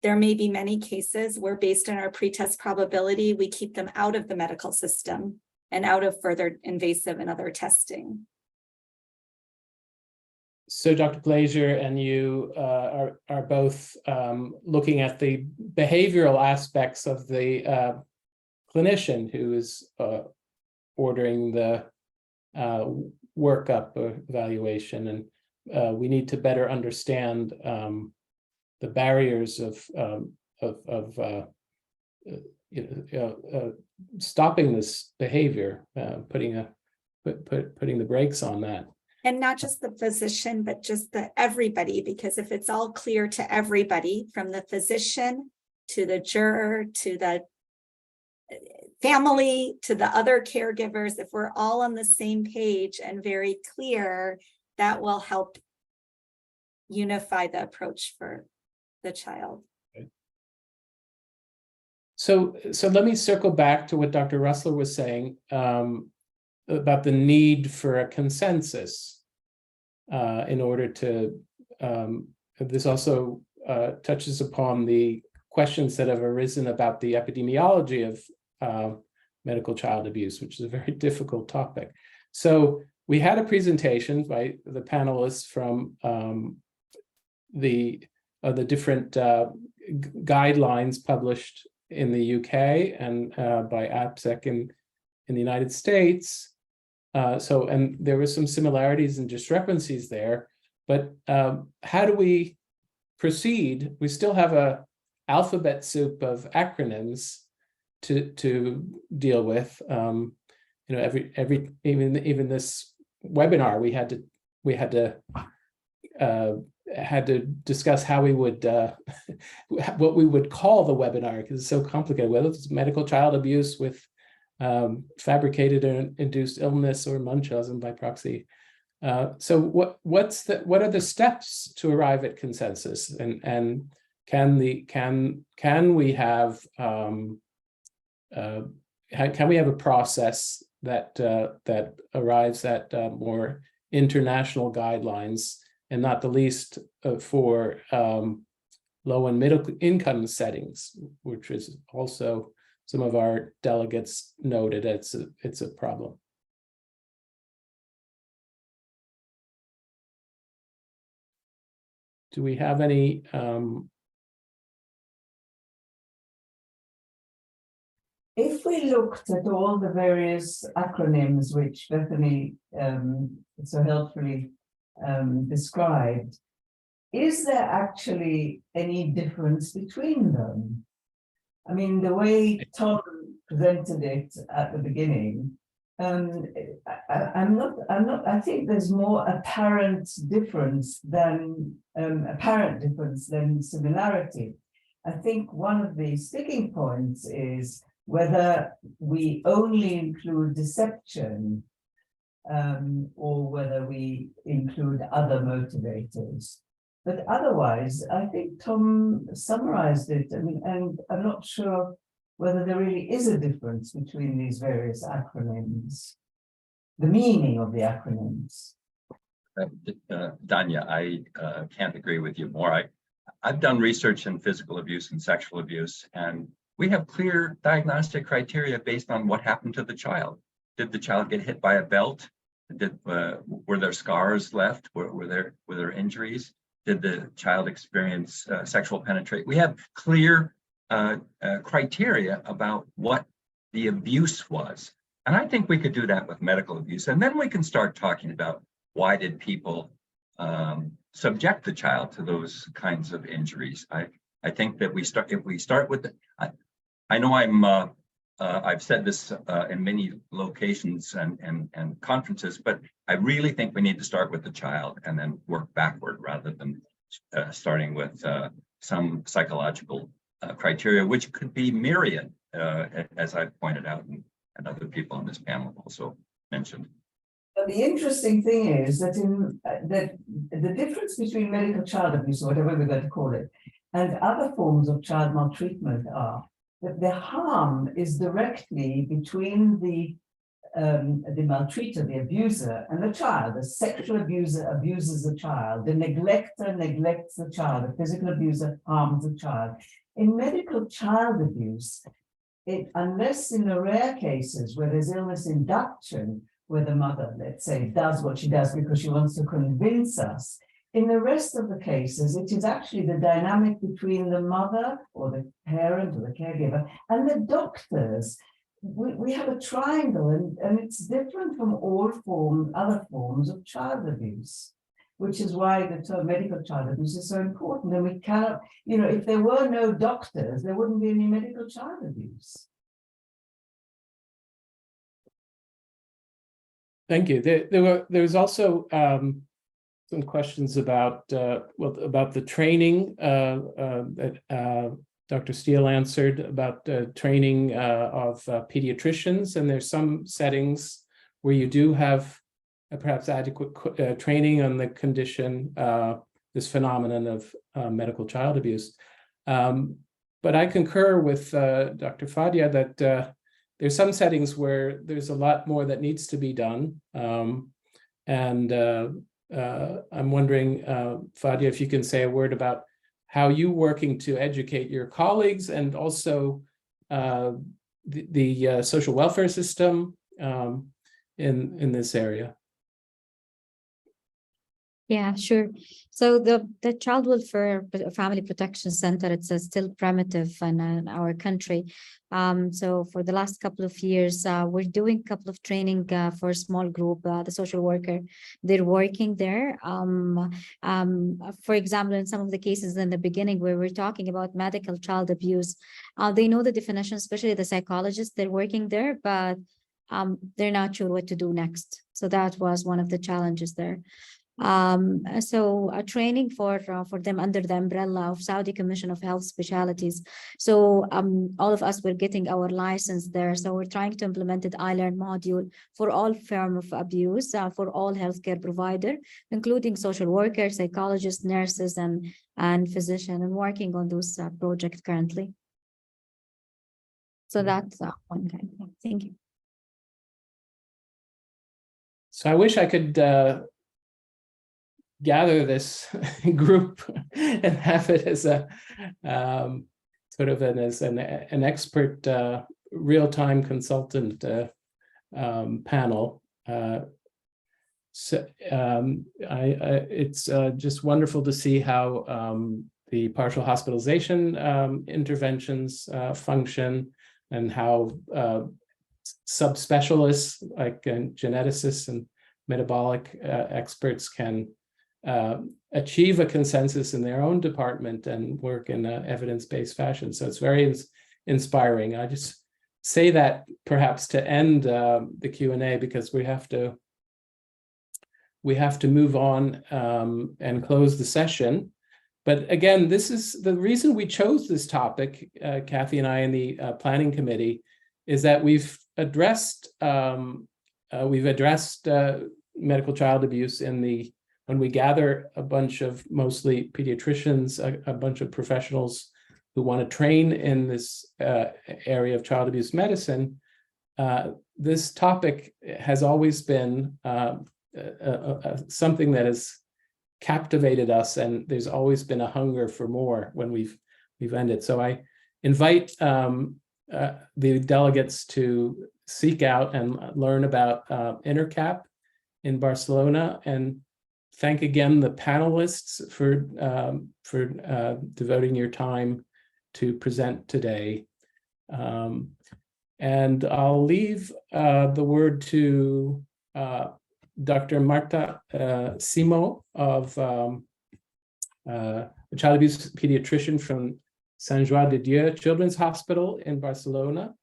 [SPEAKER 7] there may be many cases where based on our pretest probability, we keep them out of the medical system and out of further invasive and other testing.
[SPEAKER 1] So Dr. Glazier and you are both looking at the behavioral aspects of the clinician who is ordering the workup or evaluation, and we need to better understand the barriers of stopping this behavior, putting the brakes on that.
[SPEAKER 7] And not just the physician, but just the everybody, because if it's all clear to everybody, from the physician to the juror to the family to the other caregivers, if we're all on the same page and very clear, that will help unify the approach for the child.
[SPEAKER 1] So let me circle back to what Dr. Russler was saying about the need for a consensus in order to, this also touches upon the questions that have arisen about the epidemiology of medical child abuse, which is a very difficult topic. So we had a presentation by the panelists from the different guidelines published in the UK and by APSEC in the United States. And there were some similarities and discrepancies there, but how do we proceed? We still have a alphabet soup of acronyms to deal with. Even this webinar, we had to discuss how we would what we would call the webinar, because it's so complicated, whether it's medical child abuse with fabricated or induced illness or Munchausen by proxy. So what are the steps to arrive at consensus, and can we have a process that arrives at more international guidelines, and not the least for low and middle income settings, which is also some of our delegates noted it's a problem. Do we have any
[SPEAKER 5] If we looked at all the various acronyms which Bethany so helpfully described, is there actually any difference between them? I mean, the way Tom presented it at the beginning, I think there's more apparent difference than similarity. I think one of the sticking points is whether we only include deception or whether we include other motivators. But otherwise, I think Tom summarized it, and I'm not sure whether there really is a difference between these various acronyms, the meaning of the acronyms.
[SPEAKER 10] Danya, I can't agree with you more. I've done research in physical abuse and sexual abuse, and we have clear diagnostic criteria based on what happened to the child. Did the child get hit by a belt? Were there scars left? Were there injuries? Did the child experience sexual penetration? We have clear criteria about what the abuse was. And I think we could do that with medical abuse. And then we can start talking about why did people subject the child to those kinds of injuries. I think that if we start with I know I'm I've said this in many locations and conferences, but I really think we need to start with the child and then work backward rather than starting with some psychological criteria, which could be myriad, as I've pointed out, and other people on this panel also mentioned.
[SPEAKER 5] But the interesting thing is that that the difference between medical child abuse, or whatever we're going to call it, and other forms of child maltreatment are that the harm is directly between the maltreater, the abuser, and the child. The sexual abuser abuses the child. The neglector neglects the child. The physical abuser harms the child. In medical child abuse, unless in the rare cases where there's illness induction, where the mother, let's say, does what she does because she wants to convince us, in the rest of the cases, it is actually the dynamic between the mother or the parent or the caregiver and the doctors. We have a triangle, and it's different from all other forms of child abuse, which is why the term medical child abuse is so important. And we cannot, if there were no doctors, there wouldn't be any medical child abuse.
[SPEAKER 1] Thank you. There was also some questions about about the training that Dr. Steele answered about training of pediatricians, and there's some settings where you do have perhaps adequate training on the condition, this phenomenon of medical child abuse. But I concur with Dr. Fadia that there's some settings where there's a lot more that needs to be done. And I'm wondering, Fadia, if you can say a word about how you're working to educate your colleagues and also the social welfare system in this area.
[SPEAKER 6] Yeah, sure. So the Child Welfare Family Protection Center, it's still primitive in our country. So for the last couple of years, we're doing a couple of training for a small group, the social worker. They're working there. For example, in some of the cases in the beginning where we're talking about medical child abuse, they know the definition, especially the psychologists, they're working there, but they're not sure what to do next. So that was one of the challenges there. So a training for them under the umbrella of Saudi Commission of Health Specialities. So all of us were getting our license there. So we're trying to implement it iLearn module for all form of abuse, for all healthcare provider, including social workers, psychologists, nurses, and physician, and working on those projects currently. So that's one kind of thing. Thank you.
[SPEAKER 1] So I wish I could gather this group and have it as a sort of an expert real-time consultant panel. So it's just wonderful to see how the partial hospitalization interventions function, and how subspecialists like geneticists and metabolic experts can achieve a consensus in their own department and work in an evidence-based fashion. So it's very inspiring. I just say that perhaps to end the Q&A, because we have to move on and close the session. But again, this is the reason we chose this topic, Kathy and I in the planning committee, is that we've addressed medical child abuse when we gather a bunch of mostly pediatricians, a bunch of professionals who want to train in this area of child abuse medicine. This topic has always been something that has captivated us, and there's always been a hunger for more when we've ended. So I invite the delegates to seek out and learn about INTERCAP in Barcelona, and thank again the panelists for devoting your time to present today. And I'll leave the word to Dr. Marta Simo, of a child abuse pediatrician from Sant Joan de Dieu Children's Hospital in Barcelona.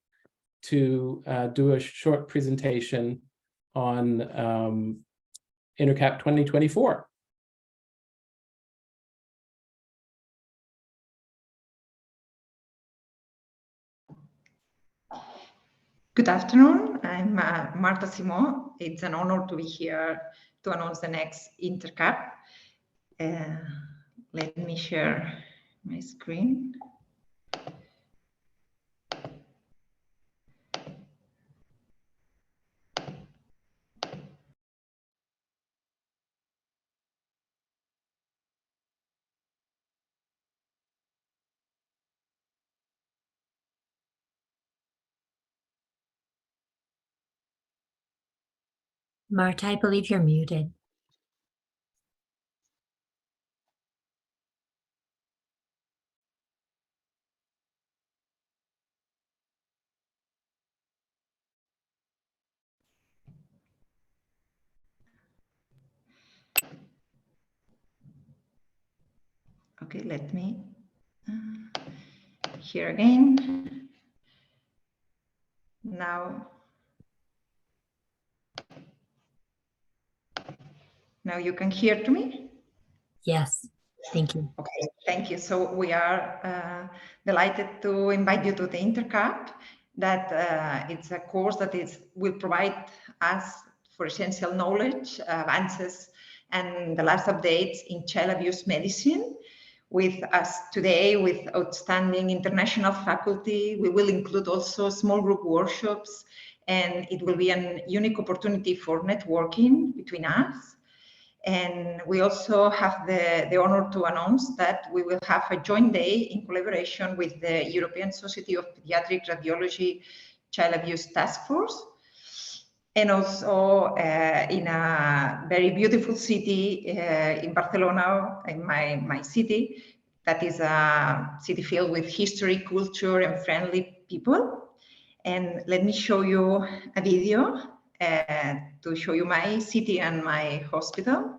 [SPEAKER 1] to do a short presentation on INTERCAP 2024.
[SPEAKER 11] Good afternoon, I'm Marta Simon. It's an honor to be here to announce the next INTERCAP. Let me share my screen.
[SPEAKER 12] Marta, I believe you're muted.
[SPEAKER 11] Okay, let me here again. Now you can hear to me?
[SPEAKER 12] Yes, thank you.
[SPEAKER 11] Okay, thank you. So we are delighted to invite you to the INTERCAP. That it's a course that will provide us for essential knowledge, advances, and the last updates in child abuse medicine. With us today, with outstanding international faculty, we will include also small group workshops, and it will be a unique opportunity for networking between us. And we also have the honor to announce that we will have a joint day in collaboration with the European Society of Pediatric Radiology Child Abuse Task Force. And also in a very beautiful city in Barcelona, in my city, that is a city filled with history, culture, and friendly people. And let me show you a video to show you my city and my hospital.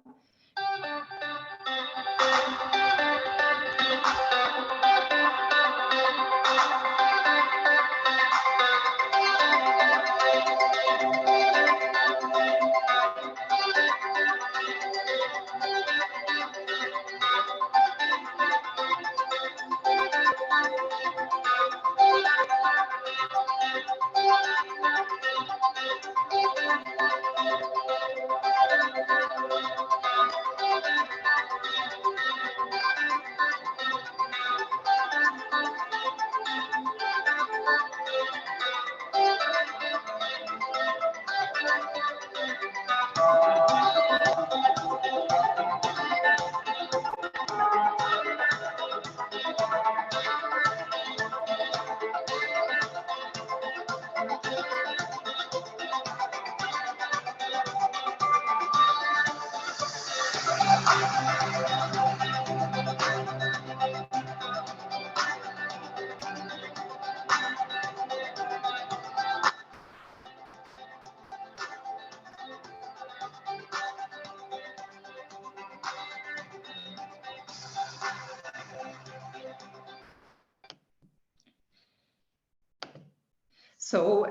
[SPEAKER 11] So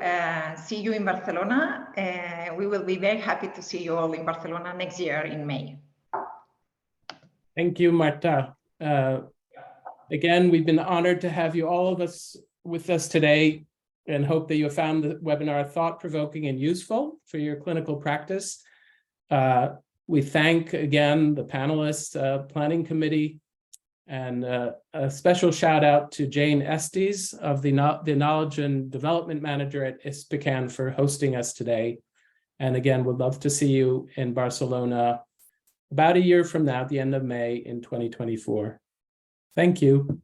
[SPEAKER 11] see you in Barcelona. We will be very happy to see you all in Barcelona next year in May.
[SPEAKER 1] Thank you, Marta. Again, we've been honored to have you all of us with us today and hope that you have found the webinar thought-provoking and useful for your clinical practice. We thank again the panelists, planning committee, and a special shout out to Jane Estes of the Knowledge and Development Manager at ISPICAN for hosting us today. And again, we'd love to see you in Barcelona about a year from now, at the end of May in 2024. Thank you.